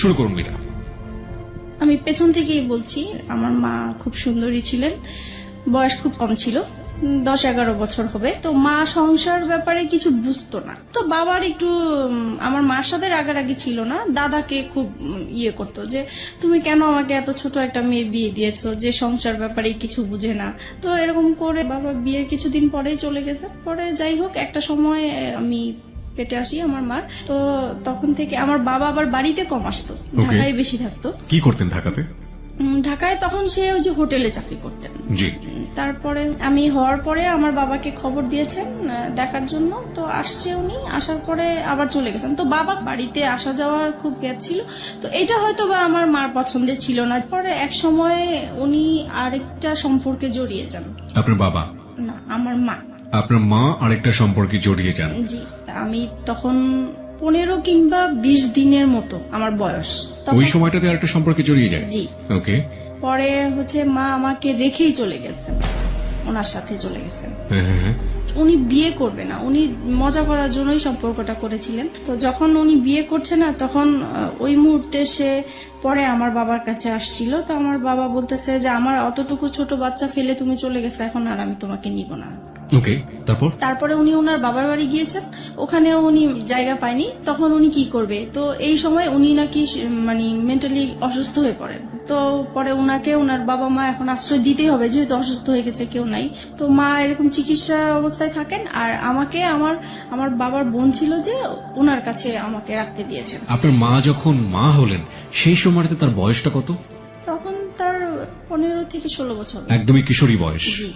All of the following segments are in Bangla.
শুরু করুন মিতা। আমি পেছন থেকেই বলছি, আমার মা খুব সুন্দরী ছিলেন, বয়স খুব কম ছিল, 10-11 বছর হবে। তো মা সংসার ব্যাপারে কিছু বুঝতো না। তো বাবার একটু আমার মার সাথে রাগারাগি ছিল না, দাদাকে খুব ইয়ে করতো যে তুমি কেন আমাকে এত ছোট একটা মেয়ে বিয়ে দিয়েছো যে সংসার ব্যাপারে কিছু বুঝে না। তো এরকম করে বাবা বিয়ের কিছুদিন পরেই চলে গেছে। পরে যাই হোক, একটা সময় আমি পেটে আসি আমার মার। তো তখন থেকে আমার বাবা আবার বাড়িতে কম আসতো, ঢাকায় বেশি থাকতো। কি করতেন ঢাকাতে? ঢাকায় তখন সে ওই যে হোটেলে চাকরি করতেন। জি। তারপরে আমি হওয়ার পরে আমার বাবাকে খবর দিয়েছেন দেখার জন্য। তো আসছে উনি, আসার পরে আবার চলে গেছেন। তো বাবা বাড়িতে আসা যাওয়ার খুব গ্যাপ ছিল। তো এটা হয়তো বা আমার মার পছন্দের ছিল না। পরে এক সময় উনি আরেকটা সম্পর্কে জড়িয়ে যান। আপনার বাবা? না, আমার মা। আপনার মা আরেকটা সম্পর্কে জড়িয়ে যান? জি। আমি তখন 15 কিংবা 20 দিনের মতো আমার বয়স। ওই সময়টাতে আরেকটা সম্পর্কে জড়িয়ে যায়? জি। ওকে। পরে মা আমাকে রেখেই চলে গেছেন, ওনার সাথে চলে গেছেন। উনি বিয়ে করবে না, উনি মজা করার জন্যই সম্পর্কটা করেছিলেন। তো যখন উনি বিয়ে করছে না, তখন ওই মুহূর্তে সে পরে আমার বাবার কাছে আসছিল। তো আমার বাবা বলতেছে যে আমার অতটুকু ছোট বাচ্চা ফেলে তুমি চলে গেছে, এখন আর আমি তোমাকে নিব না। ওকে। তারপরে উনি ওনার বাবার বাড়ি গিয়েছেন, ওখানেও উনি জায়গা পায়নি। তখন উনি কি করবে? তো এই সময় উনি নাকি মানে মেন্টালি অসুস্থ হয়ে পড়েন। তো পরে ওনাকে ওনার বাবা মা এখন আশ্রয় দিতেই হবে, যেহেতু অসুস্থ হয়ে গেছে, কেউ নাই। তো মা এরকম চিকিৎসা অবস্থায় থাকেন। আর আমাকে আমার বাবার বোন ছিল যে ওনার কাছে আমাকে রাখতে দিয়েছেন। আপনার মা যখন মা হলেন সেই সময়টাতে তার বয়সটা কত? তখন তার 15 থেকে 16 বছর। একদমই কিশোরী বয়স। জি।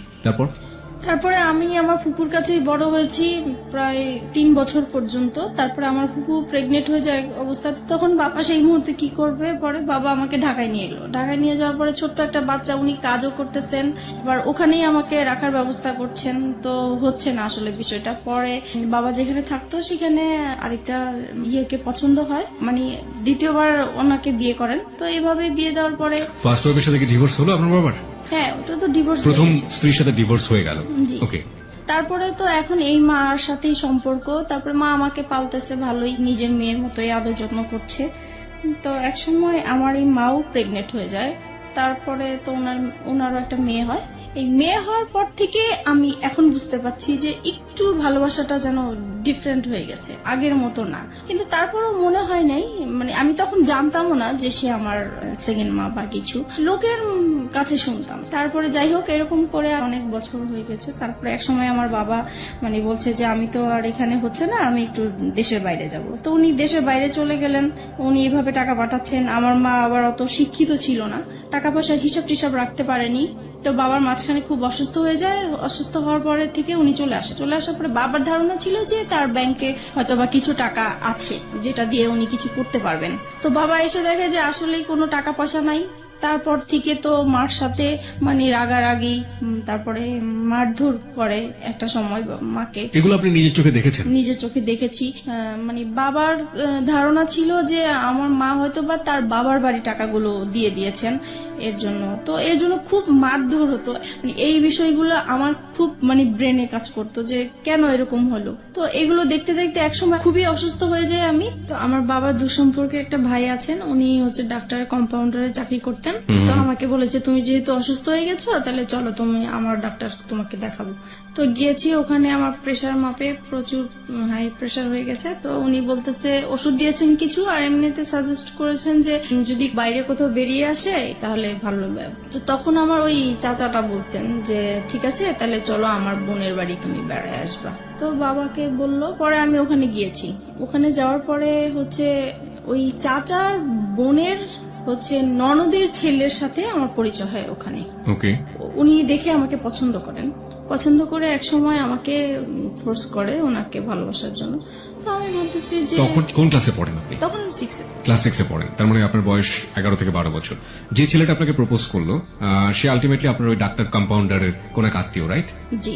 তারপরে আমি আমার ফুপুর কাছেই বড় হয়েছি প্রায় 3 বছর পর্যন্ত। তারপরে আমার ফুপু প্রেগনেন্ট হয়ে যায় অবস্থা। তখন বাবা সেই মুহূর্তে কি করবে? পরে বাবা আমাকে ঢাকায় নিয়ে গেল। ঢাকায় নিয়ে যাওয়ার পরে ছোট্ট একটা বাচ্চা, উনি কাজও করতেছেন, আবার ওখানেই আমাকে রাখার ব্যবস্থা করছেন। তো হচ্ছে না আসলে বিষয়টা। পরে বাবা যেখানে থাকতো সেখানে আরেকটা ইয়েকে পছন্দ হয়, মানে দ্বিতীয়বার ওনাকে বিয়ে করেন। তো এইভাবে বিয়ে দেওয়ার পরে ফার্স্ট ওয়াইফের সাথে কি ডিভোর্স হলো আপনার বাবার? হ্যাঁ, ওটা তো ডিভোর্স। প্রথম স্ত্রীর সাথে ডিভোর্স হয়ে গেল। ওকে। তারপরে তো এখন এই মার সাথেই সম্পর্ক। তারপরে মা আমাকে পালতেছে ভালোই, নিজের মেয়ের মতোই আদর যত্ন করছে। তো এক সময় আমার এই মাও প্রেগনেন্ট হয়ে যায়। তারপরে তো ওনারও একটা মেয়ে হয়। এই মেয়ে হওয়ার পর থেকে আমি এখন বুঝতে পারছি যে একটু ভালোবাসাটা যেন ডিফারেন্ট হয়ে গেছে, আগের মতো না। কিন্তু তারপরও মনে হয় নাই, মানে আমি তখন জানতামও না যে সে আমার সেকেন্ড মা বা কিছু, লোকের কাছে শুনতাম। তারপরে যাই হোক, এরকম করে অনেক বছর হয়ে গেছে। তারপরে এক সময় আমার বাবা মানে বলছে যে আমি তো আর এখানে হচ্ছে না, আমি একটু দেশের বাইরে যাব। তো উনি দেশের বাইরে চলে গেলেন। উনি এভাবে টাকা পাঠাচ্ছেন। আমার মা আবার অত শিক্ষিত ছিল না, টাকা পয়সার হিসাব টিসাব রাখতে পারেনি। তো বাবার মাঝখানে খুব অসুস্থ হয়ে যায়। অসুস্থ হওয়ার পরে থেকে উনি চলে আসার পরে বাবার ধারণা ছিল যে তার ব্যাংকে হয়তো বা কিছু টাকা আছে যেটা দিয়ে উনি কিছু করতে পারবেন। তো বাবা এসে দেখে যে আসলেই কোনো টাকা পয়সা নাই। তারপর থেকে তো মার সাথে মানে রাগারাগি, তারপরে মারধর করে একটা সময় মাকে। এগুলো আপনি নিজের চোখে দেখেছেন? নিজের চোখে দেখেছি। মানে বাবার ধারণা ছিল যে আমার মা হয়তো বা তার বাবার বাড়ি টাকাগুলো দিয়ে দিয়েছেন এর জন্য। তো এর জন্য খুব মারধর হতো। মানে এই বিষয়গুলো আমার খুব মানে ব্রেনে কাজ করতো যে কেন এরকম হলো। তো এগুলো দেখতে দেখতে একসময় খুবই অসুস্থ হয়ে যায় আমি। তো আমার বাবার দুঃসম্পর্কে একটা ভাই আছেন, উনি হচ্ছে ডাক্তার কম্পাউন্ডারে চাকরি করতেন। তো আমাকে বলেছে তুমি যেহেতু অসুস্থ হয়ে গেছো, তাহলে চলো তুমি আমার ডাক্তার তোমাকে দেখাবো। তো গিয়েছি, ওখানে আমার প্রেশার মাপে প্রচুর হাই প্রেশার হয়ে গেছে। তো উনি বলতেছে ওষুধ দিয়েছেন কিছু, আর এমনিতে সাজেস্ট করেছেন যে যদি বাইরে কোথাও বেরিয়ে আসে তাহলে ভালো হবে। তো তখন আমার ওই চাচাটা বলতেন যে ঠিক আছে, তাহলে চলো আমার বোনের বাড়ি তুমি বেড়ায় আসবা। তো বাবাকে বললো, পরে আমি ওখানে গিয়েছি। ওখানে যাওয়ার পরে হচ্ছে ওই চাচার বোনের হচ্ছে ননদের ছেলের সাথে আমার পরিচয় হয় ওখানে। ওকে। উনি দেখে আমাকে পছন্দ করেন, পছন্দ করে এক সময় আমাকে ফোর্স করে ওনাকে ভালোবাসার জন্য। তো আমি বলতেছি যে তখন কোন ক্লাসে পড়েন আপনি? তখন 6 ক্লাস 6 এ পড়েন। তার মানে আপনার বয়স 11 থেকে 12 বছর। যে ছেলেটা আপনাকে প্রপোজ করলো সে আলটিমেটলি আপনার ওই ডাক্তার কম্পাউন্ডারের কোন এক আত্মীয়, রাইট? জি।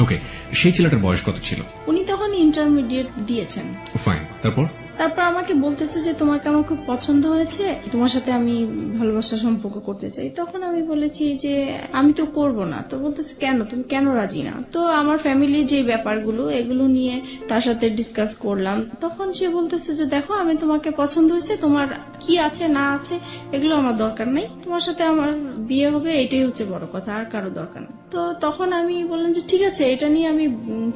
ওকে। সেই ছেলেটার বয়স কত ছিল? উনি তখন ইন্টারমিডিয়েট দিয়েছেন। ফাইন। তারপর তারপর আমাকে বলতেছে যে তোমাকে আমার খুব পছন্দ হয়েছে, তোমার সাথে আমি ভালোবাসার সম্পর্ক করতে চাই। তখন আমি বলেছি যে আমি তো করব না। তো বলতেছে কেন, তুমি কেন রাজি না? তো আমার ফ্যামিলির যে ব্যাপারগুলো এগুলো নিয়ে তার সাথে ডিসকাস করলাম। তখন সে বলতেছে যে দেখো, আমি তোমাকে পছন্দ হয়েছে, তোমার কি আছে না আছে এগুলো আমার দরকার নাই, তোমার সাথে আমার বিয়ে হবে এটাই হচ্ছে বড় কথা, আর কারো দরকার নেই। তো তখন আমি বললাম যে ঠিক আছে, এটা নিয়ে আমি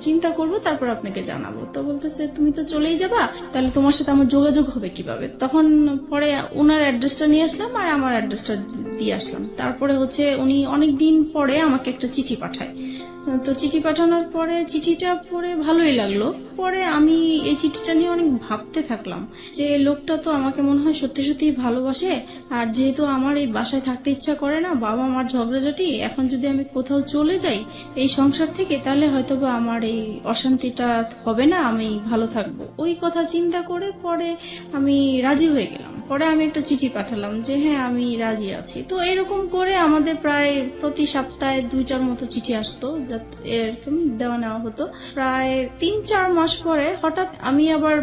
চিন্তা করব, তারপর আপনাকে জানাবো। তো বলতেছে তুমি তো চলেই যাবা, তাহলে তোমার সাথে আমার যোগাযোগ হবে কিভাবে? তখন পরে ওনার অ্যাড্রেসটা নিয়ে আসলাম আর আমার অ্যাড্রেসটা দিয়ে আসলাম। তারপরে হচ্ছে উনি অনেকদিন পরে আমাকে একটা চিঠি পাঠায়। তো চিঠি পাঠানোর পরে চিঠিটা পড়ে ভালোই লাগলো। পরে আমি এই চিঠিটা নিয়ে অনেক ভাবতে থাকলাম যে লোকটা তো আমাকে মনে হয় সত্যি সত্যি ভালোবাসে। আর যেহেতু আমার এই বাসায় থাকতে ইচ্ছা করে না, বাবা মার ঝগড়াঝাটি, এখন যদি আমি কোথাও চলে যাই এই সংসার থেকে, তাহলে হয়তোবা আমার এই অশান্তিটা হবে না, আমি ভালো থাকবো। ওই কথা চিন্তা করে পরে আমি রাজি হয়ে গেলাম। পরে আমি একটা চিঠি পাঠালাম যে হ্যাঁ আমি রাজি আছি। তো এরকম করে আমাদের প্রায় প্রতি সপ্তাহে 2টার মতো চিঠি আসতো, এরকম দেওয়া নেওয়া হতো। প্রায় 3-4 মাস পরে হঠাৎ আমি আবার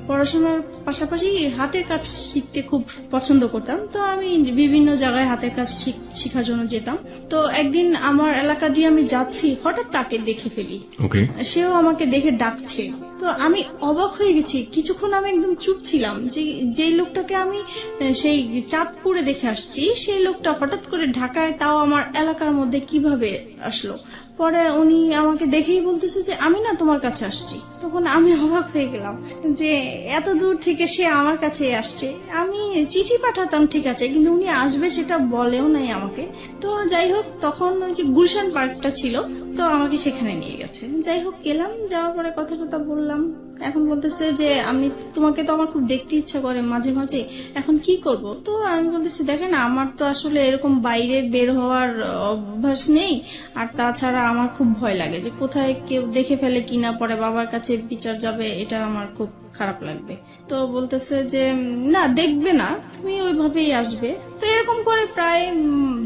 পড়াশোনার পাশাপাশি হাতের কাজ শিখতে খুব পছন্দ করতাম। তো আমি বিভিন্ন জায়গায় হাতের কাজ শেখার জন্য যেতাম। তো একদিন আমার এলাকা দিয়ে আমি যাচ্ছি, হঠাৎ তাকে দেখে ফেলি। ওকে। সেও আমাকে দেখে ডাকছে। তো আমি অবাক হয়ে গেছি। কিছুক্ষণ আমি একদম চুপ ছিলাম যে যেই লোকটাকে আমি সেই চাঁদপুরে দেখে আসছি, সেই লোকটা হঠাৎ করে ঢাকায়, তাও আমার এলাকার মধ্যে কিভাবে আসলো? পরে উনি আমাকে দেখেই বলতেছে যে আমি না তোমার কাছে আসছি। তখন আমি অবাক হয়ে গেলাম যে এত দূর থেকে সে আমার কাছে আসছে। আমি চিঠি পাঠাতাম ঠিক আছে, কিন্তু উনি আসবে সেটা বলেও নাই আমাকে। তো যাই হোক, তখন ওই যে গুলশান পার্কটা ছিল, তো আমাকে সেখানে নিয়ে গেছে। যাই হোক গেলাম, যাওয়ার পরে কথা টথা বললাম। এখন বলতেছে যে আমি তোমাকে তো আমার খুব দেখতে ইচ্ছা করে মাঝে মাঝে, এখন কি করব? তো আমি বলতেছি দেখেন, আমার তো আসলে এরকম বাইরে বের হওয়ার অভ্যাস নেই, আর তাছাড়া আমার খুব ভয় লাগে যে কোথায় কেউ দেখে ফেলে কিনা, পরে বাবার কাছে বিচার যাবে, এটা আমার খুব খারাপ লাগবে। তো বলতেছে যে না, দেখবে না, তুমি ওইভাবেই আসবে। তো এরকম করে প্রায়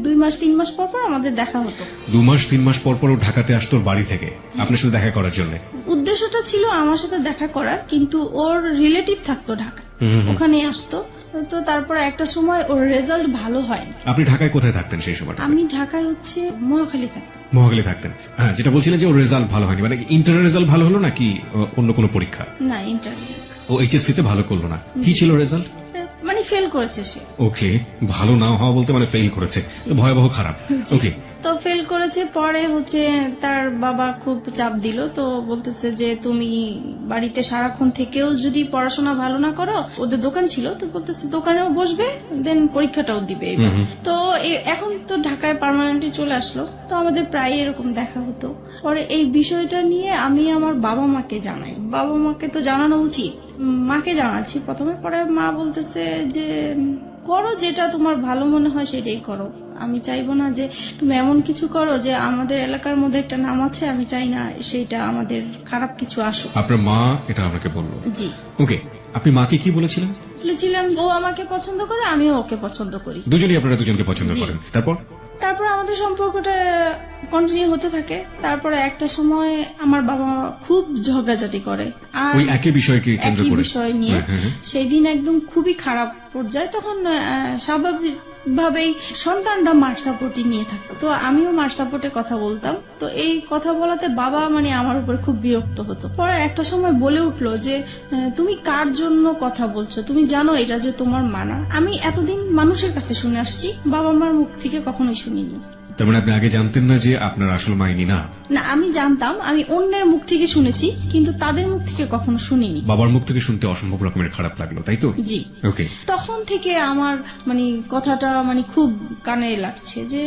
2-3 মাস পর পর আমাদের দেখা হতো। 2-3 মাস পর পর ও ঢাকাতে আসতো ওর বাড়ি থেকে আপনার সাথে দেখা করার জন্য? উদ্দেশ্যটা ছিল আমার সাথে দেখা করার, কিন্তু ওর রিলেটিভ থাকতো ঢাকা, ওখানে আসতো। তো তারপর একটা সময় ওর রেজাল্ট ভালো হয়। আপনি ঢাকায় কোথায় থাকতেন সেই সময়টা? আমি ঢাকায় হচ্ছে মহাখালী থাকতাম। মহাখালী থাকতেন। হ্যাঁ, যেটা বলছিলেন যে ওর রেজাল্ট ভালো হয়নি, মানে ইন্টার রেজাল্ট ভালো হলো নাকি অন্য কোনো পরীক্ষা? না, ইন্টারভিউ। ও এইচএসসি তে ভালো করলো না, কি ছিল রেজাল্ট? মানে ফেল করেছে সে। ওকে, ভালো না হওয়া বলতে মানে ফেল করেছে, তো ভয়াবহ খারাপ। ওকে, তো ফেল করেছে। পরে হচ্ছে তার বাবা খুব চাপ দিল। তো বলতেছে যে তুমি বাড়িতে সারাক্ষণ থেকেও যদি পড়াশোনা ভালো না করো, ওদের দোকান ছিল, তো বলতেছে দোকানেও বসবে, দেন পরীক্ষাটাও দিবে। তো এখন তো ঢাকায় পার্মানেন্টলি চলে আসলো, তো আমাদের প্রায় এরকম দেখা হতো। পরে এই বিষয়টা নিয়ে আমি আমার বাবা মাকে জানাই। বাবা মাকে তো জানানো উচিত, মাকে জানাচ্ছি প্রথমে। পরে মা বলতেছে যে করো, যেটা তোমার ভালো মনে হয় সেটাই করো। আমি চাইবো না যে তুমি এমন কিছু করো যে আমাদের এলাকার মধ্যে একটা নাম আছে, আমি চাই না সেইটা আমাদের খারাপ কিছু আসুক। আপনার মা এটা আপনাকে বললো? জি। ওকে, আপনি মাকে কি বলেছিলেন? বলেছিলাম ও আমাকে পছন্দ করে, আমিও ওকে পছন্দ করি। দুজনেই আপনারা দুজনকে পছন্দ করেন। তারপর আমাদের সম্পর্কটা কন্টিনিউ হতে থাকে। তারপরে একটা সময় আমার বাবা খুব ঝগড়াঝাটি করে, আর ওই একই বিষয়কে কেন্দ্র একই করে বিষয় নিয়ে। সেই দিন একদম খুবই খারাপ পর্যায়ে। তখন স্বাভাবিক ভাবেই সন্তানরা মার সাপোর্টই নিয়ে থাকতো, তো আমিও মার সাপোর্টে কথা বলতাম। তো এই কথা বলাতে বাবা মানে আমার উপর খুব বিরক্ত হতো। পরে একটা সময় বলে উঠলো যে তুমি কার জন্য কথা বলছো, তুমি জানো এটা যে তোমার মানা। আমি এতদিন মানুষের কাছে শুনে আসছি, বাবা মার মুখ থেকে কখনোই শুনিনি। তার মানে আপনি আগে জানতেন না যে আপনার আসল মা ইনি না? না, আমি জানতাম, আমি অন্যের মুখ থেকে শুনেছি, কিন্তু তাদের মুখ থেকে কখনো শুনিনি। বাবার মুখ থেকে শুনতে অসম্ভব রকমের খারাপ লাগলো, তাই তো? জি। ওকে, তখন থেকে আমার মানে কথাটা মানে খুব কানে লাগছে যে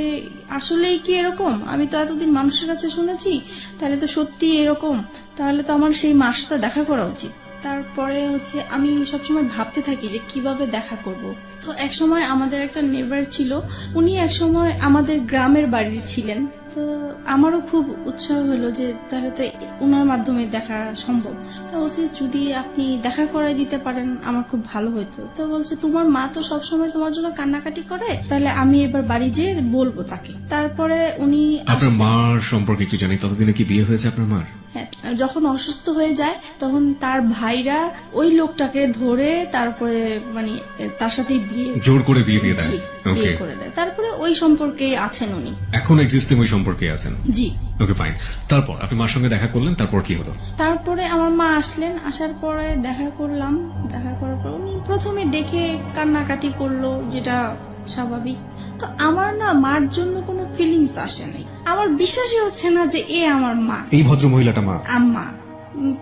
আসলেই কি এরকম? আমি তো এতদিন মানুষের কাছে শুনেছি, তাহলে তো সত্যি এরকম, তাহলে তো আমার সেই মার সাথে দেখা করা উচিত। তারপরে হচ্ছে আমি সবসময় ভাবতে থাকি যে কিভাবে দেখা করব। তো এক সময় আমাদের একটা নেবার ছিল, উনি এক সময় আমাদের গ্রামের বাড়ির ছিলেন। তো আমারও খুব উৎসাহ হলো যে তাহলে তো উনার মাধ্যমে দেখা সম্ভব। তো বলছে যদি আপনি দেখা করাই দিতে পারেন আমার খুব ভালো হতো। তো বলছে তোমার মা তো সবসময় তোমার জন্য কান্নাকাটি করে, তাহলে আমি এবার বাড়ি যেয়ে বলবো তাকে। তারপরে উনি আপনার মার সম্পর্কে একটু জানি, ততদিনে কি বিয়ে হয়েছে আপনার মার? হ্যাঁ, যখন অসুস্থ হয়ে যায় তখন তার ভাইরা ওই লোকটাকে ধরে তারপরে মানে তার সাথে বিয়ে জোর করে বিয়ে দিয়ে দেয়। জি, ওকে, বিয়ে করে দেয়। তারপরে ওই সম্পর্কে আছেন উনি। এখন এক্সিস্টিং ওই সম্পর্কে আছেন। জি। ওকে, ফাইন। তারপর আপনি মার সঙ্গে দেখা করলেন, তারপর কি হলো? তারপরে আমার মা আসলেন, আসার পরে দেখা করলাম। দেখা করার পর উনি প্রথমে দেখে কান্নাকাটি করলো, যেটা স্বাভাবিক। তো আমার না মার জন্য কোনো ফিলিংস আসে নাই। আমার বিশ্বাসই হচ্ছে না যে এ আমার মা, এই ভদ্র মহিলাটা মা। আম্মা।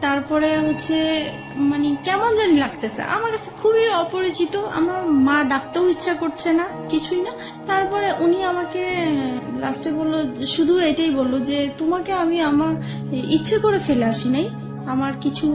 তারপরে হচ্ছে মানে কেমন জানি লাগতেছে আমার কাছে, খুবই অপরিচিত। আমার মা ডাকতেও ইচ্ছা করছে না, কিছুই না। তারপরে উনি আমাকে লাস্টে বললো, শুধু এটাই বললো যে তোমাকে আমি আমার ইচ্ছে করে ফেলে আসি নাই, আমার কিছু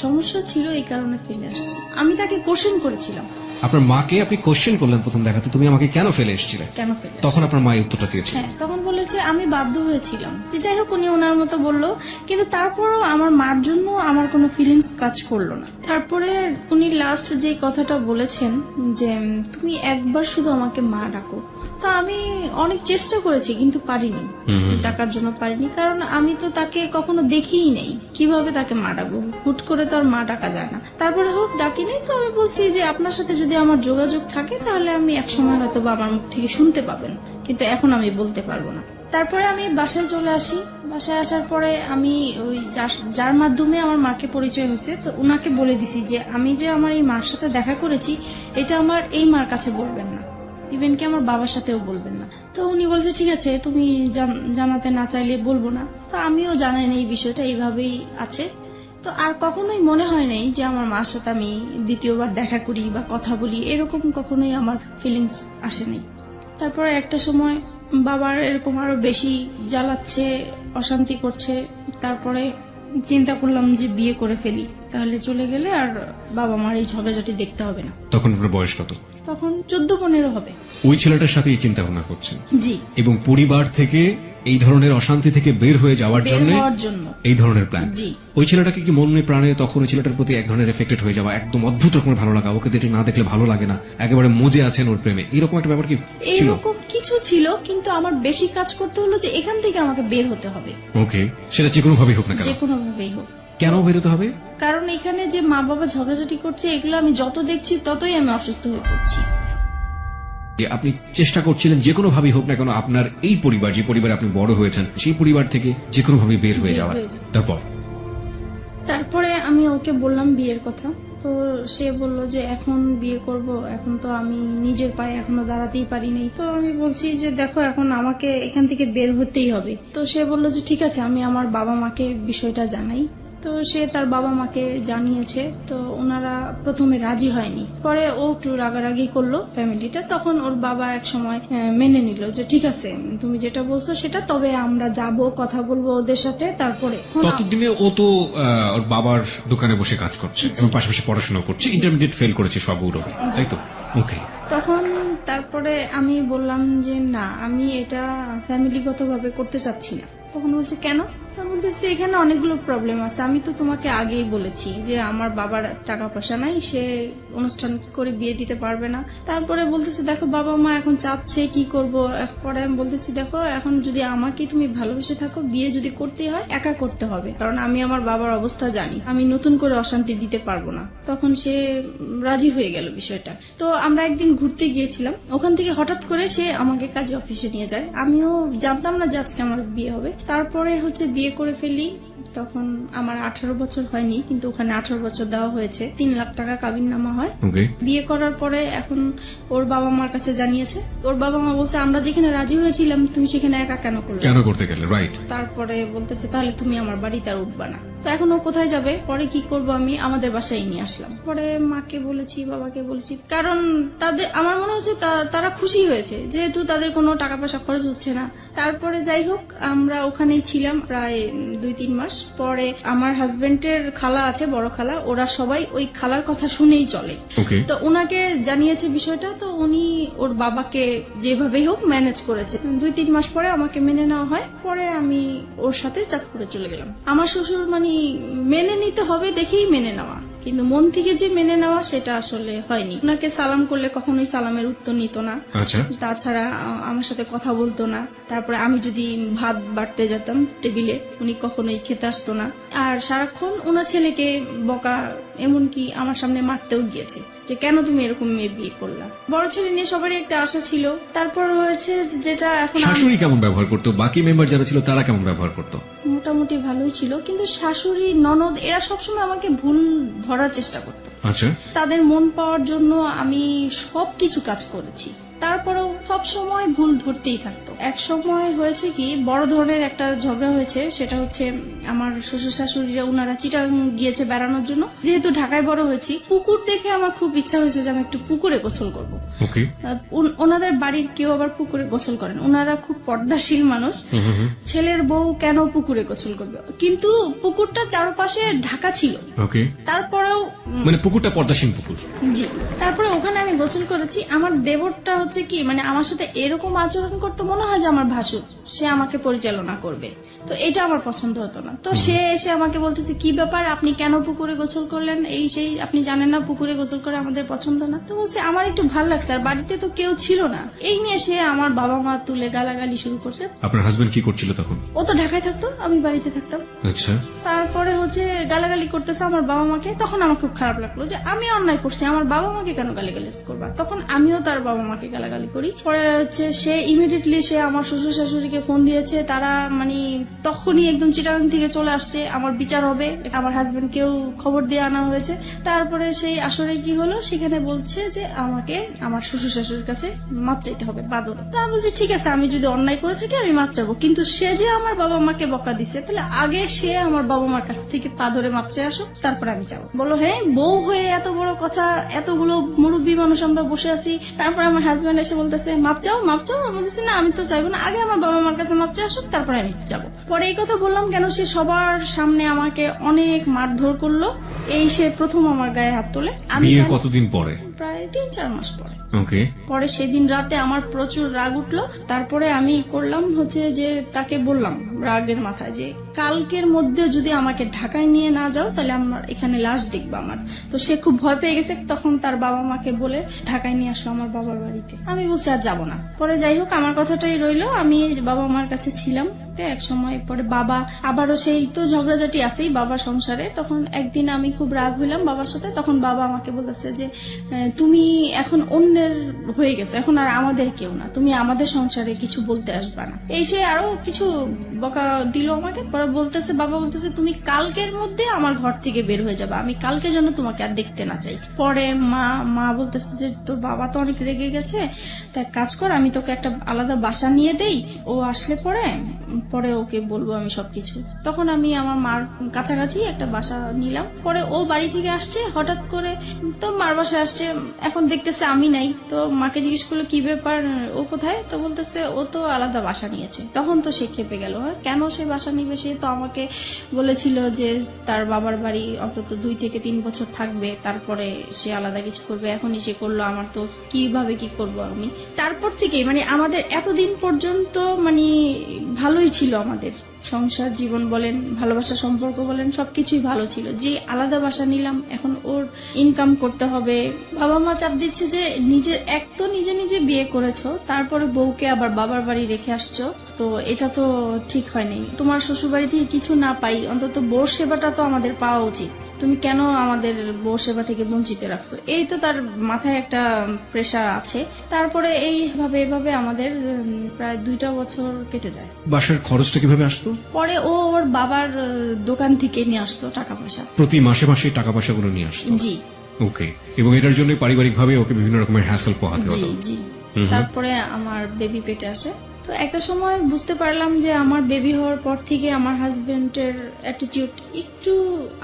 সমস্যা ছিল এই কারণে ফেলে আসছি। আমি তাকে কোশ্চেন করেছিলাম। আপনার মাকে আপনি কোশ্চেন করলেন প্রথম দেখাতে, তুমি আমাকে কেন ফেলে এসেছিলে? কেন ফেলে আসছি? তখন আপনার মা এই উত্তরটা দিয়েছে। হ্যাঁ, তখন বলেছে আমি বাধ্য হয়েছিলাম। যে যাই হোক, উনি ওনার মতো বললো, কিন্তু তারপরও আমার মার জন্য আমার কোনো ফিলিংস কাজ করলো না। তারপরে উনি লাস্ট যে কথাটা বলেছেন যে তুমি একবার শুধু আমাকে মা ডাকো। তা আমি অনেক চেষ্টা করেছি কিন্তু পারিনি, ডাকার জন্য পারিনি, কারণ আমি তো তাকে কখনো দেখিই নেই। কিভাবে তাকে মা ডাকবো? হুট করে তো আর মা ডাকা যায় না। তারপরে হোক ডাকি নেই, তো আমি বলছি যে আপনার সাথে যদি আমার যোগাযোগ থাকে তাহলে আমি একসময় হয়তো বা আমার মুখ থেকে শুনতে পাবেন, কিন্তু এখন আমি বলতে পারবো না। তারপরে আমি বাসায় চলে আসি। বাসায় আসার পরে আমি ওই যার মাধ্যমে আমার মাকে পরিচয় হয়েছে, তো উনাকে বলে দিছি যে আমি যে আমার এই মার সাথে দেখা করেছি এটা আমার এই মার কাছে বলবেন না, ইভেন কি আমার বাবার সাথেও বলবেন না। তো উনি বলছে ঠিক আছে, তুমি জানাতে না চাইলে বলবো না। তো আমিও জানাই না এই বিষয়টা, এইভাবেই আছে। তো আর কখনোই মনে হয় নাই যে আমার মার সাথে আমি দ্বিতীয়বার দেখা করি বা কথা বলি, এরকম কখনোই আমার ফিলিংস আসে নাই। তারপরে একটা সময় বাবার এরকম আরো বেশি জ্বালাচ্ছে, অশান্তি করছে। তারপরে চিন্তা করলাম যে বিয়ে করে ফেলি, তাহলে চলে গেলে আর বাবা মার এই ঝগড়াঝাটি দেখতে হবে না। তখন আপনার বয়স কত? তখন 14-15 হবে। ওই ছেলেটার সাথে এই চিন্তা ভাবনা করছেন? জি, এবং পরিবার থেকে এই ধরনের অশান্তি থেকে বের হয়ে যাওয়ার বের জন্য হওয়ার জন্য এই ধরনের প্ল্যান। জি। ওই ছেলেটাকে কি মনে প্রাণে তখন ওই ছেলেটার প্রতি এক ধরনের এফেক্টেড হয়ে যাওয়া, একদম অদ্ভুত রকমের ভালো লাগা, ওকে দেখলে না দেখলে ভালো লাগে না, একেবারে মজে আছেন ওর প্রেমে, এরকম একটা ব্যাপার কি ছিল? এরকম কিছু ছিল, কিন্তু আমার বেশি কাজ করতে হলো যে এখান থেকে আমাকে বের হতে হবে, ওকে, সেটা যে কোনো ভাবেই হোক না কেন। যে কোনো ভাবেই হোক। কেন বেরোতে হবে? কারণ এখানে যে মা বাবা ঝগড়াঝাটি করছে, এগুলো আমি যত দেখছি ততই আমি অসুস্থ হয়ে পড়ছি। যে আপনি চেষ্টা করছিলেন যে কোনো ভাবেই হোক না কেন আপনার এই পরিবার, যে পরিবারে আপনি বড় হয়েছেন, সেই পরিবার থেকে যে কোনো ভাবে বের হয়ে যাওয়ার। তারপর আমি ওকে বললাম বিয়ের কথা। তো সে বলল যে এখন বিয়ে করব, এখন তো আমি নিজের পায়ে এখনো দাঁড়াতেই পারি নাই। তো আমি বলছি যে দেখো, এখন আমাকে এখান থেকে বের হতেই হবে। তো সে বলল যে ঠিক আছে, আমি আমার বাবা মাকে বিষয়টা জানাই। তো সে তার বাবা মাকে জানিয়েছে। তো ওনারা প্রথমে রাজি হয়নি, পরে ও একটু রাগারাগি করলো ফ্যামিলিতে। তখন ওর বাবা এক সময় মেনে নিল যে ঠিক আছে, তুমি যেটা বলছো সেটা, তবে আমরা যাব, কথা বলবো ওদের সাথে। তারপরে ততদিনে ও তো ওর বাবার দোকানে বসে কাজ করছে এবং পাশাপাশি পড়াশোনা করছে, ইন্টারমিডিয়েট ফেল করেছে সব গৌরবে, তাই তো? ওকে। তখন তারপরে আমি বললাম যে না, আমি এটা ফ্যামিলিগতভাবে করতে চাচ্ছি না। তখন বলছে কেন? বলতেছি এখানে অনেকগুলো প্রবলেম আছে, আমি তো তোমাকে আগেই বলেছি যে আমার বাবার টাকা পয়সা নাই, সে অনুষ্ঠান করে বিয়ে দিতে পারবে না। তারপরে বলতেছি দেখো, বাবা মা এখন চাচ্ছে, কি করব। পরে আমি বলতেছি দেখো, এখন যদি আমাকে তুমি ভালোবেসে থাকো, বিয়ে যদি করতে হয় একা করতে হবে, কারণ আমি আমার বাবার অবস্থা জানি, আমি নতুন করে অশান্তি দিতে পারবো না। তখন সে রাজি হয়ে গেল বিষয়টা। তো আমরা একদিন ঘুরতে গিয়েছিলাম, ওখান থেকে হঠাৎ করে সে আমাকে কাজে অফিসে নিয়ে যায়। আমিও জানতাম না যে আজকে আমার বিয়ে হবে। তারপরে হচ্ছে বিয়ে করে ফেলি। তখন আমার 18 বছর হয়নি, কিন্তু ওখানে 18 বছর দেওয়া হয়েছে। 3 লাখ টাকা কাবিননামা হয়। বিয়ে করার পরে এখন ওর বাবা মার কাছে জানিয়েছে। ওর বাবা মা বলছে আমরা যেখানে রাজি হয়েছিলাম তুমি সেখানে একা কেন করতে গেলে, রাইট? তারপরে বলতেছে তাহলে তুমি আমার বাড়িতে আর উঠবা না। তো এখন ও কোথায় যাবে? পরে কি করব, আমি আমাদের বাসায় নিয়ে আসলাম। পরে মাকে বলেছি, বাবাকে বলেছি, কারণ তাদের আমার মনে হচ্ছে তারা খুশি হয়েছে, যেহেতু তাদের কোনো টাকা পয়সা খরচ হচ্ছে না। তারপরে যাই হোক, আমরা ওখানেই ছিলাম প্রায় 2-3 মাস। পরে আমার হাজবেন্ডের খালা আছে, বড় খালা, ওরা সবাই ওই খালার কথা শুনেই চলে। তো ওনাকে জানিয়েছে বিষয়টা। তো উনি ওর বাবাকে যেভাবেই হোক ম্যানেজ করেছে। 2-3 মাস পরে আমাকে মেনে নেওয়া হয়। পরে আমি ওর সাথে চাঁদপুরে চলে গেলাম। আমার শ্বশুর মানে মেনে নিতে হবে দেখেই মেনে নেওয়া, কিন্তু মন থেকে যে মেনে নেওয়া সেটা আসলে হয়নি। ওনাকে সালাম করলে কখনোই সালামের উত্তর নিত না। আচ্ছা, তাছাড়া আমার সাথে কথা বলতো না। তারপরে আমি যদি ভাত বাড়তে যেতাম টেবিলে, উনি কখনোই খেতে আসতো না। আর সারাক্ষণ ওনার ছেলেকে বকা, এমনকি আমার সামনে মারতেও গিয়েছে যে কেন তুমি এরকম মেয়ে বিয়ে করলা। বড় ছেলে নিয়ে সবারই একটা আশা ছিল। তারপর হয়েছে যেটা এখন শাশুড়ি কেমন ব্যবহার করতো, বাকি মেম্বার যারা ছিল তারা কেমন ব্যবহার করতো? মোটামুটি ভালোই ছিল, কিন্তু শাশুড়ি ননদ এরা সবসময় আমাকে ভুল ধরার চেষ্টা করতো। আচ্ছা, তাদের মন পাওয়ার জন্য আমি সবকিছু কাজ করেছি, তারপরেও সব সময় ভুল ধরতেই থাকতো। এক সময় হয়েছে কি, বড় ধরনের একটা ঝগড়া হয়েছে। সেটা হচ্ছে আমার শ্বশুর শাশুড়িরা ওনারা চিটাং গিয়েছে বেড়ানোর জন্য। যেহেতু ঢাকায় বড় হয়েছি, পুকুর দেখে আমার খুব ইচ্ছা হয়েছে যে আমি একটু পুকুরে গোসল করবো। ওকে, ওনাদের বাড়ির কেউ আবার পুকুরে গোসল করেন, ওনারা খুব পর্দাশীল মানুষ। ছেলের বউ কেন পুকুরে গোসল করবে, কিন্তু পুকুরটা চারপাশে ঢাকা ছিল। ওকে, তারপরেও মানে পুকুরটা পর্দাসীন পুকুর। জি, তারপরে ওখানে আমি গোসল করেছি। আমার দেবরটা হচ্ছে কি, মানে আমার সাথে এরকম আচরণ করতে মনে হয় যে আমার ভাসুর, সে আমাকে পরিচালনা করবে। তো এটা আমার পছন্দ হতো না। তো সে এসে আমাকে বলতেছে, কি ব্যাপার, আপনি কেন পুকুরে গোসল করলেন, এই সেই, আপনি জানেন না পুকুরে গোসল করে আমাদের পছন্দ না। তো বলছে আমার একটু ভালো লাগছে, আর বাড়িতে তো কেউ ছিল না। এই নিয়ে সে আমার বাবা মা তুলে গালাগালি শুরু করছে। আপনার হাজবেন্ড কি করছিল তখন? ও তো ঢাকায় থাকতো, আমি বাড়িতে থাকতাম। আচ্ছা, তারপরে হচ্ছে গালাগালি করতেছে আমার বাবা মাকে। তখন আমার খুব খারাপ লাগলো যে আমি অন্যায় করছি, আমার বাবা মাকে কেন গালিগালিজ করবা। তখন আমিও তার বাবা মাকে গালাগালি করি। পরে হচ্ছে সে ইমিডিয়েটলি সে আমার শ্বশুর শাশুড়িকে ফোন দিয়েছে। তারা মানে তখনই একদম চিটাগাং থেকে চলে আসছে, আমার বিচার হবে। আমার হাজবেন্ডকেও খবর দিয়ে আনা হয়েছে। তারপরে সেই আসরে কি হলো, সেখানে বলছে যে আমাকে আমার শ্বশুর শাশুড়ির কাছে মাপ চাইতে হবে বাদরে। তা বলছি ঠিক আছে, আমি যদি অন্যায় করে থাকি আমি মাপ চাবো, কিন্তু সে যে আমার বাবা মাকে বকা দিচ্ছে, তাহলে আগে সে আমার বাবা মার কাছ থেকে পা ধরে মাপ চেয়ে আসুক, তারপরে আমি যাবো। বলো হ্যাঁ, বউ হয়ে এত বড় কথা, এতগুলো মুরব্বী মানুষ আমরা বসে আছি। তারপরে আমার হাজবেন্ড এসে বলতেছে মাপ চাও মাপ চাও। আমি বলতেছি না, আমি তো চাইবো না, আগে আমার বাবা মার কাছে মাপ চেয়ে আসুক, তারপরে আমি যাবো। পরে এই কথা বললাম কেন, সে সবার সামনে আমাকে অনেক মারধর করলো। এই সে প্রথম আমার গায়ে হাত তোলে। আমি বিয়ের কতদিন পরে? প্রায় 3-4 মাস পরে। ওকে, পরে সেদিন রাতে আমার প্রচুর রাগ উঠলো। তারপরে আমি করলাম হচ্ছে যে তাকে বললাম রাগের মাথায় যে কালকের মধ্যে যদি আমাকে ঢাকায় নিয়ে না যাও, তাহলে আমার এখানে লাশ দেখবো আমার। তো সে খুব ভয় পেয়ে গেছে। তখন তার বাবা মাকে বলে ঢাকায় নিয়ে আসলো আমার বাবার বাড়িতে। আমি বলছি আর যাবো না। পরে যাই হোক, আমার কথাটাই রইলো, আমি বাবা মার কাছে ছিলাম। এক সময় পরে বাবা আবারও সেই তো ঝগড়াঝাটি আছেই বাবার সংসারে। তখন একদিন আমি খুব রাগ হইলাম বাবার সাথে। তখন বাবা আমাকে বলেছে যে তুমি এখন অন্যের হয়ে গেছো, এখন আর আমাদের কেউ না, তুমি আমাদের সংসারে কিছু বলতে আসবা না। এই সে আরো কিছু বকা দিল আমাকে। পরে বলতেছে, বাবা বলতেছে তুমি কালকের মধ্যে আমার ঘর থেকে বের হয়ে যাবে, আমি কালকে যেন তোমাকে আর দেখতে না চাই। পরে মা বলতেছে যে তোর বাবা তো অনেক রেগে গেছে, তাই কাজ কর, আমি তোকে একটা আলাদা বাসা নিয়ে দেই, ও আসলে পরে ওকে বলবো আমি সবকিছু। তখন আমি আমার মার কাছাকাছি একটা বাসা নিলাম। পরে ও বাড়ি থেকে আসছে হঠাৎ করে, তো মার বাসায় আসছে। এখন দেখতেছে আমি নাই। তো মাকে জিজ্ঞেস করলো কি ব্যাপার, ও কোথায়? তো বলতেছে ও তো আলাদা বাসা নিয়েছে। তখন তো সে খেপে গেল, কেন সে বাসা নিবে? সে তো আমাকে বলেছিল যে তার বাবার বাড়ি অন্তত 2 থেকে 3 বছর থাকবে, তারপরে সে আলাদা কিছু করবে। এখনই সে করলো, আমার তো কিভাবে কি করব আমি। তারপর থেকে মানে আমাদের এতদিন পর্যন্ত মানে ভালোই ছিল, আমাদের সংসার জীবন বলেন, ভালোবাসা সম্পর্ক বলেন, সবকিছুই ভালো ছিল। যে আলাদা বাসা নিলাম, এখন ওর ইনকাম করতে হবে। বাবা মা চাপ দিচ্ছে যে নিজে নিজে বিয়ে করেছো, তারপরে বউকে আবার বাবার বাড়ি রেখে আসছো, তো এটা তো ঠিক হয়নি। তোমার শ্বশুর বাড়ি থেকে কিছু না পাই, অন্তত বউর সেবাটা তো আমাদের পাওয়া উচিত, তুমি কেন আমাদের বউ সেবা থেকে বঞ্চিত রাখছো? এই তো তার মাথায় একটা প্রেশার আছে। তারপরে এভাবে আমাদের প্রায় 2টা বছর কেটে যায়। বাসার খরচটা কিভাবে আসতো? পরে ও ওর বাবার দোকান থেকে নিয়ে আসতো টাকা পয়সা, প্রতি মাসে মাসে টাকা পয়সাগুলো নিয়ে আসতো? জি। ওকে, এবং এটার জন্য পারিবারিক ভাবে ওকে বিভিন্ন রকমের হ্যাসেল পোহাতে জি হতো? জি। তারপরে আমার বেবি পেটে আসে। তো একটা সময় বুঝতে পারলাম যে আমার বেবি হওয়ার পর থেকে আমার হাজবেন্ডের অ্যাটিটিউড একটু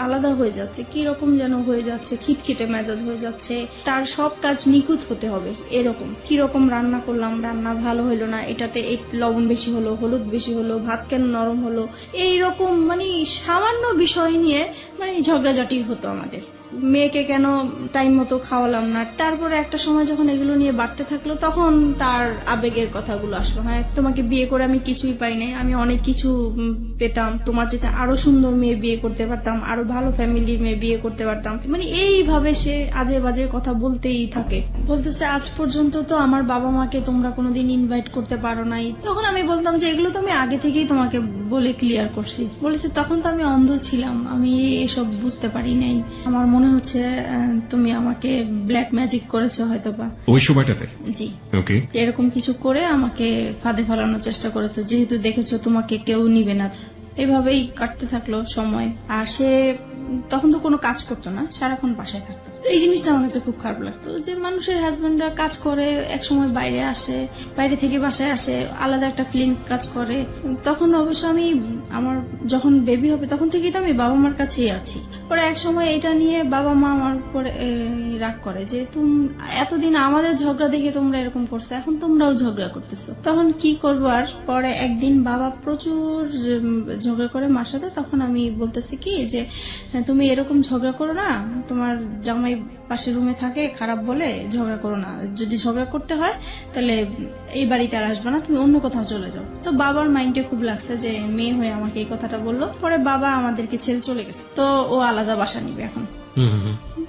আলাদা হয়ে যাচ্ছে, কি রকম যেন হয়ে যাচ্ছে, খিটখিটে মেজাজ হয়ে যাচ্ছে। তার সব কাজ নিখুঁত হতে হবে এরকম। কি রকম রান্না করলাম, রান্না ভালো হলো না, এটাতে এই লবণ বেশি হলো, হলুদ বেশি হলো, ভাত কেন নরম হলো, এই রকম মানে সামান্য বিষয় নিয়ে মানে ঝগড়াঝাটি হতো আমাদের। মেয়েকে কেন টাইম মতো খাওয়ালাম না। তারপরে একটা সময় যখন এগুলো নিয়ে বাড়তে থাকলো তখন তার আবেগের কথাগুলো আসলো, হ্যাঁ তোমাকে বিয়ে করে আমি কিছুই পাই নাই, আমি অনেক কিছু পেতাম, তোমার যেটা আরো সুন্দর মেয়ে বিয়ে করতে পারতাম, আরো ভালো ফ্যামিলির মেয়ে বিয়ে করতে পারতাম। মানে এইভাবে সে আজে বাজে কথা বলতেই থাকে, বলতেছে আজ পর্যন্ত তো আমার বাবা মাকে তোমরা কোনোদিন ইনভাইট করতে পারো নাই। তখন আমি বলতাম যে এগুলো তো আমি আগে থেকেই তোমাকে বলে ক্লিয়ার করছি। বলেছে তখন তো আমি অন্ধ ছিলাম, আমি এসব বুঝতে পারি নাই, আমার মনে হচ্ছে তুমি আমাকে ব্ল্যাক ম্যাজিক করেছো হয়তোবা। ওই সময়টাতে? জি, ওকে। এরকম কিছু করে আমাকে ফাঁদে ফেলানোর চেষ্টা করেছে, যেহেতু দেখেছো তোমাকে কেউ নিবে না। এভাবেই কাটতে থাকলো সময়। আর সে তখন তো কোনো কাজ করতো না, সারাক্ষণ বাসায় থাকতো। এই জিনিসটা আমার কাছে খুব খারাপ লাগতো যে মানুষের হাজবেন্ডরা কাজ করে, এক সময় বাইরে আসে, বাইরে থেকে বাসায় আসে, আলাদা একটা ফিলিংস কাজ করে। তখন অবশ্য আমি আমার যখন বেবি হবে তখন থেকেই তো আমি বাবা মার কাছেই আছি। পরে এক সময় এটা নিয়ে বাবা মা আমার উপরে রাগ করে যে তুমি এতদিন আমাদের ঝগড়া দেখে তোমরা এরকম করছো, এখন তোমরাও ঝগড়া করতেছো। তখন কি করবো আর। পরে একদিন বাবা প্রচুর ঝগড়া করে মার সাথে। তখন আমি বলতেছি কি যে তুমি এরকম ঝগড়া করো না, তোমার জামাই পাশের রুমে থাকে, খারাপ বলে ঝগড়া করো না, যদি ঝগড়া করতে হয় তাহলে এই বাড়িতে আর আসবে না, তুমি অন্য কোথাও চলে যাও। তো বাবার মাইন্ডে খুব লাগছে যে মেয়ে হয়ে আমাকে এই কথাটা বললো। পরে বাবা আমাদেরকে ছেড়ে চলে গেছে, তো ও আলাদা বাসা নিবে এখন।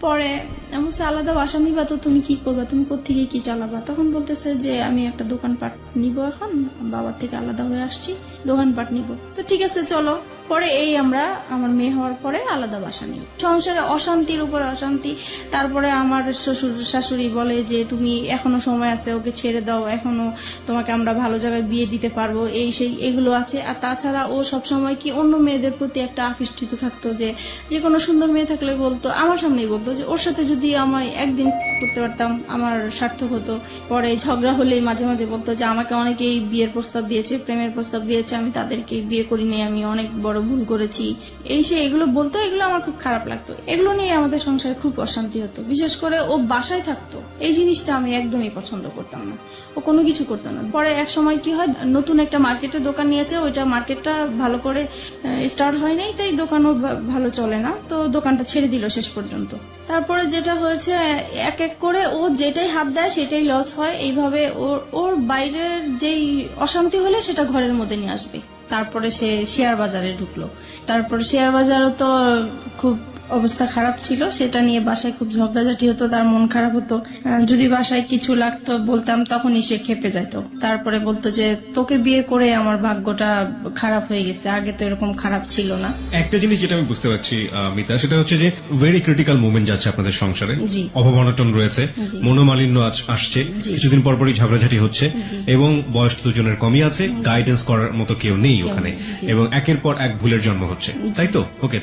পরে এমন আলাদা বাসা নিবা তো তুমি কি করবা, তুমি কোত্থেকে কি চালাবা। তখন বলতেছে যে আমি একটা দোকানপাট নিব, এখন বাবার থেকে আলাদা হয়ে আসছি, দোকানপাট নিব। তো ঠিক আছে চলো। পরে এই আমরা আমার মেয়ে হওয়ার পরে আলাদা বাসা নিই। সংসারে অশান্তির উপর অশান্তি। তারপরে আমার শ্বশুর শাশুড়ি বলে যে তুমি এখনো সময় আছে, ওকে ছেড়ে দাও, এখনো তোমাকে আমরা ভালো জায়গায় বিয়ে দিতে পারবো, এই সেই এগুলো আছে। আর তাছাড়া ও সবসময় কি অন্য মেয়েদের প্রতি একটা আকৃষ্টিত থাকতো, যে কোনো সুন্দর মেয়ে থাকলে বলতো, আমার সামনেই বলতো যে ওর সাথে যদি আমায় একদিন করতে পারতাম আমার সার্থক হতো। পরে ঝগড়া হলেই মাঝে মাঝে বলতো যে আমাকে অনেকেই বিয়ের প্রস্তাব দিয়েছে, প্রেমের প্রস্তাব দিয়েছে, আমি তাদেরকে বিয়ে করিনি, আমি অনেক বড় ভুল করেছি, এই সে এগুলো বলতো। এগুলো আমার খুব খারাপ লাগতো, এগুলো নিয়ে আমাদের সংসারে খুব অশান্তি হতো। বিশেষ করে ও বাসায় থাকতো, এই জিনিসটা আমি একদমই পছন্দ করতাম না, ও কোনো কিছু করতো না। পরে এক সময় কি হয়, নতুন একটা মার্কেটে দোকান নিয়েছে, ওইটা মার্কেটটা ভালো করে স্টার্ট হয় নাই, তাই দোকানও ভালো চলে না, তো দোকানটা ছেড়ে দিল শেষ পর্যন্ত। তারপরে যেটা হয়েছে, এক এক করে ও যেটাই হাত দেয় সেটাই লস হয়। এইভাবে ওর বাইরের যেই অশান্তি হলে সেটা ঘরের মধ্যে নিয়ে আসবে। তারপরে সে শেয়ার বাজারে ঢুকলো। তারপরে শেয়ার বাজারও তো খুব অবস্থা খারাপ ছিল, সেটা নিয়ে বাসায় খুব ঝগড়াঝাটি হতো, তার মন খারাপ হতো। যদি বাসায় কিছু লাগতো বলতাম, তখনই সে খেপে যেত। তারপরে বলতো যে তোকে বিয়ে করে আমার ভাগ্যটা খারাপ হয়ে গেছে, আগে তো এরকম খারাপ ছিল না। একটা জিনিস যেটা আমি বুঝতে পারছি মিতা, সেটা হচ্ছে যে ভেরি ক্রিটিক্যাল মোমেন্ট যাচ্ছে আপনাদের সংসারে, অভাব অনটন রয়েছে, মনোমালিন্য আসছে, কিছুদিন পরপরই ঝগড়াঝাটি হচ্ছে, এবং বয়স দুজনের কমই আছে, গাইডেন্স করার মতো কেউ নেই ওখানে, এবং একের পর এক ভুলের জন্ম হচ্ছে, তাই তো? ওকে,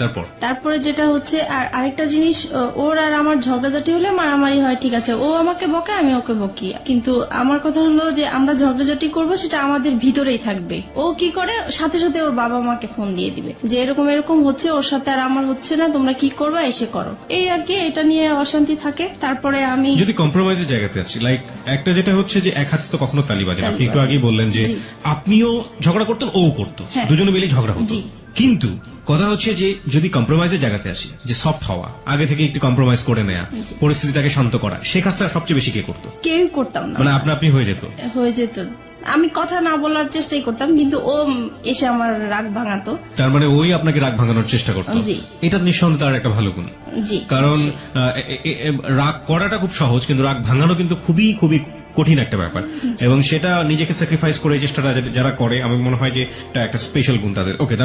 তারপরে যেটা হচ্ছে, আর আরেকটা জিনিস, ওর আর আমার ঝগড়াঝাটি হলে মারামারি হয়, ঠিক আছে, ও আমাকে বকে, আমি ওকে বকি, কিন্তু আমার কথা হলো যে আমরা ঝগড়াঝাটি করবো সেটা আমাদের ভিতরেই থাকবে। ও কি করে, সাথে সাথে ওর বাবা মাকে ফোন দিয়ে দিবে যে এরকম এরকম হচ্ছে, ওর সাথে আর আমার হচ্ছে না, তোমরা কি করবা, এসে করো, এই আর কি। এটা নিয়ে অশান্তি থাকে। তারপরে আমি যদি কম্প্রোমাইজের জায়গাতে আছি, লাইক একটা যেটা হচ্ছে যে এক হাতে তো কখনো তালি বাজে না। আপনি একটু আগেই বললেন যে আপনিও ঝগড়া করতেন, ও করতো, দুজনে মিলেই ঝগড়া হতো, কিন্তু কথা হচ্ছে যে যদি কম্প্রোমাইজের জায়গাতে আসি, যে সফট হওয়া, আগে থেকে একটু কম্প্রোমাইজ করে নেওয়া, পরিস্থিতিটাকে শান্ত করা, সে কাজটা সবচেয়ে বেশি কে করতো? কেউ করতাম না, মানে আপনি হয়ে যেত। আমি কথা না বলার চেষ্টাই করতাম, কিন্তু ও এসে আমার রাগ ভাঙাতো। তার মানে ওই আপনাকে রাগ ভাঙানোর চেষ্টা করতো। এটা নিঃসন্দেহে তার একটা ভালো গুণ। কারণ রাগ করাটা খুব সহজ, কিন্তু রাগ ভাঙানো কিন্তু খুবই খুবই কঠিন একটা ব্যাপার, এবং সেটা নিজেকে স্যাক্রিফাইস করে চেষ্টাটা যারা করে, আমি মনে হয় যে এটা একটা স্পেশাল গুণ তাদের। ওকে,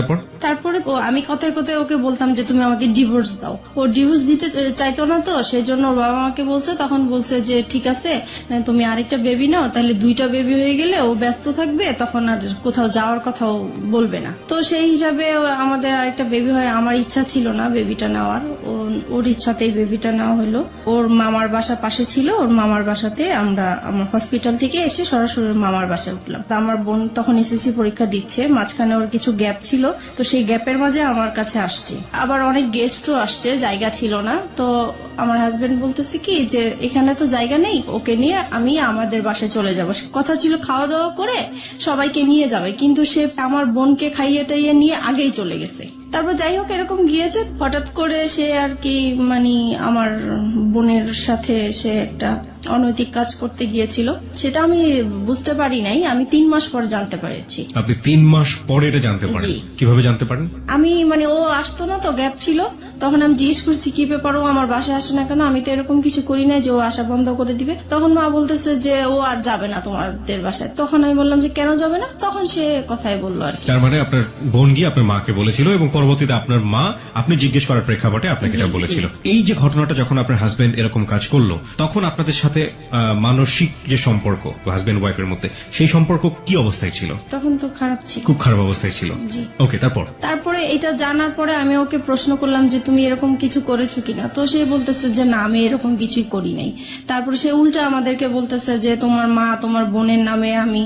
তারপরে আমি কথায় কথায় ওকে বলতাম যে তুমি আমাকে ডিভোর্স দাও। ও ডিভোর্স দিতে চাইতো না, তো সেই জন্য ওর বাবা আমাকে বলছে, তখন বলছে যে ঠিক আছে তুমি আরেকটা বেবি নাও, তাহলে 2টা বেবি হয়ে গেলে ও ব্যস্ত থাকবে, তখন আর কোথাও যাওয়ার কথাও বলবে না। তো সেই হিসাবে আমাদের আরেকটা বেবি হয়। আমার ইচ্ছা ছিল না বেবিটা নেওয়ার, ওর ইচ্ছাতেই বেবিটা নেওয়া হলো। ওর মামার বাসা পাশে ছিল, ওর মামার বাসাতে আমরা আমার হসপিটাল থেকে এসে সরাসরি মামার বাসায় উঠলাম। তো আমার বোন তখন এসএসসি পরীক্ষা দিচ্ছে, মাঝখানে ওর কিছু গ্যাপ ছিল, তো সেই গ্যাপের মাঝে আমার কাছে আসছে। আবার অনেক গেস্টও আসছে, জায়গা ছিল না। তো আমার হাজবেন্ড বলতেছে কি যে এখানে তো জায়গা নেই, ওকে নিয়ে আমি আমাদের বাসায় চলে যাব। কথা ছিল খাওয়া দাওয়া করে সবাইকে নিয়ে যাবে, কিন্তু সে আমার বোনকে খাইয়ে টাইয়ে নিয়ে আগেই চলে গেছে। তারপর যাই হোক এরকম গিয়েছে, হঠাৎ করে সে আর কি মানে আমার বোনের সাথে সে একটা অনৈতিক কাজ করতে গিয়েছিল। সেটা আমি বুঝতে পারি নাই, আমি 3 মাস পর জানতে পেরেছি। আপনি 3 মাস পরে এটা জানতে পারেন? জি। কিভাবে জানতে পারেন? আমি মানে ও আসতো না, তো গ্যাপ ছিল, তখন আমি জিজ্ঞেস করছি কি ব্যাপার, ও আমার বাসায় আসে না কেন? আমি তো এরকম কিছু করি না যে ও আসা বন্ধ করে দিবে। তখন মা বলতেছে যে ও আর যাবে না তোমাদের বাসায়। তখন আমি বললাম যে কেন যাবে না? তখন সে কথাই বললো আর কি। তার মানে আপনার বোন গিয়ে আপনার মাকে বলেছিল এবং পরবর্তীতে আপনার মা আপনি জিজ্ঞেস করার প্রেক্ষাপটে আপনাকে এটা বলেছিল। এই যে ঘটনাটা যখন আপনার হাজবেন্ড এরকম কাজ করলো, তখন আপনাদের সাথে মানসিক যে সম্পর্ক হাজবেন্ড ওয়াইফের মধ্যে, সেই সম্পর্ক কি অবস্থায় ছিল? তখন তো খারাপ ছিল, খুব খারাপ অবস্থায় ছিল। জি। ওকে, তারপরে এটা জানার পরে আমি ওকে প্রশ্ন করলাম যে তুমি এরকম কিছু করেছো কিনা? তো সে বলতেছে যে না, আমি এরকম কিছুই করি নাই। তারপরে সে উল্টা আমাদেরকে বলতেছে যে তোমার মা তোমার বোনের নামে আমি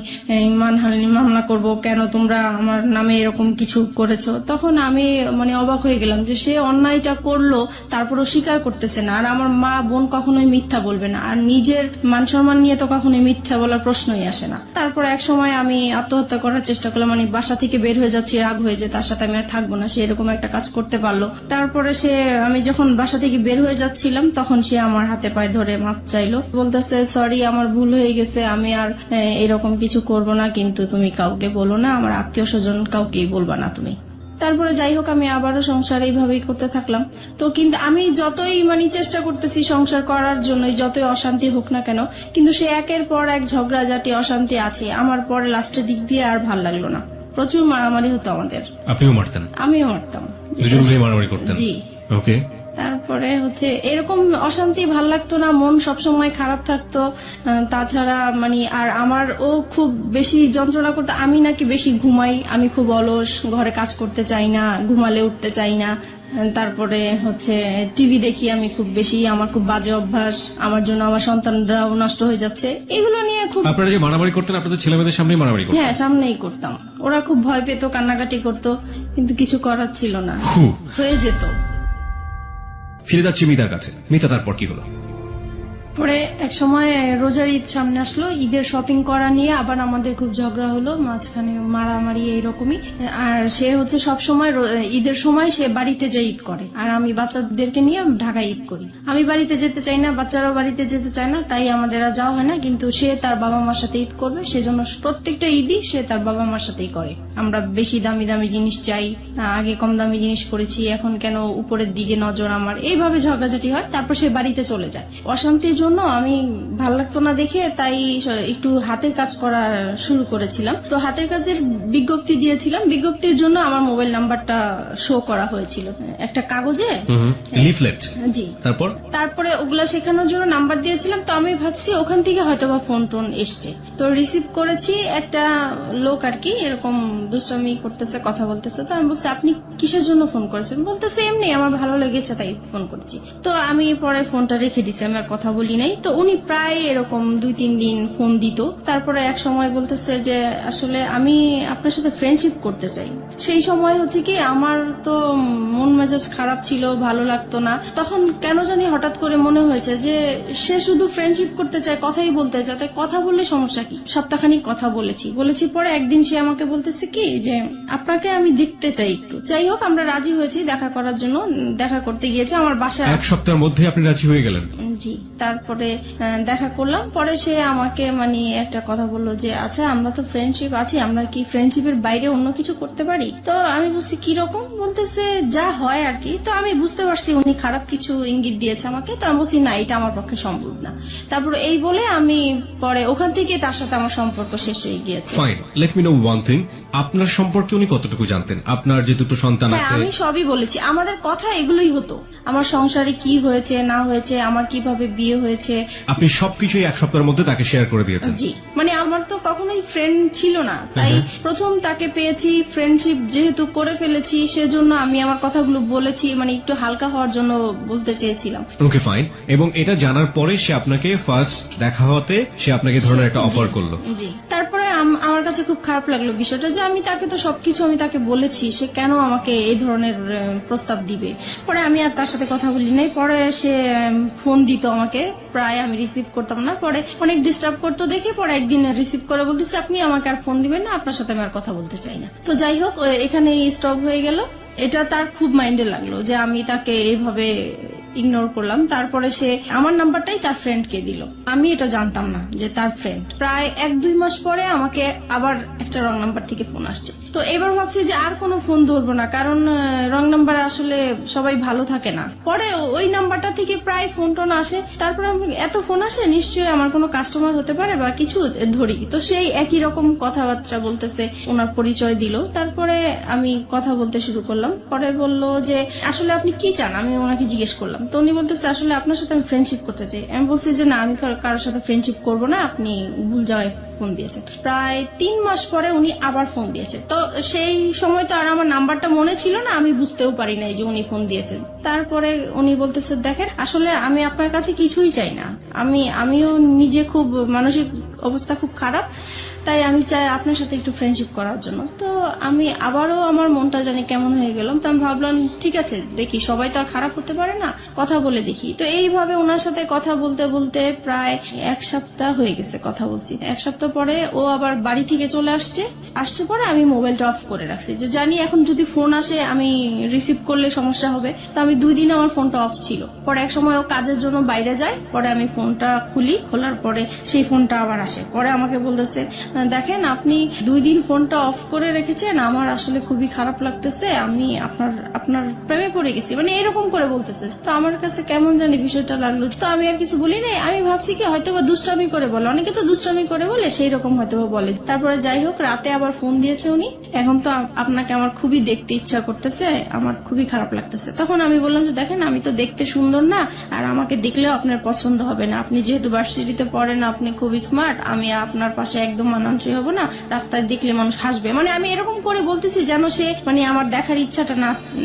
মানহানি মামলা করব, কেন তোমরা আমার নামে এরকম কিছু করেছো? তখন আমি মানে অবাক হয়ে গেলাম যে সে অন্যায়টা করলো, তারপরও স্বীকার করতেছে না। আর আমার মা বোন কখনোই মিথ্যা বলবে না, আর নিজের মান সম্মান নিয়ে তো কখনোই মিথ্যা বলার প্রশ্নই আসে না। তারপর এক সময় আমি আত্মহত্যা করার চেষ্টা করলাম, মানে বাসা থেকে বের হয়ে যাচ্ছি, রাগ হয়ে যে তার সাথে আমি আর থাকবো না, সে এরকম একটা কাজ করতে পারলো। তারপরে আমি যখন বাসা থেকে বের হয়ে যাচ্ছিলাম, তখন সে আমার হাতে পায়ে ধরে মাপ চাইলো, বলতেছে সরি আমার ভুল হয়ে গেছে, আমি আর এরকম কিছু করব না, কিন্তু তুমি কাউকে বলো না, আমার আত্মীয় স্বজন কাউকেই বলবা না তুমি। তারপরে যাই হোক আমি আবারও সংসার এইভাবেই করতে থাকলাম। তো কিন্তু আমি যতই মানে চেষ্টা করতেছি সংসার করার জন্য, যতই অশান্তি হোক না কেন, কিন্তু সে একের পর এক ঝগড়াঝাটি অশান্তি আছে। আমার পরে লাস্টের দিক দিয়ে আর ভাল লাগলো না, প্রচুর মারামারি হতো আমাদের। আপনিও মারতেন? আমিও মারতাম, দুজন মিলে মারামারি করতেন? জি। ওকে। তারপরে এরকম অশান্তি ভাল লাগতো না, মন সবসময় খারাপ থাকতো। তাছাড়া মানে আর আমার ও খুব বেশি যন্ত্রণা করতো, আমি নাকি বেশি ঘুমাই, আমি খুব অলস, ঘরে কাজ করতে চাই না, ঘুমালে উঠতে চাই না। তারপরে টিভি দেখি আমি খুব বেশি, আমার খুব বাজে অভ্যাস, আমার জন্য আমার সন্তানরাও নষ্ট হয়ে যাচ্ছে, এগুলো নিয়ে খুব। আপনারা যে মারামারি করতেন আপনাদের ছেলেমেয়েদের সামনেই মারামারি করতেন? হ্যাঁ, সামনেই করতাম। ওরা খুব ভয় পেত, কান্নাকাটি করতো, কিন্তু কিছু করার ছিল না, হয়ে যেত। ফিরে যাচ্ছি মিতার কাছে। মিতা, তারপর কি হলো? পরে এক সময় রোজার ঈদ সামনে আসলো, ঈদের শপিং করা নিয়ে আবার আমাদের খুব ঝগড়া হলো, মাঝখানে মারামারি এইরকমই। আর সে সব সময় ঈদের সময় সে বাড়িতে যায় ঈদ করে, আর আমি বাচ্চাদেরকে নিয়ে ঢাকায় ঈদ করি। আমি বাড়িতে যেতে চাই না, বাচ্চারাও বাড়িতে যেতে চায় না, তাই আমাদের আর যাওয়া হয় না। কিন্তু সে তার বাবা মার সাথে ঈদ করবে, সেজন্য প্রত্যেকটা ঈদই সে তার বাবা মার সাথেই করে। আমরা বেশি দামি দামি জিনিস চাই, আগে কম দামি জিনিস পরেছি, এখন কেন উপরের দিকে নজর আমার, এইভাবে ঝগড়াঝাটি হয়। তারপর সে বাড়িতে চলে যায়। অশান্তির জন্য আমি ভাল লাগতো না দেখে, তাই একটু হাতের কাজ করা শুরু করেছিলাম। তো হাতের কাজের বিজ্ঞপ্তি দিয়েছিলাম, বিজ্ঞপ্তির জন্য আমার মোবাইল নাম্বারটা শো করা হয়েছিল একটা কাগজে, লিফলেট। জি। তারপরে ওগুলা শেখানোর জন্য নাম্বার দিয়েছিলাম। তো আমি ভাবছি ওখান থেকে হয়তোবা ফোন টোন এসছে, তো রিসিভ করেছি। একটা লোক আর কি এরকম দুষ্টামি করতেছে, কথা বলতেছে। তো আমি বলছি আপনি কিসের জন্য ফোন করেছেন? বলতেছে এমনি আমার ভালো লেগেছে তাই ফোন করছি। তো আমি পরে ফোনটা রেখে দিছি, আমি আর কথা বলি নাই। তো উনি প্রায় এরকম 2-3 দিন ফোন দিত। তারপরে এক সময় বলতেছে যে আসলে আমি আপনার সাথে ফ্রেন্ডশিপ করতে চাই। সেই সময় কি আমার তো মন মেজাজ খারাপ ছিল, ভালো লাগতো না। তখন কেন জানি হঠাৎ করে মনে হয়েছে যে সে শুধু ফ্রেন্ডশিপ করতে চায়, কথাই বলতে চায়, তাই কথা বললে সমস্যা কি। সপ্তাহখানিক কথা বলেছি পরে একদিন সে আমাকে বলতেছে কি যে আপনাকে আমি দেখতে চাই একটু। যাই হোক আমরা রাজি হয়েছি দেখা করার জন্য, দেখা করতে গিয়েছে আমার বাসায়। 1 সপ্তাহের মধ্যে আপনি রাজি হয়ে গেলেন? জি। তারপরে দেখা করলাম, পরে সে আমাকে মানে একটা কথা বললো যে আচ্ছা আমরা তো ফ্রেন্ডশিপ আছি, আমরা কি ফ্রেন্ডশিপের বাইরে অন্য কিছু করতে পারি? তো আমি বলছি কিরকম? বলতেছে যা হয় আর কি। তো আমি বুঝতে পারছি উনি খারাপ কিছু ইঙ্গিত দিয়েছে আমাকে। তো আমি বলছি না, এটা আমার পক্ষে সম্ভব না। তারপর এই বলে আমি পরে ওখান থেকে তার সাথে আমার সম্পর্ক শেষ হয়ে গিয়েছে। Fine, let me no one thing. আপনার সম্পর্কে উনি কতটুকু জানতেন? আপনার যে দুটো সন্তান হ্যাঁ, আছে, আমি সবই বলেছি। আমাদের কথা এগুলোই হতো, আমার সংসারে কি হয়েছে না হয়েছে, আমার কিভাবে বিয়ে হয়েছে। আপনি সবকিছুই এক সপ্তাহের মধ্যে তাকে শেয়ার করে দিয়েছেন। জি, মানে আমার তো কখনোই ফ্রেন্ড ছিল না, তাই প্রথম তাকে পেয়েছি, ফ্রেন্ডশিপ যেহেতু করে ফেলেছি সেজন্য আমি আমার কথাগুলো বলেছি, মানে একটু হালকা হওয়ার জন্য বলতে চেয়েছিলাম। Okay fine. এবং এটা জানার পরে সে আপনাকে ফার্স্ট দেখা হওয়াতে সে আপনাকে এই ধরনের একটা অফার করলো। জি, তারপরে আমার কাছে খুব খারাপ লাগলো বিষয়টা, যে আমি তাকে তো সবকিছু আমি তাকে বলেছি, সে কেন আমাকে এই ধরনের প্রস্তাব দিবে। পরে আমি আর তার সাথে কথা বলি নাই। পরে সে ফোন দিত আমাকে, প্রায় আমি রিসিভ করতাম না। পরে অনেক ডিস্টার্ব করতো দেখে পরে একদিন রিসিভ করে বলতেছে, আপনি আমাকে আর ফোন দিবেন না, আপনার সাথে আমি আর কথা বলতে চাই না। তো যাই হোক, এখানে স্টপ হয়ে গেল। এটা তার খুব মাইন্ডে লাগলো যে আমি তাকে এইভাবে ইগনোর করলাম। তারপরে সে আমার নাম্বারটাই তার ফ্রেন্ডকে দিল, আমি এটা জানতাম না যে তার ফ্রেন্ড। প্রায় 1-2 মাস পরে আমাকে আবার একটা রং নাম্বার থেকে ফোন আসছে। তো এবার ভাবছি যে আর কোনো ফোন ধরবো না, কারণ রং নাম্বারে আসলে সবাই ভালো থাকে না। পরে ওই নাম্বারটা থেকে প্রায় ফোন টোন আসে। তারপরে এত ফোন আসে, নিশ্চয়ই আমার কোনো কাস্টমার হতে পারে বা কিছু, ধরি। তো সেই একই রকম কথাবার্তা বলতেছে, ওনার পরিচয় দিল। তারপরে আমি কথা বলতে শুরু করলাম। পরে বলল যে আসলে আপনি কি চান, আমি ওনাকে জিজ্ঞেস করলাম। তো উনি বলতেছে আসলে আপনার সাথে আমি ফ্রেন্ডশিপ করতে চাই। আমি বলছি যে না, আমি কারোর সাথে ফ্রেন্ডশিপ করবো না, আপনি ভুল জায়গায় ফোন দিয়েছেন। প্রায় 3 মাস পরে উনি আবার ফোন দিয়েছে। তো সেই সময় তো আর আমার নাম্বারটা মনে ছিল না, আমি বুঝতেও পারি নাই যে উনি ফোন দিয়েছেন। তারপরে উনি বলতেছে, দেখেন আসলে আমি আপনার কাছে কিছুই চাই না, আমিও নিজে খুব মানসিক অবস্থা খুব খারাপ, তাই আমি চাই আপনার সাথে একটু ফ্রেন্ডশিপ করার জন্য। তো আমি আবারও আমার মনটা জানি কেমন হয়ে গেলাম। তো আমি ভাবলাম ঠিক আছে, দেখি, সবাই তো আর খারাপ হতে পারে না, কথা বলে দেখি। তো এইভাবে ওনার সাথে কথা বলতে বলতে প্রায় 1 সপ্তাহ হয়ে গেছে কথা বলছি। 1 সপ্তাহ পরে ও আবার বাড়ি থেকে চলে আসছে পরে আমি মোবাইলটা অফ করে রাখছি, যে জানি এখন যদি ফোন আসে আমি রিসিভ করলে সমস্যা হবে। তো আমি 2 দিন আমার ফোনটা অফ ছিল। পরে এক সময় ও কাজের জন্য বাইরে যায়, পরে আমি ফোনটা খুলি, খোলার পরে সেই ফোনটা আবার আসে। পরে আমাকে বলতেছে, দেখেন আপনি 2 দিন ফোনটা অফ করে রেখেছেন, আমার আসলে খুবই খারাপ লাগতেছে, আমি আপনার প্রেমে পড়ে গেছি, মানে এরকম করে বলতেছে। তো আমার কাছে কেমন জানি বিষয়টা লাগলো। তো আমি আর কিছু বলি নাই, আমি ভাবছি কি হয়তো বা দুষ্টামি করে বলে, অনেকে তো দুষ্টামি করে বলে, সেই রকম হয়তো বা বলে। তারপরে যাই হোক, রাতে আবার ফোন দিয়েছে উনি, এখন তো আপনাকে আমার খুবই দেখতে ইচ্ছা করতেছে, আমার খুবই খারাপ লাগতেছে। তখন আমি বললাম যে দেখেন, আমি তো দেখতে সুন্দর না, আর আমাকে দেখলেও আপনার পছন্দ হবে না, আপনি যেহেতু ভার্সিটিতে পড়েন, আপনি খুবই স্মার্ট, আমি আপনার পাশে একদম মানানসই হব না, রাস্তায় দেখলে মানুষ হাসবে, মানে আমি এরকম করে বলতেছি যেন সে মানে আমার দেখার ইচ্ছাটা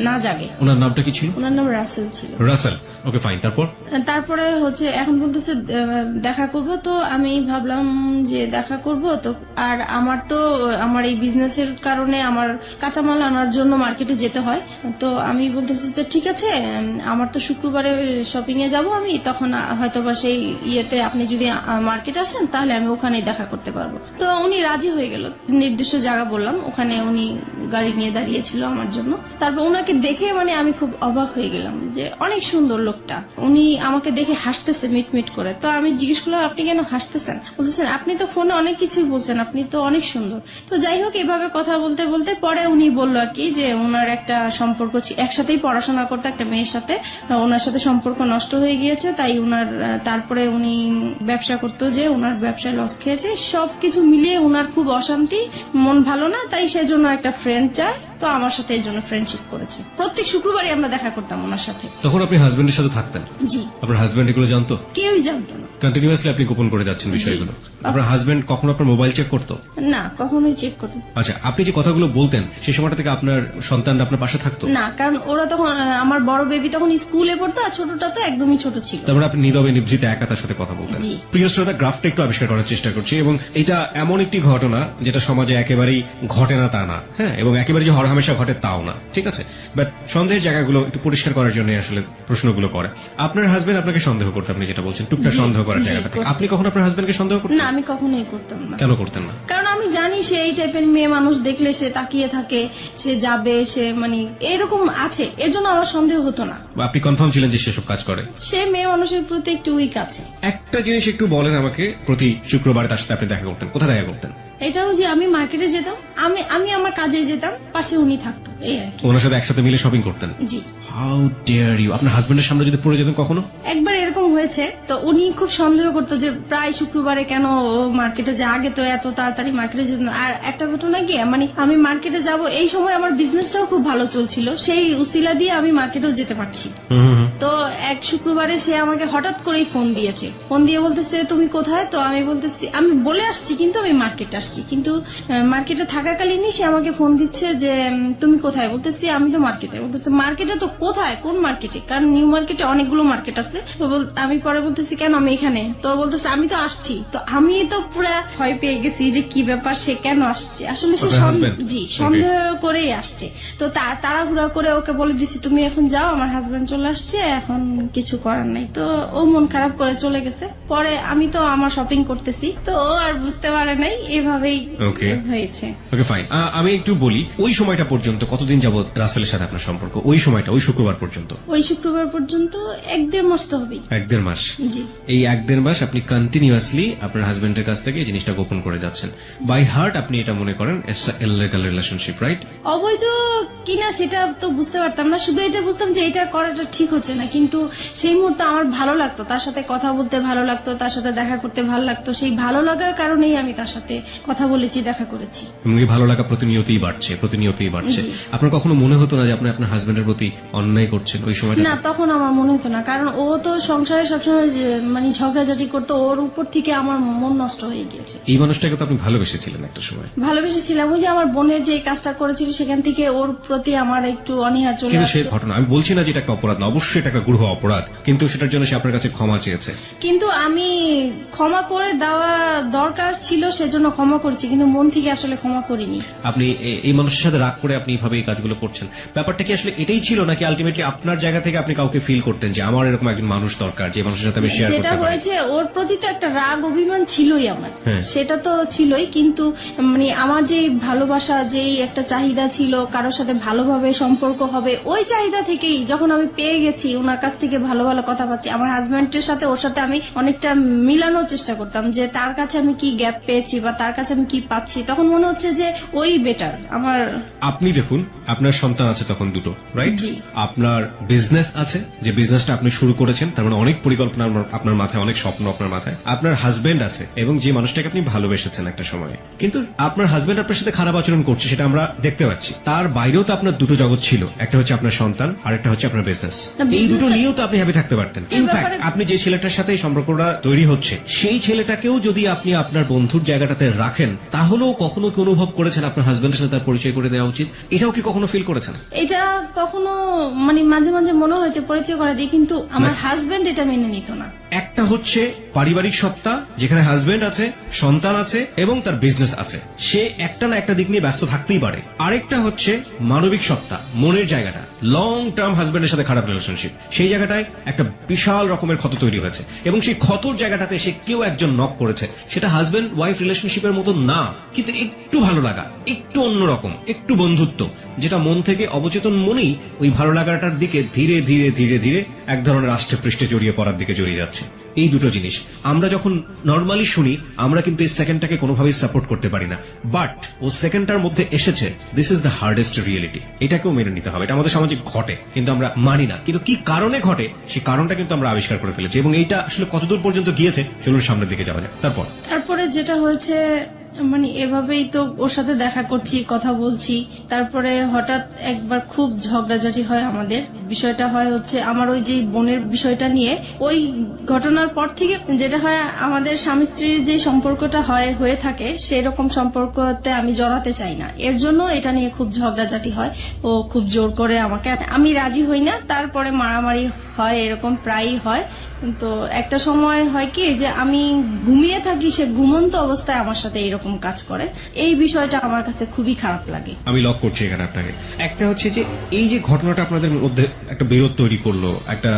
না জাগে। ওনার নামটা কি ছিল? ওনার নাম রাসেল ছিল। রাসেল। Okay fine. তারপরে হচ্ছে এখন বলতেছে দেখা করব। তো আমি ভাবলাম যে দেখা করব তো, আর আমার এই বিজনেসের কারণে আমার কাঁচামাল আনার জন্য মার্কেটে যেতে হয়। তো আমি বলতেছি তো ঠিক আছে, আমার তো শুক্রবারে শপিং এ যাব আমি, তখন হয়তোবা সেই ইয়েতে আপনি যদি মার্কেট আসেন তাহলে আমি ওখানেই দেখা করতে পারবো। তো উনি রাজি হয়ে গেল। নির্দিষ্ট জায়গা বললাম, ওখানে উনি গাড়ি নিয়ে দাঁড়িয়েছিল আমার জন্য। তারপর ওনাকে দেখে মানে আমি খুব অবাক হয়ে গেলাম যে অনেক সুন্দর লোকটা। উনি আমাকে দেখে হাসতেছে মিটমিট করে। তো আমি জিজ্ঞেস করলাম, আপনি কেন হাসতেছেন? বলতেছেন, আপনি তো ফোনে অনেক কিছুই বলছেন, আপনি তো অনেক সুন্দর। তো যাই হোক, এভাবে কথা বলতে বলতে পরে উনি বললো আর কি যে ওনার একটা সম্পর্ক একসাথেই পড়াশোনা করতে একটা মেয়ের সাথে, ওনার সাথে সম্পর্ক নষ্ট হয়ে গিয়েছে, তাই উনার তারপরে উনি ব্যবসা করতো, যে ওনার ব্যবসায় লস খেয়েছে, সবকিছু মিলিয়ে উনার খুব অশান্তি, মন ভালো না, তাই সেজন্য একটা ফ্রেন্ড চায়। তো আমার সাথে এই জন্য ফ্রেন্ডশিপ করেছে। প্রত্যেক শুক্রবারই আমরা দেখা করতাম ওনার সাথে। তখন আপনি হাজবেন্ডের সাথে থাকতেন? জি। আপনার হাজবেন্ড এগুলো জানতো? কেউই জানতো না। কন্টিনিউয়াসলি আপনি গোপন করে যাচ্ছেন বিষয়গুলো। আপনার হাজবেন্ড কখনো আপনার মোবাইল চেক করতো? না, কখনোই চেক করতো। আচ্ছা, আপনি যে কথাগুলো বলতেন সেই সময়টা থেকে আপনার সন্তান আপনার পাশে থাকতো? না, কারণ ওরা তখন, আমার বড় বেবি তখন স্কুলে পড়তো, আর ছোটটা তো একদমই ছোট ছিল। তারপরে আপনি নীরবে নিভৃতে একা তার সাথে কথা বলতেন। জি। প্রিয় শ্রোতা, গ্রাফটা একটু আবিষ্কার করার চেষ্টা করছি, এবং এটা এমন একটি ঘটনা যেটা সমাজে একেবারেই ঘটে না তা না, হ্যাঁ, এবং একেবারে যে হরহামেশা ঘটে তাও না, ঠিক আছে? বাট সন্দেহের জায়গাগুলো একটু পরিষ্কার করার জন্য আসলে প্রশ্নগুলো করে। আপনার হাজবেন্ড আপনাকে সন্দেহ করতে, আপনি যেটা বলছেন, টুকটাক সন্দেহ করার জায়গাটা থেকে আপনি কখন আপনার হাজবেন্ডকে সন্দেহ করতেন? না, আমি কখনোই করতাম না। কেন করতেন না? কারণ আমি জানি সে এই টাইপের মেয়ে মানুষ, দেখলে সে তাকিয়ে থাকে, সে যাবে, সে মানে এরকম আছে, এর জন্য আমার সন্দেহ হতো না। আপনি কনফার্ম ছিলেন যে সেসব কাজ করে? সে মেয়ে মানুষের প্রতি একটু উইক আছে। একটা জিনিস একটু বলেন আমাকে, প্রতি শুক্রবার তার সাথে আপনি দেখা করতেন, কোথায় দেখা করতেন? এটাও যে আমি মার্কেটে যেতাম, আমি আমার কাজে যেতাম, পাশে উনি থাকতো, এই আর কি। ওনার সাথে একসাথে মিলে শপিং করতেন? জি। How dare you! আপনার হাজবেন্ডের সামনে যদি পড়ে যেতেন কখনো? একবার এরকম হয়েছে, তো উনি খুব সন্দেহ করতো যে প্রায় শুক্রবারে কেন মার্কেটে যায়, আগে তো এত তাড়াতাড়ি মার্কেটে যেত না। আর একটা ঘটনা কি, মানে আমি মার্কেটে যাব এই সময় আমার বিজনেসটাও খুব ভালো চলছিল, সেই উসিলা দিয়ে আমি মার্কেটেও যেতে পারছি। তো এক শুক্রবারে সে আমাকে হঠাৎ করেই ফোন দিয়েছে, ফোন দিয়ে বলতেছে তুমি কোথায়, তো আমি বলতেছি আমি বলে আসছি কিন্তু আমি মার্কেটে আসছি, কিন্তু মার্কেটে থাকাকালীনই সে আমাকে ফোন দিচ্ছে যে তুমি কোথায়, বলতেছি আমি তো মার্কেটে, বলতেছে মার্কেটে তো কোথায়, কোন মার্কেটে, কারণ নিউ মার্কেটে অনেকগুলো মার্কেট আছে। তো আমি পরে বলতেছি কেন আমি এখানে, তো বলতেছে আমি তো আসছি। তো আমি তো পুরা ভয় পেয়ে গেছি যে কি ব্যাপার, সে কেন আসছে, আসলে সে আপনার husband? জি সন্দেহ করেই আসছে। তো তাড়াহুড়া করে ওকে বলে দিছি তুমি এখন যাও, আমার হাজবেন্ড চলে আসছে, এখন কিছু করার নাই। তো ও মন খারাপ করে চলে গেছে। পরে আমি তো আমার শপিং করতেছি, তো ও আর বুঝতে পারে নাই, এভাবেই Okay. হয়েছে। ওকে ফাইন, আমি একটু বলি ওই সময়টা পর্যন্ত কতদিন যাবত রাসেলের সাথে আপনার সম্পর্ক, ওই সময়টা ওই শুক্রবার পর্যন্ত? ওই শুক্রবার পর্যন্ত 1-1.5 মাস তো হবেই। 1-1.5 মাস। জি এই 1-1.5 মাস আপনি কন্টিনিউয়াসলি আপনার হাজবেন্ডের কাছ থেকে এই জিনিসটা গোপন করে যাচ্ছেন। বাই হার্ট আপনি এটা মনে করেন ইললিগাল রিলেশনশিপ, রাইট? অবৈধ কিনা সেটা তো বুঝতে পারতাম না, শুধু এটা বুঝতাম যে এটা করাটা ঠিক হচ্ছে না। কিন্তু সেই মুহূর্তে আমার ভালো লাগতো, তার সাথে কথা বলতে ভালো লাগতো, তার সাথে দেখা করতে ভালো লাগতো। সেই ভালো লাগার কারণেই আমি তার সাথে কথা বলেছি, দেখা করেছি। এবং এই ভালো লাগা প্রতিনিয়তই বাড়ছে, প্রতিনিয়তই বাড়ছে। জি। আপনার কখনো মনে হতো না যে আপনি আপনার হাজবেন্ডের প্রতি অন্যায় করছেন ওই সময়টা? না, তখন আমার মনে হতো না, কারণ ও তো সংসারে সবসময় মানে ঝগড়াঝাটি করতো, ওর উপর থেকে আমার মন নষ্ট হয়ে গিয়েছে। এই মানুষটাকে তো আপনি ভালোবেসেছিলেন একটা সময়। ভালোবেসেছিলাম, ওই যে আমার বোনের যে কাজটা করেছিল সেখান থেকে ওর প্রতি আমার একটু অনীহা চলে কিন্তু সে আসছে। ঘটনা, আমি বলছি না যে এটা একটা অপরাধ না, অবশ্যই এটা একটা গূঢ় অপরাধ, কিন্তু সেটার জন্য সে আপনার কাছে ক্ষমা চেয়েছে। কিন্তু আমি ক্ষমা করে দেওয়া দরকার ছিল সেজন্য ক্ষমা করছি, কিন্তু মন থেকে আসলে ক্ষমা করিনি। আপনি এই মানুষের সাথে রাগ করে আপনি এইভাবে এই কাজগুলো করছেন, ব্যাপারটা কি আসলে এটাই ছিল, নাকি আলটিমেটলি আপনার জায়গা থেকে আপনি কাউকে ফিল করতেন যে আমার এরকম একজন মানুষ দরকার যে মানুষের সাথে আমি শেয়ার যেটা করতে পারি? হয়েছে ওর প্রতি তো একটা রাগ অভিমান ছিলই আমার, হ্যাঁ। সেটা তো ছিলই, কিন্তু মানে আমার যে ভালোবাসা, যেই একটা চাহিদা ছিল কারোর সাথে ভালোভাবে সম্পর্ক হবে, ওই চাহিদা থেকেই যখন আমি পেয়ে গেছি ওনার কাছ থেকে ভালো ভালো কথা পাচ্ছি, আমার হাজবেন্ডের সাথে ওর সাথে আমি অনেকটা মিলানোর চেষ্টা করতাম যে তার কাছে আমি কি গ্যাপ পেয়েছি বা তার কাছে আমি কি পাচ্ছি, তখন মনে হচ্ছে যে ওই বেটার আমার। আপনি দেখুন, আপনার সন্তান আছে তখন দুটো, রাইট? জি। আপনার বিজনেস আছে, যে বিজনেসটা আপনি শুরু করেছেন, তার মানে অনেক পরিকল্পনা আপনার মাথায়, অনেক স্বপ্ন আপনার মাথায়। আপনার হাজবেন্ড আছে এবং যে মানুষটাকে আপনি ভালোবেসেছেন একটা সময়ে, কিন্তু আপনার হাজবেন্ড আপনার সাথে খারাপ আচরণ করছে, সেটা আমরা দেখতে পাচ্ছি। তার বাইরেও তো আপনার দুটো জগৎ ছিল, একটা হচ্ছে আপনার সন্তান আর একটা হচ্ছে আপনার বিজনেস। না, এই দুটো business-টা- নিয়েও তো আপনি হ্যাপি থাকতে পারতেন। ইনফ্যাক্ট আপনি যে ছেলেটার সাথে এই সম্পর্কটা তৈরি হচ্ছে, সেই ছেলেটাকেও যদি আপনি আপনার বন্ধুর জায়গাটাতে রাখেন, তাহলেও কখনো কি অনুভব করেছেন আপনার হাজবেন্ডের সাথে তার পরিচয় করে দেওয়া উচিত? এটাও কি কখনো ফিল করেছেন? এটা কখনো মানে মাঝে মাঝে মনে হয়েছে পরিচয় করে দিই, কিন্তু আমার হাজবেন্ড এটা মেনে নিত না। একটা হচ্ছে পারিবারিক সত্তা, যেখানে হাজবেন্ড আছে, সন্তান আছে এবং তার বিজনেস আছে, সে একটা না একটা দিক নিয়ে ব্যস্ত থাকতেই পারে। আরেকটা হচ্ছে মানবিক সত্তা, মনের জায়গাটা, লং টার্ম হাজবেন্ডের সাথে খারাপ রিলেশনশিপ, সেই জায়গাটায় একটা বিশাল রকমের ক্ষত তৈরি হয়েছে এবং সেই ক্ষতর জায়গাটাতে সে কেউ একজন নক করেছে। সেটা হাজবেন্ড ওয়াইফ রিলেশনশিপের মতো না, কিন্তু একটু ভালো লাগা, একটু অন্যরকম, একটু বন্ধুত্ব, যেটা মন থেকে অবচেতন মনেই ওই ভালো লাগাটার দিকে ধীরে ধীরে ধীরে ধীরে এক ধরনের আষ্টে পৃষ্ঠে জড়িয়ে পড়ার দিকে জড়িয়ে যাচ্ছে। এই দুটো জিনিস আমরা যখন নর্মালি শুনি, আমরা কিন্তু এই সেকেন্ডটাকে কোনোভাবেই সাপোর্ট করতে পারি না, বাট ও সেকেন্ডটার মধ্যে এসেছে, this is the hardest reality. এটাকেও মেনে নিতে হবে, এটা আমাদের সামাজিক ঘটে, কিন্তু আমরা মানি না। কিন্তু কি কারণে ঘটে সেই কারণটা কিন্তু আমরা আবিষ্কার করে ফেলেছি, এবং এইটা আসলে কতদূর পর্যন্ত গিয়েছে চলুন সামনের দিকে যাওয়া যাক। তারপরে যেটা হয়েছে, মানে এভাবেই তো ওর সাথে দেখা করছি, কথা বলছি, তারপরে হঠাৎ একবার খুব ঝগড়াঝাটি হয় আমাদের। বিষয়টা হয় হচ্ছে আমার ওই যে বোনের বিষয়টা নিয়ে, ওই ঘটনার পর থেকে যেটা হয়, আমাদের স্বামী স্ত্রীর যে সম্পর্কটা হয়ে থাকে সেরকম সম্পর্কতে আমি জড়াতে চাই না, এর জন্য এটা নিয়ে খুব ঝগড়াঝাটি হয়। ও খুব জোর করে আমাকে, আমি রাজি হই না, তারপরে মারামারি হয়, এরকম প্রায়ই হয়। তো একটা সময় হয় কি যে আমি ঘুমিয়ে থাকি, সে ঘুমন্ত অবস্থায় আমার সাথে এরকম কাজ করে। এই বিষয়টা আমার কাছে খুবই খারাপ লাগে। আমি লক করছি এখানে আপনাকে। একটা হচ্ছে যে এই যে ঘটনাটা আপনাদের মধ্যে একটা বিরোধ তৈরি করলো, একটা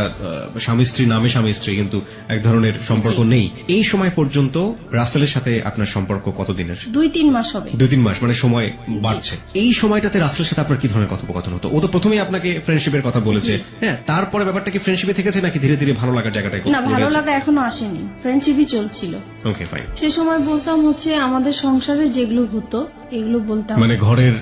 স্বামী স্ত্রী নামে স্বামী স্ত্রী কিন্তু এক ধরনের সম্পর্ক নেই, এই সময় পর্যন্ত রাসেলের সাথে আপনার সম্পর্ক কতদিনের? 2-3 মাস হবে। 2-3 মাস, মানে সময় বাড়ছে। এই সময়টাতে রাসেলের সাথে আপনার কি ধরনের কথোপকথন হতো? ও তো প্রথমেই আপনাকে ফ্রেন্ডশিপের কথা বলেছে, হ্যাঁ, তারপরে ব্যাপারটা কি ফ্রেন্ডশিপে থেকেছে নাকি ধীরে ধীরে ভালো লাগার জায়গাটায় না, ভালো লাগা এখনো আসেনি, ফ্রেন্ডশিপই চলছিল। Okay fine. সে সময় বলতাম হচ্ছে আমাদের সংসারে যেগুলো হতো এগুলো বলতাম। মানে ঘরের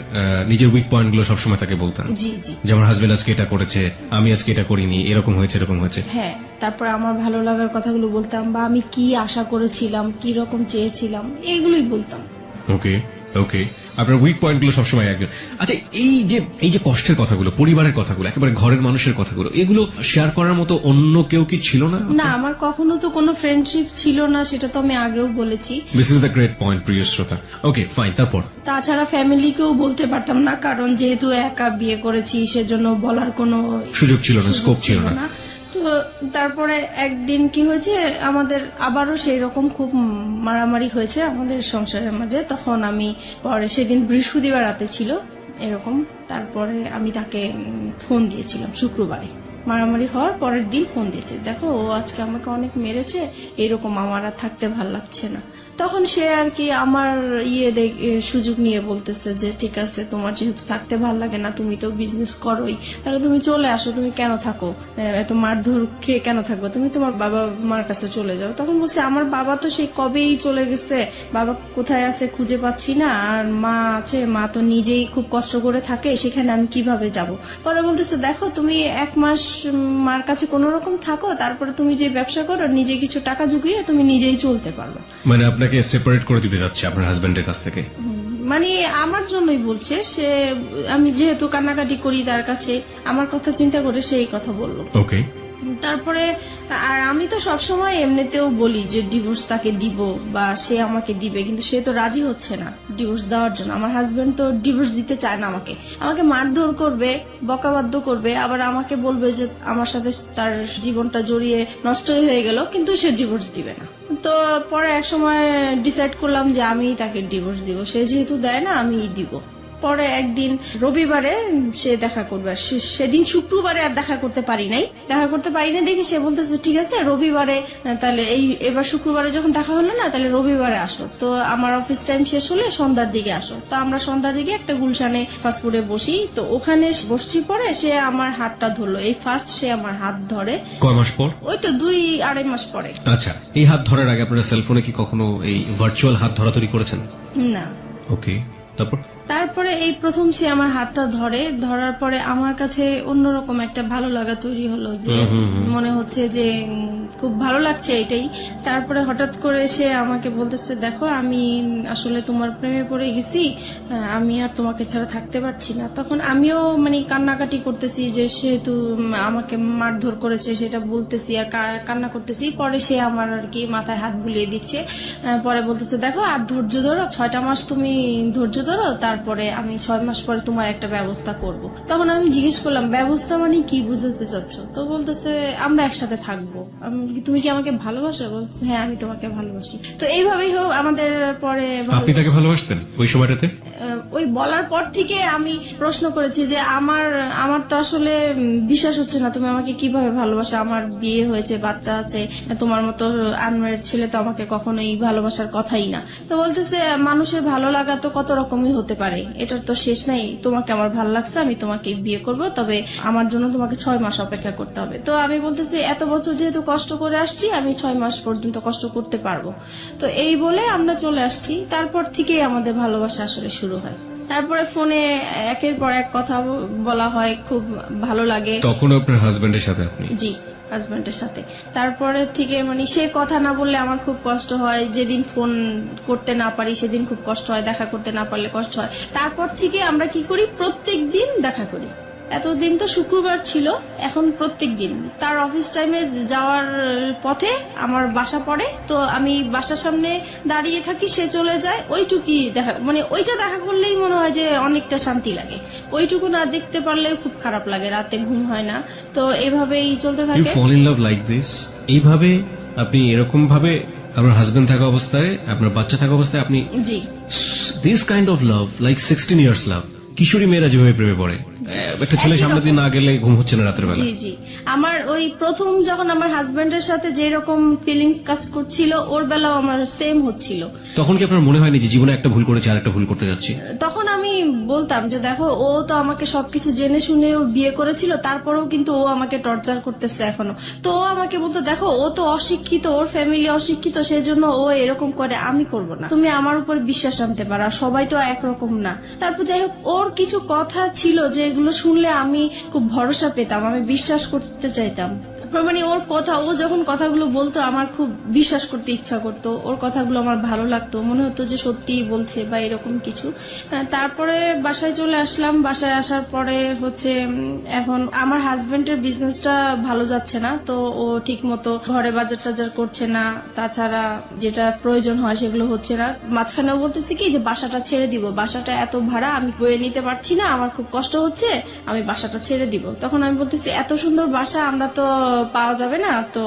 নিজের উইক পয়েন্ট গুলো সবসময় তাকে বলতেন? জি জি, যেমন হাজবেন্ড আজকে এটা করেছে, আমি আজকে এটা করিনি, এরকম হয়েছে, এরকম হয়েছে। হ্যাঁ। তারপরে আমার ভালো লাগার কথাগুলো বলতাম, বা আমি কি আশা করেছিলাম, কি রকম চেয়েছিলাম, এইগুলোই বলতাম। ওকে ওকে, আপনার উইক পয়েন্ট গুলো সবসময় একজন। আচ্ছা, এই যে কষ্টের কথাগুলো, পরিবারের কথাগুলো, একেবারে ঘরের মানুষের কথাগুলো, এগুলো শেয়ার করার মতো অন্য কেউ কি ছিল না? না, আমার কখনো তো কোনো ফ্রেন্ডশিপ ছিল না, সেটা তো আমি আগেও বলেছি। This is the great point, প্রিয় শ্রোতা। ওকে ফাইন, তারপর? তাছাড়া ফ্যামিলিকেও বলতে পারতাম না, কারণ যেহেতু একা বিয়ে করেছি সেজন্য বলার কোনো সুযোগ ছিল না, স্কোপ ছিল না। তো তারপরে একদিন কি হয়েছে, আমাদের আবারও সেই রকম খুব মারামারি হয়েছে আমাদের সংসারের মাঝে। তখন আমি পরে, সেদিন বৃহস্পতিবার রাতে ছিল এরকম, তারপরে আমি তাকে ফোন দিয়েছিলাম শুক্রবারে। মারামারি হওয়ার পরের দিন ফোন দিয়েছে, দেখো ও আজকে আমাকে অনেক মেরেছে, এরকম আমার আর থাকতে ভাল লাগছে না। তখন সে আর কি আমার সুযোগ নিয়ে বলতেছে যে ঠিক আছে, তোমার যেহেতু থাকতে ভাল লাগে না, তুমি তো বিজনেস করোই, তাহলে তুমি চলে আসো, তুমি কেন থাকো, এত মারধর খেয়ে কেন থাকবো, তুমি তোমার বাবা মার কাছে চলে যাও। তখন বলছে আমার বাবা তো সেই কবেই চলে গেছে, বাবা কোথায় আছে খুঁজে পাচ্ছি না, আর মা আছে, মা তো নিজেই খুব কষ্ট করে থাকে, সেখানে আমি কিভাবে যাব। পরে বলতেছে দেখো, তুমি 1 মাস মার কাছে কোন রকম থাকো, তারপরে তুমি যে ব্যবসা করো, নিজে কিছু টাকা জুগিয়ে তুমি নিজেই চলতে পারো। মানে আপনাকে সেপারেট করে দিতে যাচ্ছে আপনার হাজবেন্ডের কাছ থেকে? মানে আমার জন্যই বলছে সে, আমি যেহেতু কান্নাকাটি করি তার কাছে, আমার কথা চিন্তা করে সেই কথা বললো। ওকে। তারপরে আর আমি তো সবসময় এমনিতেও বলি যে ডিভোর্স তাকে দিব বা সে আমাকে দিবে, কিন্তু সে তো রাজি হচ্ছে না ডিভোর্স দেওয়ার জন্য। আমার হাজবেন্ড তো ডিভোর্স দিতে চায় না, আমাকে মারধর করবে, বকাবাদ্য করবে, আবার আমাকে বলবে যে আমার সাথে তার জীবনটা জড়িয়ে নষ্টই হয়ে গেল, কিন্তু সে ডিভোর্স দিবে না। তো পরে এক সময় ডিসাইড করলাম যে আমি তাকে ডিভোর্স দিব, সে যেহেতু দেয় না আমি দিব। পরে একদিন রবিবারে সে দেখা করবে, আর সেদিন শুক্রবারে আর দেখা করতে পারি নাই দেখে সে বলতেছে ঠিক আছে রবিবারে, তাহলে এবার শুক্রবারে যখন দেখা হলো না, তাহলে রবিবারে আসো। তো আমার অফিস টাইম শেষ হলে সন্ধ্যার দিকে আসো। তো আমরা সন্ধ্যার দিকে একটা গুলশানে ফাস্টফুডে বসি, তো ওখানে বসছি। পরে সে আমার হাতটা ধরলো, এই ফার্স্ট সে আমার হাত ধরে। কয় মাস পর? ওই তো 2-2.5 মাস পরে। আচ্ছা, এই হাত ধরার আগে আপনারা সেলফোনে কি কখনো এই ভার্চুয়াল হাত ধরাধরি করেছেন? না। ওকে, তারপরে এই প্রথম সে আমার হাতটা ধরার পরে আমার কাছে অন্যরকম একটা ভালো লাগা তৈরি হলো, যে মনে হচ্ছে যে খুব ভালো লাগছে এটাই। তারপরে হঠাৎ করে সে আমাকে বলতেছে দেখো, আমি আসলে তোমার প্রেমে পড়ে গেছি, আমি আর তোমাকে ছাড়া থাকতে পারছি না। তখন আমিও মানে কান্নাকাটি করতেছি, যে সেহেতু আমাকে মারধর করেছে সেটা বলতেছি আর কান্না করতেছি। পরে সে আমার আর কি মাথায় হাত বুলিয়ে দিচ্ছে, পরে বলতেছে দেখো আর ধৈর্য ধরো, 6টা মাস তুমি ধৈর্য ধরো, তারপরে আমি 6 মাস পরে তোমার একটা ব্যবস্থা করব। তখন আমি জিজ্ঞেস করলাম ব্যবস্থা মানে কি বুঝাতে চাচ্ছ? তো বলতেছে আমরা একসাথে থাকবো। তুমি কি আমাকে ভালোবাসো? বলছে হ্যাঁ আমি তোমাকে ভালোবাসি। তো এইভাবেই হোক আমাদের পরে। আপনি তাকে ভালোবাসতেন ওই সময়টাতে? ওই বলার পর থেকে আমি প্রশ্ন করেছি যে আমার তো আসলে বিশ্বাস হচ্ছে না, তুমি আমাকে কিভাবে ভালোবাসো, আমার বিয়ে হয়েছে, বাচ্চা আছে, তোমার মতো আনম্যারিড ছেলে তো আমাকে কখনোই ভালোবাসার কথাই না। তো বলতেছে মানুষের ভালো লাগা তো কত রকমই হতে পারে, এটার তো শেষ নাই, তোমাকে আমার ভালো লাগছে, আমি তোমাকে বিয়ে করব, তবে আমার জন্য তোমাকে 6 মাস অপেক্ষা করতে হবে। তো আমি বলতেছি এত বছর যেহেতু কষ্ট করে আসছি, আমি 6 মাস পর্যন্ত কষ্ট করতে পারবো। তো এই বলে আমরা চলে আসছি। তারপর থেকেই আমাদের ভালোবাসা আসলে শুরু হয়। তারপরে ফোনে একের পর এক কথা বলা হয়, খুব ভালো লাগে। তখন আপনার হাজবেন্ডের সাথে? আপনি? জি, হাজবেন্ডের সাথে। তারপরে থেকে মানে সে কথা না বললে আমার খুব কষ্ট হয়, যেদিন ফোন করতে না পারি সেদিন খুব কষ্ট হয়, দেখা করতে না পারলে কষ্ট হয়। তারপর থেকে আমরা কি করি, প্রত্যেক দিন দেখা করি। এতদিন তো শুক্রবার ছিল, এখন প্রত্যেক দিন তার অফিস টাইমে যাওয়ার পথে আমার বাসা পড়ে, তো আমি বাসার সামনে দাঁড়িয়ে থাকি, সে চলে যায়, ওইটুকুই দেখা, মানে ওইটা দেখা করলেই মনে হয় যে অনেকটা শান্তি লাগে। ওইটুকু না দেখতে পারলেও খুব খারাপ লাগে, রাতে ঘুম হয় না। তো এভাবেই চলতে থাকে। You fall in love like this? এইভাবে আপনি এরকম ভাবে আপনার হাজবেন্ড থাকা অবস্থায়, আপনার বাচ্চা থাকা অবস্থায় আপনি? জি। This kind of love, like 16 years love. কিশোরী মেয়েরা যেভাবে প্রেমে পড়ে, একটা ছেলে সামনে দিয়ে না গেলে ঘুম হচ্ছে না রাতের বেলা। জি জি, আমার ওই প্রথম যখন আমার হাজবেন্ডের সাথে যে রকম ফিলিংস কাজ করছিল, ওর বেলাও আমার সেম হচ্ছিল। তখন কি আপনার মনে হয়নি যে জীবনে একটা ভুল করেছে আর একটা ভুল করতে যাচ্ছি? তখন আমি বলতাম যে দেখো, ও তো আমাকে সবকিছু জেনে শুনেও বিয়ে করেছিল, তারপরেও কিন্তু ও আমাকে টর্চার করতেছে এখনো। তো ও আমাকে বলতো দেখো, ও তো অশিক্ষিত, ওর ফ্যামিলি অশিক্ষিত, সেই জন্য ও এরকম করে, আমি করব না, তুমি আমার উপর বিশ্বাস আনতে পারো, সবাই তো একরকম না। তারপর যাই হোক, ওর কিছু কথা ছিল যেগুলো শুনলে আমি খুব ভরসা পেতাম, আমি বিশ্বাস করতে চাইতাম। তারপর মানে ওর কথা, ও যখন কথাগুলো বলতো আমার খুব বিশ্বাস করতে ইচ্ছা করতো, ওর কথাগুলো আমার ভালো লাগতো, মনে হতো যে সত্যিই বলছে বা এরকম কিছু। তারপরে বাসায় চলে আসলাম। বাসায় আসার পরে হচ্ছে এখন আমার হাজবেন্ডের বিজনেসটা ভালো যাচ্ছে না, তো ও ঠিক মতো ঘরে বাজার টাজার করছে না, তাছাড়া যেটা প্রয়োজন হয় সেগুলো হচ্ছে না। মাঝখানেও বলতেছি কি যে বাসাটা ছেড়ে দিব, বাসাটা এত ভাড়া আমি বয়ে নিতে পারছি না, আমার খুব কষ্ট হচ্ছে, আমি বাসাটা ছেড়ে দিব। তখন আমি বলতেছি এত সুন্দর বাসা আমরা তো পাওয়া যাবে না, তো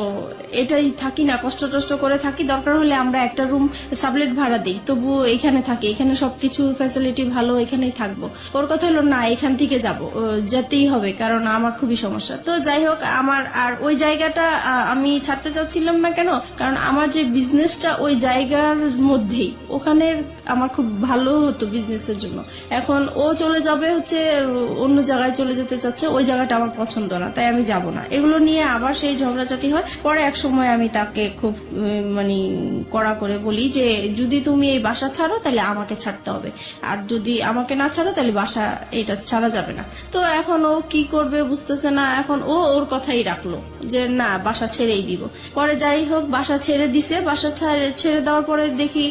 এটাই থাকি না, কষ্ট টষ্ট করে থাকি, দরকার হলে আমরা একটা রুম সাবলেট ভাড়া দিই, তবু এখানে থাকি, এখানে সবকিছু ফ্যাসিলিটি ভালো, এখানেই থাকবো। ওর কথা হলো না, এখান থেকে যাবো, যেতেই হবে, কারণ আমার খুবই সমস্যা। তো যাই হোক, আমার আর ওই জায়গাটা আমি ছাড়তে চাচ্ছিলাম না। কেন? কারণ আমার যে বিজনেসটা ওই জায়গার মধ্যেই, ওখানে আমার খুব ভালো হতো বিজনেসের জন্য। এখন ও চলে যাবে হচ্ছে অন্য জায়গায় চলে যেতে চাচ্ছে, ওই জায়গাটা আমার পছন্দ না, তাই আমি যাব না। এগুলো নিয়ে আবার সেই ঝগড়াঝাটি হয়। পরে এক সময় আমি তাকে খুব মানে কড়া করে বলি যে যদি তুমি এই বাসা ছাড়ো তাহলে আমাকে ছাড়তে হবে, আর যদি আমাকে না ছাড়ো তাহলে বাসা এটা ছাড়া যাবে না। তো এখন ও কি করবে বুঝতেছে না। এখন ও ওর কথাই রাখলো যে না, বাসা ছেড়েই দিব। পরে যাই হোক, বাসা ছেড়ে দিছে। বাসা ছেড়ে দেওয়ার পরে দেখি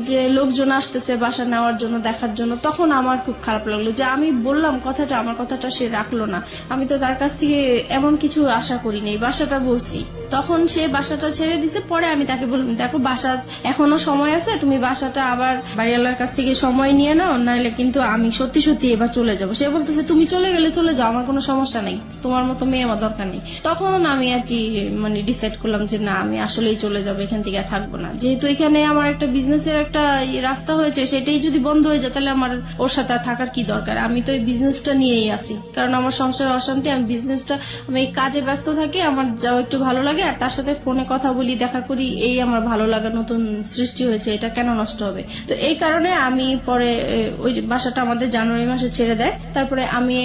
যে লোকজন আসতেছে বাসা নেওয়ার জন্য, দেখার জন্য। তখন আমার খুব খারাপ লাগলো যে আমি বললাম কথাটা, আমার কথাটা সে রাখলো না। আমি তো তার কাছ থেকে এমন কিছু আশা করি নাই, বাসাটা বলছি। তখন সে বাসাটা ছেড়ে দিছে। পরে আমি তাকে বললাম দেখো বাসা এখনো সময় আছে, তুমি বাসাটা আবার বাড়িওয়ালার কাছ থেকে সময় নিয়ে নাও, নাহলে কিন্তু আমি সত্যি সত্যি এবার চলে যাবো। সে বলতেছে তুমি চলে গেলে চলে যাও, আমার কোনো সমস্যা নেই, তোমার মতো মেয়ে আমার দরকার নেই। তখন আমি আর কি মানে ডিসাইড করলাম যে না, আমি আসলেই চলে যাবো, এখান থেকে থাকবো না। যেহেতু এখানে আমার একটা বিজনেসের একটা রাস্তা হয়েছে, সেটাই যদি বন্ধ হয়ে যায় তাহলে আমার ওর সাথে থাকার কি দরকার। আমি তো এই বিজনেসটা নিয়েই আসি, কারণ আমার সংসার অশান্তি। আমি বিজনেসটা, আমি এই কাজে ব্যস্ত থাকি, আমার যাও একটু ভালো লাগে, আর তার সাথে ফোনে কথা বলি, দেখা করি, এই আমার ভালো লাগা নতুন সৃষ্টি হয়েছে, এটা কেন নষ্ট হবে। তো এই কারণে আমি পরে ওই বাসাটা আমাদের জানুয়ারি মাসে ছেড়ে দেয়। তারপরে আমি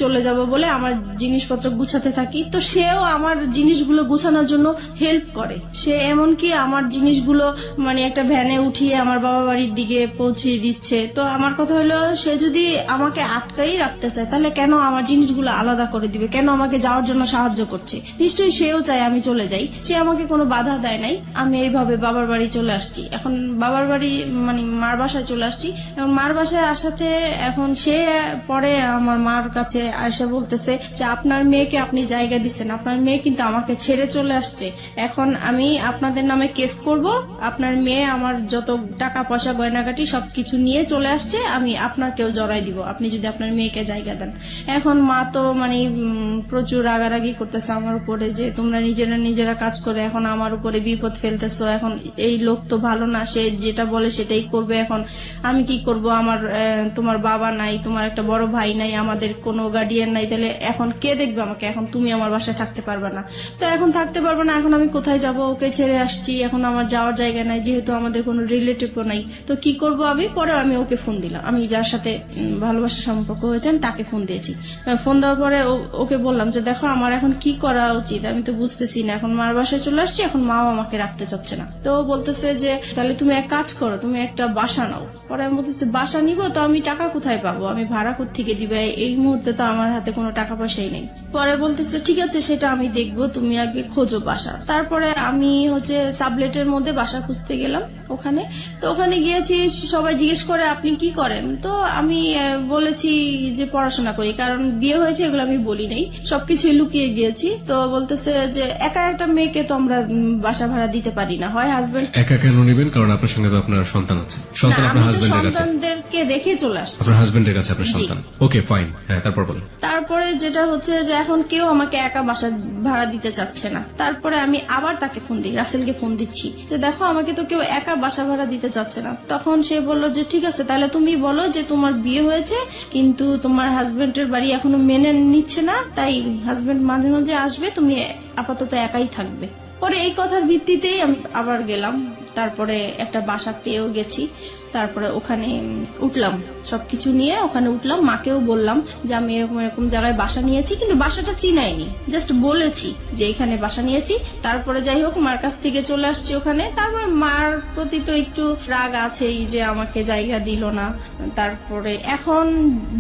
চলে যাব বলে আমার জিনিসপত্র গুছাতে থাকি। তো সেও আমার জিনিসগুলো গুছানোর জন্য হেল্প করে। সে এমনকি আমার জিনিসগুলো মানে একটা ভ্যানে উঠিয়ে আমার বাবা বাড়ির দিকে পৌঁছিয়ে দিচ্ছে। তো আমার কথা হলো, সে যদি আমাকে আটকাই রাখতে চায় তাহলে কেন আমার জিনিসগুলো আলাদা করে দিবে, কেন আমাকে যাওয়ার জন্য সাহায্য করছে? নিশ্চয়ই সেও চায় আমি চলে যাই, সে আমাকে কোনো বাধা দেয় নাই। আমি এইভাবে বাবার বাড়ি চলে আসছি। এখন বাবার বাড়ি মানে মার বাসায় চলে আসছি। এখন মার বাসায় আসাতে এখন সে পরে আমার মার কাছে এসে বলতেছে যে আপনার মেয়েকে আপনি জায়গা দিচ্ছেন, আপনার মেয়ে কিন্তু আমাকে ছেড়ে চলে আসছে, এখন আমি আপনাদের নামে কেস করব, আপনার মেয়ে আমার যত টাকা পয়সা গয়নাগাটি সবকিছু নিয়ে চলে আসছে, আমি আপনাকেও জড়াই দিব আপনি যদি আপনার মেয়েকে জায়গা দেন। এখন মা তো মানে প্রচুর রাগারাগি করতেছে আমার উপরে যে তোমরা নিজেরা কাজ করে এখন আমার উপরে বিপদ ফেলতেছো, এখন এই লোক তো ভালো না, সে যেটা বলে সেটাই করবে, এখন আমি কি করব? আমার তোমার বাবা নাই, তোমার একটা বড় ভাই নাই, আমাদের কোনো গার্ডিয়ান নাই, তাহলে এখন কে দেখবে আমাকে? এখন তুমি আমার বাসায় থাকতে পারবে না। তো এখন থাকতে পারবে না, এখন আমি কোথায় যাব? ওকে ছেড়ে আসছি, এখন আমার যাওয়ার জায়গা নাই, যেহেতু আমাদের কোনো রিলেটিভও নাই। তো কি করব আমি? পরে আমি ওকে ফোন দিলাম, আমি যার সাথে ভালোবাসার সম্পর্ক হয়েছে আমি তাকে ফোন দিয়েছি। ফোন দেওয়ার পরে ওকে বললাম যে দেখো আমার এখন কি করা উচিত, আমি তো বুঝতেছি না, এখন মার বাসায় চলে আসছি, এখন মাও আমাকে রাখতে চাচ্ছে না। তো বলতেছে যে তাহলে তুমি এক কাজ করো, তুমি একটা বাসা নাও। পরে আমি বলতেছি বাসা নিব তো আমি টাকা কোথায় পাবো, আমি ভাড়া কোত্থেকে দিবে, এই মুহূর্তে তো আমার হাতে কোনো টাকা পয়সাই নেই। পরে বলতেছে ঠিক আছে সেটা আমি দেখবো, তুমি আগে খোঁজো বাসা। তারপরে আমি হচ্ছে সাবলেটের মধ্যে বাসা খুঁজতে গেলাম ওখানে। তো ওখানে গিয়েছি, সবাই জিজ্ঞেস করে আপনি কি করেন? তো আমি বলেছি যে পড়াশোনা করি, কারণ বিয়ে হয়েছে এগুলো আমি বলি নাই, সবকিছুই লুকিয়ে গিয়েছি। তো বলতেছে যে একা একটা মেয়েকে তো আমরা বাসা ভাড়া দিতে পারি না, হয় হাজবেন্ড। একা কেন নেবেন? কারণ আপনার সঙ্গে তো আপনার সন্তান আছে। সন্তান আপনার হাজবেন্ডের কাছে, সন্তানদেরকে রেখে চলে আসছে আপনার হাজবেন্ডের কাছে আপনার সন্তান। ওকে ফাইন, হ্যাঁ তারপর বলেন। তারপরে যেটা হচ্ছে যে এখন কেউ আমাকে একা বাসা ভাড়া দিতে চাচ্ছে না। তারপরে আমি আবার তাকে ফোন দিই, রাসেলকে ফোন দিচ্ছি যে দেখো আমাকে তো কেউ একা বাসা ভাড়া দিতে চাচ্ছে না। তখন সে বলল যে ঠিক আছে তাহলে তুমি বলো যে তোমার বিয়ে হয়েছে কিন্তু তোমার হাজবেন্ডের বাড়ি এখনো মেনে নিচ্ছে না, তাই হাজবেন্ড মাঝে মাঝে আসবে, তুমি আপাতত একাই থাকবে। পরে এই কথার ভিত্তিতেই আমি আবার গেলাম তারপরে একটা বাসা পেয়েও গেছি, তারপরে ওখানে উঠলাম, সবকিছু নিয়ে ওখানে উঠলাম। মাকেও বললাম যে আমি এরকম এরকম জায়গায় বাসা নিয়েছি, কিন্তু বাসাটা চিনাইনি, জাস্ট বলেছি যে এখানে বাসা নিয়েছি। তারপরে যাই হোক মার কাছ থেকে চলে আসছি ওখানে। তারপরে মার প্রতি তো একটু রাগ আছেই যে আমাকে জায়গা দিল না। তারপরে এখন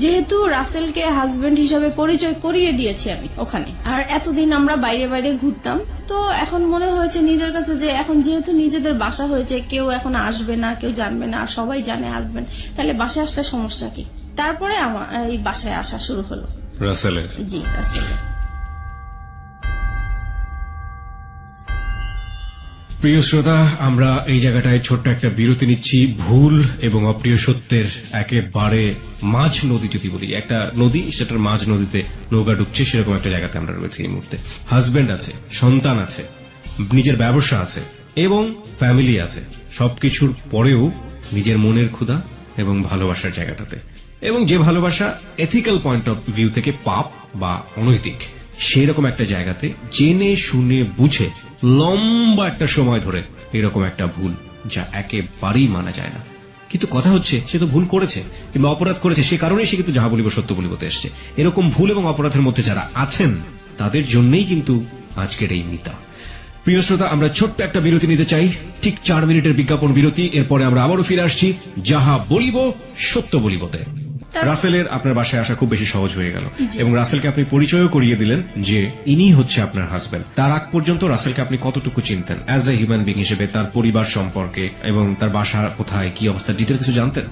যেহেতু রাসেলকে হাজবেন্ড হিসাবে পরিচয় করিয়ে দিয়েছি আমি ওখানে, আর এতদিন আমরা বাইরে বাইরে ঘুরতাম, তো এখন মনে হয়েছে নিজের কাছে যে এখন যেহেতু নিজেদের বাসা হয়েছে, কেউ এখন আসবে না, কেউ জানবে না, আর সবাই জানে হাজবেন্ড, তাহলে বাসায় আসলে সমস্যা কি। তারপরে আমার এই বাসায় আসা শুরু হলো। রাসেলের জি, রাসেলের। প্রিয় শ্রোতা, আমরা এই জায়গাটায় ছোট্ট একটা বিরতি নিচ্ছি। ভুল এবং অপ্রিয় সত্যের একেবারে মাঝ নদী, যদি বলি একটা নদী, সেটার মাঝ নদীতে নৌকা ঢুকছে, সেরকম একটা জায়গাতে আমরা রয়েছি এই মুহূর্তে। হাজবেন্ড আছে, সন্তান আছে, নিজের ব্যবসা আছে এবং ফ্যামিলি আছে, সবকিছুর পরেও নিজের মনের ক্ষুধা এবং ভালোবাসার জায়গাটাতে, এবং যে ভালোবাসা এথিক্যাল পয়েন্ট অফ ভিউ থেকে পাপ বা অনৈতিক, সেরকম একটা জায়গাতে জেনে শুনে বুঝে লম্বা একটা সময় ধরে এরকম একটা ভুল, যা একেবারেই মানা যায় না। কিন্তু কথা হচ্ছে, সে তো ভুল করেছে কিংবা অপরাধ করেছে, সে কারণেই সে কিন্তু যাহা বলিব সত্য বলিবতে এসছে। এরকম ভুল এবং অপরাধের মধ্যে যারা আছেন, তাদের জন্যই কিন্তু আজকের এই মিতা। প্রিয় শ্রোতা, আমরা ছোট্ট একটা বিরতি নিতে চাই, ঠিক 4 মিনিটের বিজ্ঞাপন বিরতি। এরপরে আমরা আবারও ফিরে আসছি যাহা বলিব সত্য বলিবতে। রাসেলের আপনার বাসায় আসা খুব বেশি সহজ হয়ে গেল, এবং রাসেলকে আপনি পরিচয়ও করিয়ে দিলেন যে ইনি হচ্ছে আপনার হাজবেন্ড। তার আগ পর্যন্ত রাসেলকে আপনি কতটুকু চিনতেন অ্যাজ এ হিউম্যান বিং হিসেবে, তার পরিবার সম্পর্কে এবং তার বাসা কোথায়, কি অবস্থা, ডিটেল কিছু জানতেন?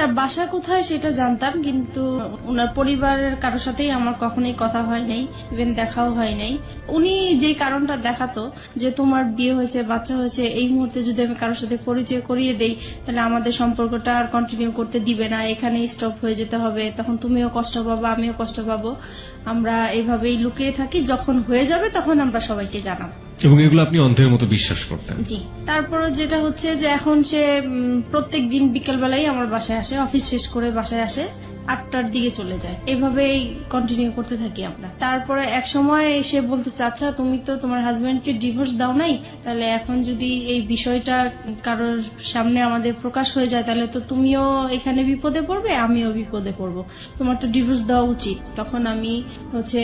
তার বাসা কোথায় সেটা জানতাম, কিন্তু ওনার পরিবারের কারোর সাথেই আমার কখনোই কথা হয় নাই, ইভেন দেখাও হয় নাই। উনি যে কারণটা দেখাতো যে তোমার বিয়ে হয়েছে, বাচ্চা হয়েছে, এই মুহূর্তে যদি আমি কারোর সাথে পরিচয় করিয়ে দেই, তাহলে আমাদের সম্পর্কটা আর কন্টিনিউ করতে দিবে না, এখানেই স্টপ হয়ে যেতে হবে, তখন তুমিও কষ্ট পাবো, আমিও কষ্ট পাবো, আমরা এইভাবেই লুকিয়ে থাকি, যখন হয়ে যাবে তখন আমরা সবাইকে জানাবো। এবং এগুলো আপনি অন্ধের মতো বিশ্বাস করতেন? জি। তারপরে যেটা হচ্ছে যে এখন সে প্রত্যেক দিন বিকেলবেলায় আমার বাসায় আসে, অফিস শেষ করে বাসায় আসে, 8টার দিকে চলে যায়, এভাবেই কন্টিনিউ করতে থাকি আমরা। তারপরে এক সময় সে বলতেছে, আচ্ছা তুমি তো তোমার হাজবেন্ডকে ডিভোর্স দাও নাই, তাহলে এখন যদি এই বিষয়টা কারোর সামনে আমাদের প্রকাশ হয়ে যায়, তাহলে তো তুমিও এখানে বিপদে পড়বে, আমিও বিপদে পড়বো, তোমার তো ডিভোর্স দেওয়া উচিত। তখন আমি হচ্ছে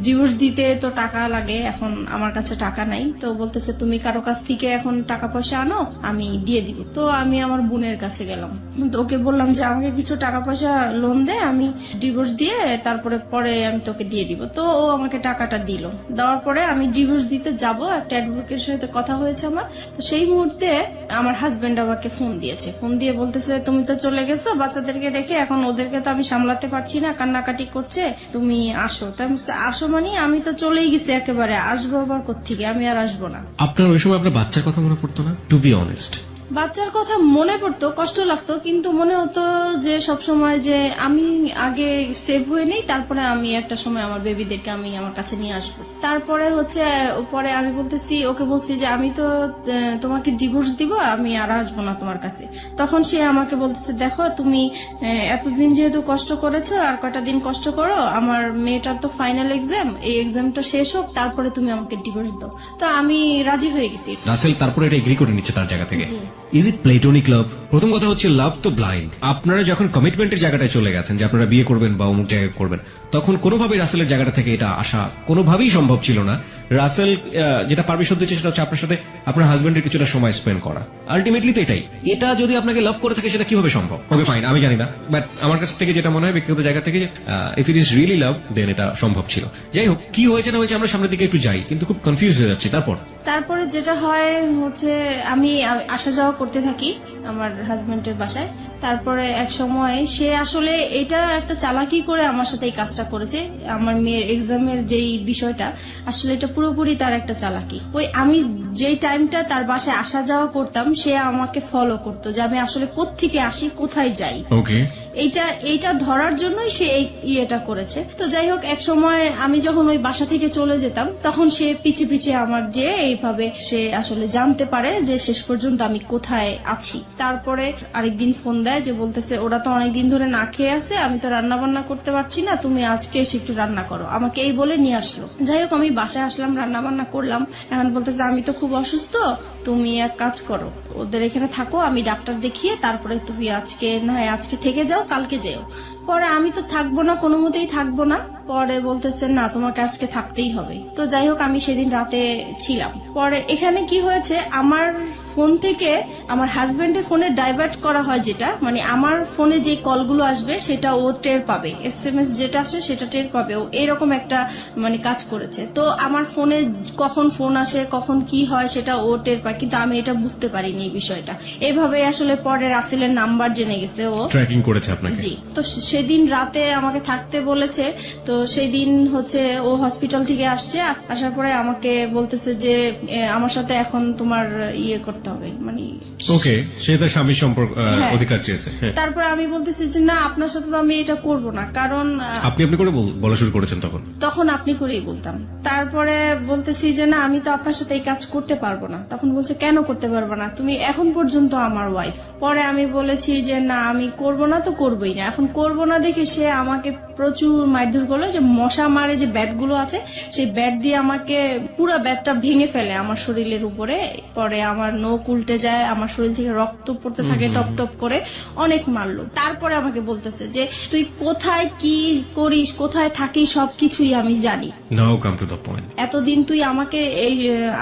ডিভোর্স দিতে তো টাকা লাগে, এখন আমার কাছে টাকা নাই, তো বলতেছে তুমি কারো কাছ থেকে এখন টাকা পয়সা আনো, আমি দিয়ে দিব। তো আমি আমার বোনের কাছে গেলাম, তো ওকে বললাম যে আমাকে কিছু টাকা পয়সা লোন দে, আমি ডিভোর্স দিয়ে তারপরে পরে আমি তোকে দিয়ে দিব। তো ও আমাকে টাকাটা দিল, দেওয়ার পরে আমি ডিভোর্স দিতে যাব, একটা অ্যাডভোকেটের সাথে কথা হয়েছে আমার। তো সেই মুহূর্তে আমার হাজবেন্ড আমাকে ফোন দিয়েছে, ফোন দিয়ে বলতেছে তুমি তো চলে গেছো বাচ্চাদেরকে রেখে, এখন ওদেরকে তো আমি সামলাতে পারছি না, কান্নাকাটি করছে, তুমি আসো। তো আমি বলছি, আসো মানে আমি তো চলেই গেছি একেবারে, আসবো আবার কোত্থেকে, আমি আর আসবো না। আপনার ওই সময় আপনার বাচ্চার কথা মনে পড়তো না? টু বি অনেস্ট, বাচ্চার কথা মনে পড়তো, কষ্ট লাগতো, কিন্তু মনে হতো যে সব সময় যে আমি আগে সেভ হয়ে নেই, তারপরে আমি একটা সময় আমার বেবিদেরকে আমি আমার কাছে নিয়ে আসবো। তারপরে হচ্ছে পরে আমি বলতেছি, ওকে বলছি যে আমি তো তোমাকে ডিভোর্স দিব, আমি আর আসবো না তোমার কাছে। তখন সে আমাকে বলতেছে, দেখো তুমি এতদিন যেহেতু কষ্ট করেছো, আর কয়টা দিন কষ্ট করো, আমার মেয়েটার তো ফাইনাল এক্সাম, এই এক্সামটা শেষ হোক, তারপরে তুমি আমাকে ডিভোর্স দাও। তো আমি রাজি হয়ে গেছি। রাসেল তারপরে এটা এগ্রি করে নিচ্ছে তার জায়গা থেকে। ইজ ইট প্লেটোনিক লাভ? প্রথম কথা হচ্ছে, লাভ তো ব্লাইন্ড। আপনারা যখন কমিটমেন্টের জায়গাটায় চলে গেছেন যে আপনারা বিয়ে করবেন বা অমুক জায়গায় করবেন, তখন কোনোভাবেই রাসেলের জায়গাটা থেকে এটা আসা কোনোভাবেই সম্ভব ছিল না। রাসেল যেটা পারমিশন দিচ্ছে সেটা হচ্ছে আপনার সাথে আপনার হাজবেন্ডের কিছুটা সময় স্পেন্ড করা। আলটিমেটলি তো এটাই। এটা যদি আপনাকে লাভ করে থাকে, সেটা কিভাবে সম্ভব? ওকে ফাইন, আমি জানি না, বাট আমার কাছ থেকে যেটা মনে হয় ব্যক্তিগত জায়গা থেকে, if it is really love, then এটা সম্ভব ছিল। যাই হোক, কি হয়েছে না হয়েছে আমরা সামনের দিকে একটু যাই, কিন্তু খুব কনফিউজ হয়ে যাচ্ছে। তারপরে যেটা হয় হচ্ছে আমি আসা যাওয়া করতে থাকি আমার হাজবেন্ডের বাসায়। তারপরে এক সময় সে আসলে এটা একটা চালাকি করে আমার সাথে এই কাজটা করেছে। আমার মেয়ের এক্সামের যেই বিষয়টা, আসলে এটা পুরোপুরি তার একটা চালাকি। ওই আমি যেই টাইমটা তার বাসায় আসা যাওয়া করতাম, সে আমাকে ফলো করতো যে আমি আসলে কোত্থেকে আসি, কোথায় যাই। ওকে, এইটা ধরার জন্যই সে এই ইয়েটা করেছে। তো যাই হোক, এক সময় আমি যখন ওই বাসা থেকে চলে যেতাম, তখন সে পিছে পিছে আমার যে এইভাবে সে আসলে জানতে পারে যে শেষ পর্যন্ত আমি কোথায় আছি। তারপরে আরেকদিন ফোন দেয়, যে বলতেছে ওরা তো অনেকদিন ধরে না খেয়ে আছে, আমি তো রান্না বান্না করতে পারছি না, তুমি আজকে এসে একটু রান্না করো, আমাকে এই বলে নিয়ে আসলো। যাই হোক আমি বাসায় আসলাম, রান্না বান্না করলাম। এখন বলতেছে আমি তো খুব অসুস্থ, তুমি এক কাজ করো, ওদের এখানে থাকো, আমি ডাক্তার দেখিয়ে তারপরে তুমি আজকে থেকে যাও, কালকে যেও। পরে আমি তো থাকবো না, কোনো মতেই থাকবো না। পরে বলতেছে না, তোমাকে আজকে থাকতেই হবে। তো যাই হোক আমি সেদিন রাতে ছিলাম। পরে এখানে কি হয়েছে, আমার ফোন থেকে আমার হাজবেন্ডের ফোনে ডাইভার্ট করা হয়, যেটা মানে আমার ফোনে যে কলগুলো আসবে সেটা ও টের পাবে, SMS যেটা আসে সেটা টের পাবে, ও এরকম একটা মানে কাজ করেছে। তো আমার ফোনে কখন ফোন আসে, কখন কি হয় সেটা ও টের পায়, কিন্তু আমি এটা বুঝতে পারিনি এই বিষয়টা। এভাবে আসলে পরে রাসেলের নাম্বার জেনে গেছে ও, ট্র্যাকিং করেছে আপনাকে। জি। তো সেদিন রাতে আমাকে থাকতে বলেছে। তো সেই দিন হচ্ছে ও হসপিটাল থেকে আসছে, আসার পরে আমাকে বলতেছে যে আমার সাথে এখন তোমার ইয়ে করতে হবে, মানে ওকে, সে তার স্বামীর সম্পর্ক হ্যাঁ। অধিকার চেয়েছে। হ্যাঁ। তারপরে আমি বলতেছি যে না, আপনার সাথে তো আমি এটা করব না, কারণ আপনি করে বলা শুরু করেছেন তখন আপনি করেই বলতাম। তারপরে বলতেছি যে না, আমি তো আপনার সাথে এই কাজ করতে পারবো না। তখন বলছে কেন করতে পারবো না, তুমি এখন পর্যন্ত আমার ওয়াইফ। পরে আমি বলেছি যে না, আমি করব না তো করবোই না। এখন করব না দেখে সে আমাকে প্রচুর মারধর করলো, যে মশা মারে যে ব্যাট গুলো আছে সেই ব্যাট দিয়ে আমাকে পুরো ব্যাটটা ভেঙে ফেলে আমার শরীরের উপরে। পরে আমার নখ উল্টে যায়, আমার শরীর থেকে রক্ত পড়তে থাকে টপ টপ করে, অনেক মারলো। তারপরে আমাকে বলতেছে যে তুই কোথায় কি করিস, কোথায় থাকিস, সবকিছুই আমি জানি। নাও কাম টু দ্য পয়েন্ট। এতদিন তুই আমাকে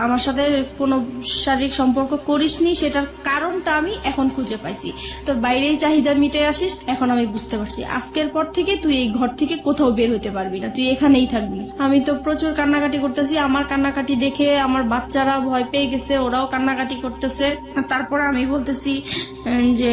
আমার সাথে কোনো শারীরিক সম্পর্ক করিসনি, সেটার কারণটা আমি এখন খুঁজে পাইছি। তোর বাইরেই চাহিদা মিটে আসিস, এখন আমি বুঝতে পারছি। আজকের পর থেকে তুই এই ঘর থেকে কোথাও বের হতে পারবি না, তুই এখানেই থাকবি। আমি তো প্রচুর কান্নাকাটি করতেছি, আমার কান্নাকাটি দেখে আমার বাচ্চারা ভয় পেয়ে গেছে, ওরাও কান্নাকাটি করতেছে। তারপর আমি বলতেছি যে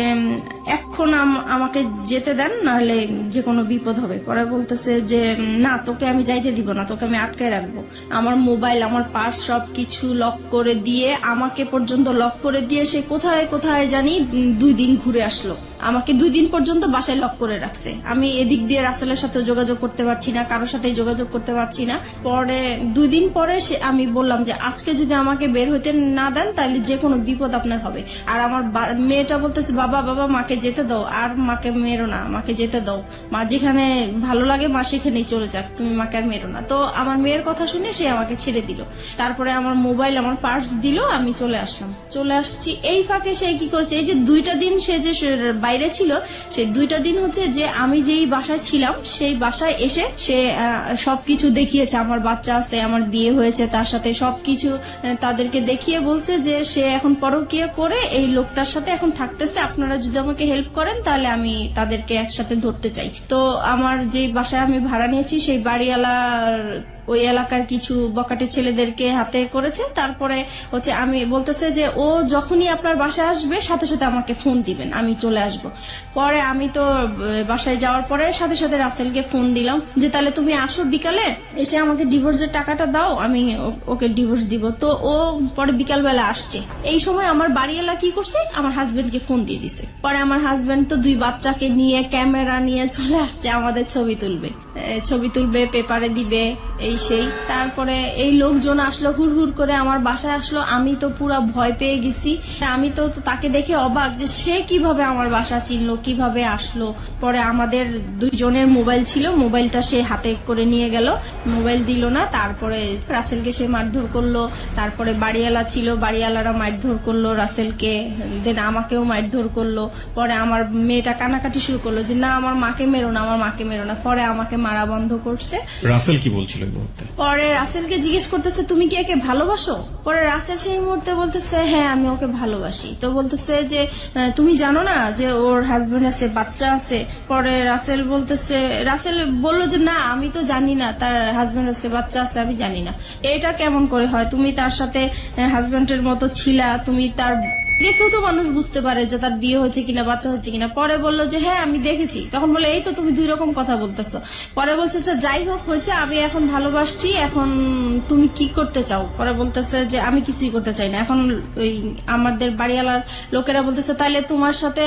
এখন আমাকে যেতে দেন, নাহলে যে কোনো বিপদ হবে। পরে বলতেছে যে না, তোকে আমি যাইতে দিব না, তোকে আমি আটকে রাখবো। আমার মোবাইল, আমার পার্স সবকিছু লক করে দিয়ে, আমাকে পর্যন্ত লক করে দিয়ে সে কোথায় কোথায় জানি 2 দিন ঘুরে আসলো। আমাকে 2 দিন পর্যন্ত বাসায় লক করে রাখছে। আমি এদিক দিয়ে রাসেলের সাথে যোগাযোগ করতে পারছি না, কারোর সাথে যোগাযোগ করতে পারছি না। পরে 2 দিন পরে আমি বললাম যে আজকে যদি আমাকে বের হইতে না দেন তাহলে যে কোনো বিপদ আপনার হবে। আর আমার মেয়েটা বলতেছে বাবা বাবা মাকে যেতে দাও, আর মাকে মেরো না, মাকে যেতে দাও, মা যেখানে ভালো লাগে মা সেখানেই চলে যাক, তুমি মাকে আর মেরো না। তো আমার মেয়ের কথা শুনে সে আমাকে ছেড়ে দিল। তারপরে আমার মোবাইল, আমার পার্স দিল, আমি চলে আসছি। এই ফাঁকে সে কি করেছে, এই যে 2টা দিন সে যে বাইরে ছিল, সেই 2টা দিন হচ্ছে যে আমি যেই বাসায় ছিলাম সেই বাসায় এসে সে সবকিছু দেখিয়েছে। আমার বাচ্চা আছে, আমার বিয়ে হয়েছে, তার সাথে সবকিছু তাদেরকে দেখিয়ে বলছে যে সে এখন পরকীয়া করে এই লোকটার সাথে এখন থাকতেছে, আপনারা যদি আমাকে হেল্প করেন তাহলে আমি তাদেরকে একসাথে ধরতে চাই। তো আমার যে বাসায় আমি ভাড়া নিয়েছি সেই বাড়িওয়ালার ওই এলাকার কিছু বকাটে ছেলেদেরকে হাতে করেছে। তারপরে হচ্ছে আমি বলতেছে যে ও যখনই আপনার বাসায় আসবে সাথে সাথে আমাকে ফোন দিবেন, আমি চলে আসব। পরে আমি তো বাসায় যাওয়ার পরে সাথে সাথে রাসেলকে ফোন দিলাম যে তাহলে তুমি আসো বিকালে, এসে আমাকে ডিভোর্সের টাকাটা দাও, আমি ওকে ডিভোর্স দিব। তো ও পরে বিকালবেলা আসছে। এই সময় আমার বাড়িওয়ালা কি করছে, আমার হাজবেন্ডকে ফোন দিয়ে দিছে। পরে আমার হাজবেন্ড তো 2 বাচ্চাকে নিয়ে ক্যামেরা নিয়ে চলে আসছে, আমাদের ছবি তুলবে, পেপারে দিবে, এই সেই। তারপরে এই লোকজন আসলো, হুড় করে আমার বাসায় আসলো। আমি তো পুরো ভয় পেয়ে গেছি। আমি তো তাকে দেখে অবাক যে সে কিভাবে আমার বাসা চিনলো, কিভাবে আসলো। পরে আমাদের 2 জনের মোবাইল ছিল, মোবাইলটা সে হাতে করে নিয়ে গেল, মোবাইল দিল না। তারপরে রাসেলকে সে মারধর করলো। তারপরে বাড়িওয়ালা ছিল, বাড়িওয়ালারা মারধর করলো রাসেলকে, দেন আমাকেও মারধর করলো। পরে আমার মেয়েটা কান্নাকাটি শুরু করলো যে না, আমার মাকে মেরো না, আমার মাকে মেরো না। পরে আমাকে মারা বন্ধ করছে। রাসেল কি বলছিল এই মুহূর্তে? পরে রাসেলকে জিজ্ঞেস করতেছে তুমি কি একে ভালোবাসো? পরে রাসেল সেই মুহূর্তে বলতেছে হ্যাঁ আমি ওকে ভালোবাসি। তো বলতেছে যে তুমি জানো না যে ওর হাজবেন্ড আছে, বাচ্চা আছে? পরে রাসেল বললো যে না, আমি তো জানি না তার হাজবেন্ড আছে, বাচ্চা আছে, আমি জানি না। এটা কেমন করে হয়? তুমি তার সাথে হাজবেন্ডের মতো ছিলা, তুমি তার দেখেও তো মানুষ বুঝতে পারে যে তার বিয়ে হয়েছে কিনা, বাচ্চা হচ্ছে কিনা। পরে বললো যে হ্যাঁ আমি দেখেছি। তখন বলে এই তো তুমি 2 রকম কথা বলতেছো। পরে বলছে যে যাই হোক হয়েছে, আমি এখন ভালোবাসছি, এখন তুমি কি করতে চাও? পরে বলতেছে যে আমি কিছুই করতে চাই না। এখন ওই আমাদের বাড়িওয়ালার লোকেরা বলতেছে তাহলে তোমার সাথে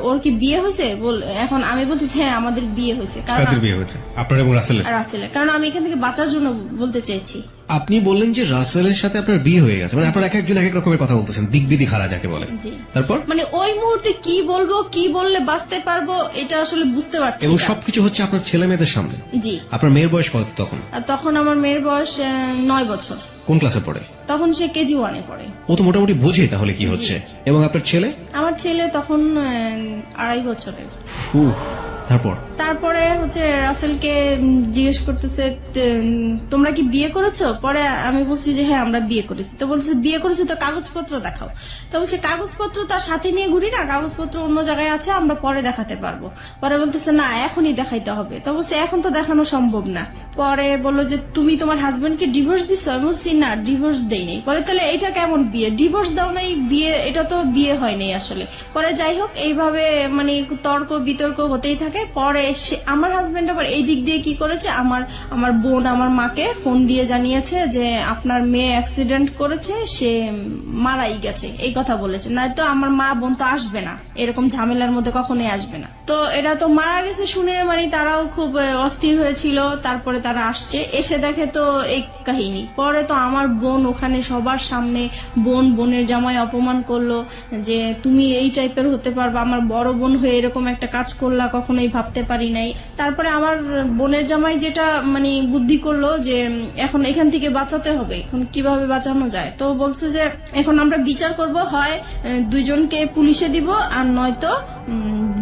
ওর কি বিয়ে হয়েছে? এখন আমি বলতেছি হ্যাঁ আমাদের বিয়ে হয়েছে। কাদের বিয়ে হয়েছে? আপনার এবং রাসেলের? কারণ আমি এখান থেকে বাঁচার জন্য বলতে চাইছি। আপনি বললেন যে রাসেলের সাথে আপনার বিয়ে হয়ে গেছে, মানে আপনার এক একজন এক এক রকমের কথা বলতেছেন, দিকবিদিক হারা যাকে বলে। জি। তারপর মানে ওই মুহূর্তে কি বলবো, কি বললে বাঁচতে পারবো, এটা আসলে বুঝতে পারছি এবং না। সবকিছু হচ্ছে আপনার ছেলে মেয়েদের সামনে। জি। আপনার মেয়ের বয়স কত তখন? আর তখন আমার মেয়ের বয়স 9 বছর। কোন ক্লাসে পড়ে? তখন সে কেজি 1-এ পড়ে। ও তো মোটামুটি বোঝে তাহলে কি হচ্ছে। এবং আপনার ছেলে? আমার ছেলে তখন 2.5 বছরের। ফু, তারপর তারপরে হচ্ছে রাসেলকে জিজ্ঞেস করতেছে তোমরা কি বিয়ে করেছো? পরে আমি বলছি যে হ্যাঁ আমরা বিয়ে করেছি। তো বলছে বিয়ে করেছো তো কাগজপত্র দেখাও। তো বলছে কাগজপত্র তার সাথে নিয়ে ঘুরি না, কাগজপত্র অন্য জায়গায় আছে, আমরা পরে দেখাতে পারবো। পরে বলতেছে না এখনই দেখাইতে হবে। তো বলছে এখন তো দেখানো সম্ভব না। পরে বললো যে তুমি তোমার হাজবেন্ডকে ডিভোর্স দিছো? আমি বলছি না ডিভোর্স দেই নাই। পরে তাহলে এটা কেমন বিয়ে? ডিভোর্স দাও নাই বিয়ে? এটা তো বিয়ে হয় নাই আসলে। পরে যাই হোক এইভাবে মানে তর্ক বিতর্ক হতেই থাকে। পরে আমার হাজবেন্ড আবার এই দিক দিয়ে কি করেছে, আমার বোন আমার মাকে ফোন দিয়ে জানিয়েছে যে আপনার মেয়ে অ্যাক্সিডেন্ট করেছে, সে মারাই গেছে, এই কথা বলেছে। না তো আমার মা বোন তো আসবে না, এরকম ঝামেলার মধ্যে কখনোই আসবে না। তো এটা তো মারা গেছে শুনে মানে তারাও খুব অস্থির হয়েছিল। তারপরে তারা আসছে, এসে দেখে তো এই কাহিনী। পরে তো আমার বোন ওখানে সবার সামনে বোনের জামাই অপমান করলো যে তুমি এই টাইপের হতে পারবা, আমার বড় বোন হয়ে এরকম একটা কাজ করলা, কখনোই ভাবতে পারি নাই। তারপরে আমার বোনের জামাই যেটা মানে বুদ্ধি করলো যে এখন এখান থেকে বাঁচাতে হবে, এখন কিভাবে বাঁচানো যায়। তো বলছে যে এখন আমরা বিচার করব, হয় দুইজনকে পুলিশে দিব আর নয়তো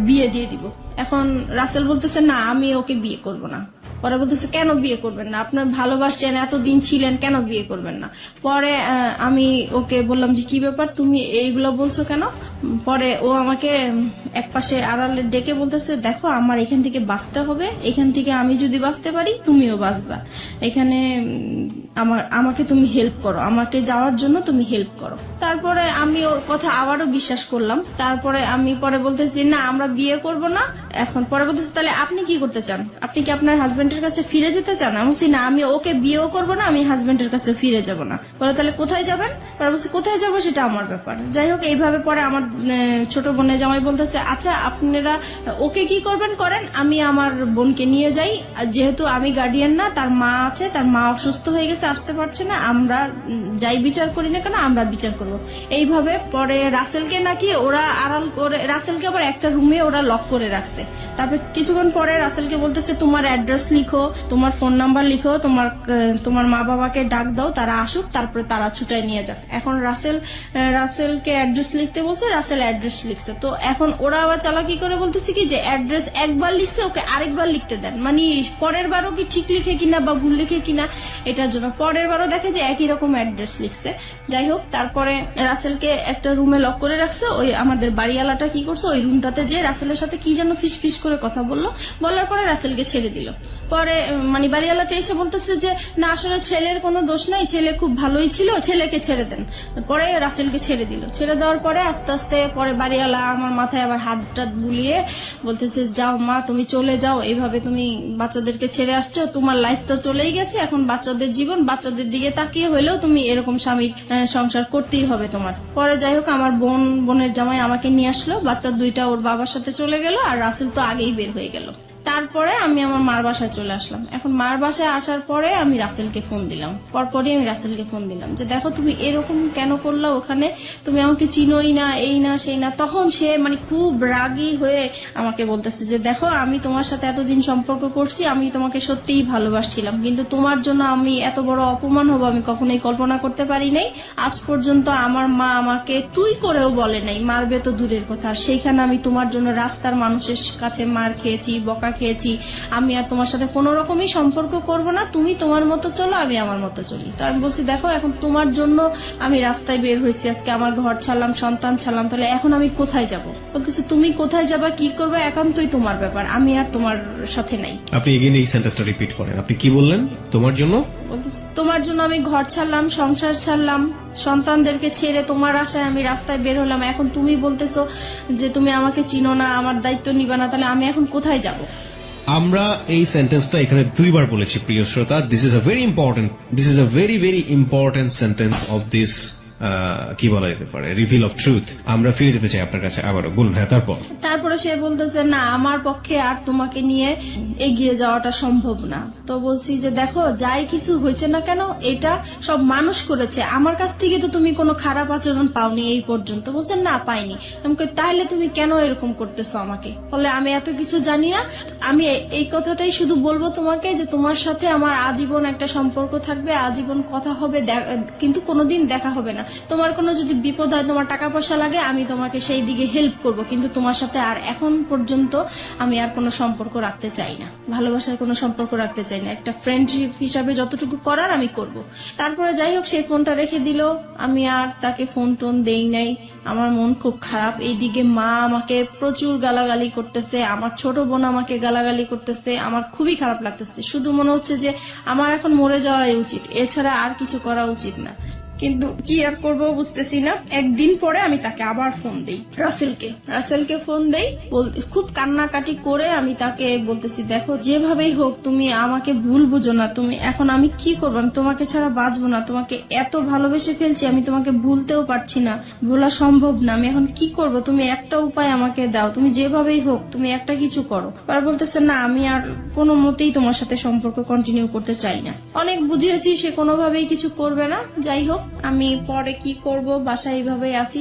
বিয়ে দিয়ে দিব। এখন রাসেল বলতেছে না আমি ওকে বিয়ে করব না। পরে বলতেছে কেন বিয়ে করবেন না? আপনার ভালোবাসছেন, এতদিন ছিলেন, কেন বিয়ে করবেন না? পরে আমি ওকে বললাম যে কি ব্যাপার তুমি এইগুলো বলছো কেন? পরে ও আমাকে একপাশে আড়ালে ডেকে বলতেছে দেখো আমার এখান থেকে বাঁচতে হবে, এখান থেকে আমি যদি বাঁচতে পারি তুমিও বাঁচবা, এখানে আমাকে তুমি হেল্প করো, আমাকে যাওয়ার জন্য তুমি হেল্প করো। তারপরে আমি ওর কথা আবারও বিশ্বাস করলাম। তারপরে আমি পরে বলতেছি না আমরা বিয়ে করব না। এখন পরে বলতেছি তাহলে আপনি কি করতে চান? আপনি কি আপনার হাজবেন্ডের কাছে ফিরে যেতে চান? আমি বলছি না আমি ওকে বিয়েও করব না, আমি হাজবেন্ডের কাছে ফিরে যাব না। পরে তাহলে কোথায় যাবেন? পরে বলছি কোথায় যাবো সেটা আমার ব্যাপার। যাই হোক এইভাবে পরে আমার ছোট বোনের জামাই বলতেছে আচ্ছা আপনারা ওকে কি করবেন করেন, আমি আমার বোনকে নিয়ে যাই, যেহেতু আমি গার্ডিয়ান না, তার মা আছে, তার মা অসুস্থ হয়ে গেছে আসতে পারছে না, আমরা যাই বিচার করি না কেন আমরা বিচার করব। এইভাবে পরে রাসেলকে নাকি ওরা আড়াল করে, রাসেলকে আবার একটা রুমে ওরা লক করে রাখছে। তারপর কিছুক্ষণ পরে রাসেলকে বলতেছে তোমার অ্যাড্রেস লিখো, তোমার ফোন নাম্বার লিখো, তোমার মা বাবাকে ডাক দাও, তারা আসুক, তারপরে তারা ছুটায় নিয়ে যাক। এখন রাসেলকে অ্যাড্রেস লিখতে বলছে, রাসেল অ্যাড্রেস লিখছে। তো এখন ওরা আবার চালাকি করে বলতেছে কি যে অ্যাড্রেস একবার লিখছে ওকে আরেকবার লিখতে দেন, মানে পরের বারও কি ঠিক লিখে কিনা বা ভুল লিখে কিনা এটার জন্য পরের বারও দেখে যে একই রকম অ্যাড্রেস লিখছে। যাই হোক তারপরে রাসেলকে একটা রুমে লক করে রাখছে। ওই আমাদের বাড়িওয়ালাটা কি করছে, ওই রুমটাতে যে রাসেলের সাথে কি যেন ফিস করে কথা বলার পরে রাসেলকে ছেড়ে দিল। পরে মানে বাড়িওয়ালাটা এসে বলতেছে যে না আসলে ছেলের কোনো দোষ নাই, ছেলে খুব ভালোই ছিল, ছেলেকে ছেড়ে দেন। পরে রাসেলকে ছেড়ে দিল। ছেড়ে দেওয়ার পরে আস্তে আস্তে পরে বাড়িওয়ালা আমার মাথায় আবার হাত টাত বুলিয়ে বলতেছে যাও মা তুমি চলে যাও, এইভাবে তুমি বাচ্চাদেরকে ছেড়ে আসছো, তোমার লাইফ তো চলেই গেছে, এখন বাচ্চাদের জীবন, বাচ্চাদের দিকে তাকিয়ে হলেও তুমি এরকম স্বামীর সংসার করতেই হবে তোমার। পরে যাই হোক আমার বোনের জামাই আমাকে নিয়ে আসলো, বাচ্চা দুইটা ওর বাবার সাথে চলে গেল আর রাসেল তো আগেই বের হয়ে গেল। তারপরে আমি আমার মার বাসায় চলে আসলাম। এখন মার বাসায় আসার পরে আমি রাসেলকে ফোন দিলাম, পরপরই আমি রাসেলকে ফোন দিলাম যে দেখো তুমি এরকম কেন করলা, ওখানে তুমি আমাকে চিনোই না, এই না সেই না। তখন সে মানে খুব রাগী হয়ে আমাকে বলতেছে যে দেখো আমি তোমার সাথে এতদিন সম্পর্ক করছি, আমি তোমাকে সত্যিই ভালোবাসছিলাম, কিন্তু তোমার জন্য আমি এত বড় অপমান হবো আমি কখনোই কল্পনা করতে পারি নাই। আজ পর্যন্ত আমার মা আমাকে তুই করেও বলে নাই, মারবে তো দূরের কথা, আর সেইখানে আমি তোমার জন্য রাস্তার মানুষের কাছে মার খেয়েছি, বকা খেয়েছি। আমি আর তোমার সাথে কোনো রকমই সম্পর্ক করব না, তুমি তোমার মতো চলো, আমি আমার মতো চলি। তো আমি বলছি দেখো এখন তোমার জন্য আমি রাস্তায় বের হয়েছি, আজকে আমার ঘর ছাড়লাম, সন্তান ছাড়লাম, তাহলে এখন আমি কোথায় যাব? বলতেছে তুমি কোথায় যাবা, কি করবে, একান্তই তোমার ব্যাপার, আমি আর তোমার সাথে নাই। আপনি এগেইন এই সেন্টেন্সটা রিপিট করেন, আপনি কি বললেন? তোমার জন্য? বলতেছে তোমার জন্য আমি ঘর ছাড়লাম, সংসার ছাড়লাম, সন্তানদেরকে ছেড়ে তোমার আশায় আমি রাস্তায় বের হলাম, এখন তুমি বলতেছো যে তুমি আমাকে চিনো না, আমার দায়িত্ব নিবা না, তাহলে আমি এখন কোথায় যাব? আমরা এই সেন্টেন্সটা এখানে দুইবার বলেছি প্রিয় শ্রোতা। This is a very important sentence of this কি বলা যেতে পারে, রিভিল অফ ট্রুথ। আমরা ফিরে যেতে চাই আপনার কাছে আবারও, বলুন। হ্যাঁ, তারপরে সে বলতেছে না আমার পক্ষে আর তোমাকে নিয়ে এগিয়ে যাওয়াটা সম্ভব না। তো বলছি যে দেখো যাই কিছু হয়েছে না কেন এটা সব মানুষ করেছে, আমার কাছ থেকে তো তুমি কোনো খারাপ আচরণ পাওনি এই পর্যন্ত। বলছে না পাইনি। আমি কই, তাহলে তুমি কেন এরকম করতেছো আমাকে? বলে আমি এত কিছু জানি না, আমি এই কথাটাই শুধু বলবো তোমাকে যে তোমার সাথে আমার আজীবন একটা সম্পর্ক থাকবে, আজীবন কথা হবে, কিন্তু কোনোদিন দেখা হবে না। তোমার কোনো যদি বিপদ হয়, তোমার টাকা পয়সা লাগে, আমি তোমাকে সেই দিকে হেল্প করব, কিন্তু তোমার সাথে আর এখন পর্যন্ত আমি আর কোনো সম্পর্ক রাখতে চাই না, ভালোবাসার কোনো সম্পর্ক রাখতে চাই না। একটা ফ্রেন্ডশিপ হিসাবে যতটুকু করার আমি করব। তারপরে যাই হোক সে ফোনটা রেখে দিল, আমি আর তাকে ফোন টোন দেই নাই। আমার মন খুব খারাপ। এইদিকে মা আমাকে প্রচুর গালাগালি করতেছে, আমার ছোট বোন আমাকে গালাগালি করতেছে, আমার খুবই খারাপ লাগতেছে। শুধু মনে হচ্ছে যে আমার এখন মরে যাওয়াই উচিত, এছাড়া আর কিছু করা উচিত না। কিন্তু কি আর করবো বুঝতেছি না। একদিন পরে আমি তাকে আবার ফোন দেই, রাসেলকে ফোন দেই, খুব কান্নাকাটি করে আমি তাকে বলতেছি দেখো যেভাবেই হোক তুমি আমাকে ভুল বুঝো না, তুমি এখন আমি কি করবো, আমি তোমাকে ছাড়া বাঁচবো না, তোমাকে এত ভালোবেসে ফেলছি, আমি তোমাকে ভুলতেও পারছি না, ভোলা সম্ভব না, আমি এখন কি করব, তুমি একটা উপায় আমাকে দাও, তুমি যেভাবেই হোক তুমি একটা কিছু করো। আর বলতেছে না আমি আর কোনো মতেই তোমার সাথে সম্পর্ক কন্টিনিউ করতে চাই না। অনেক বুঝিয়েছি, সে কোনোভাবেই কিছু করবে না। যাই হোক আমি পরে কি করব, বাসায় এইভাবে আসি।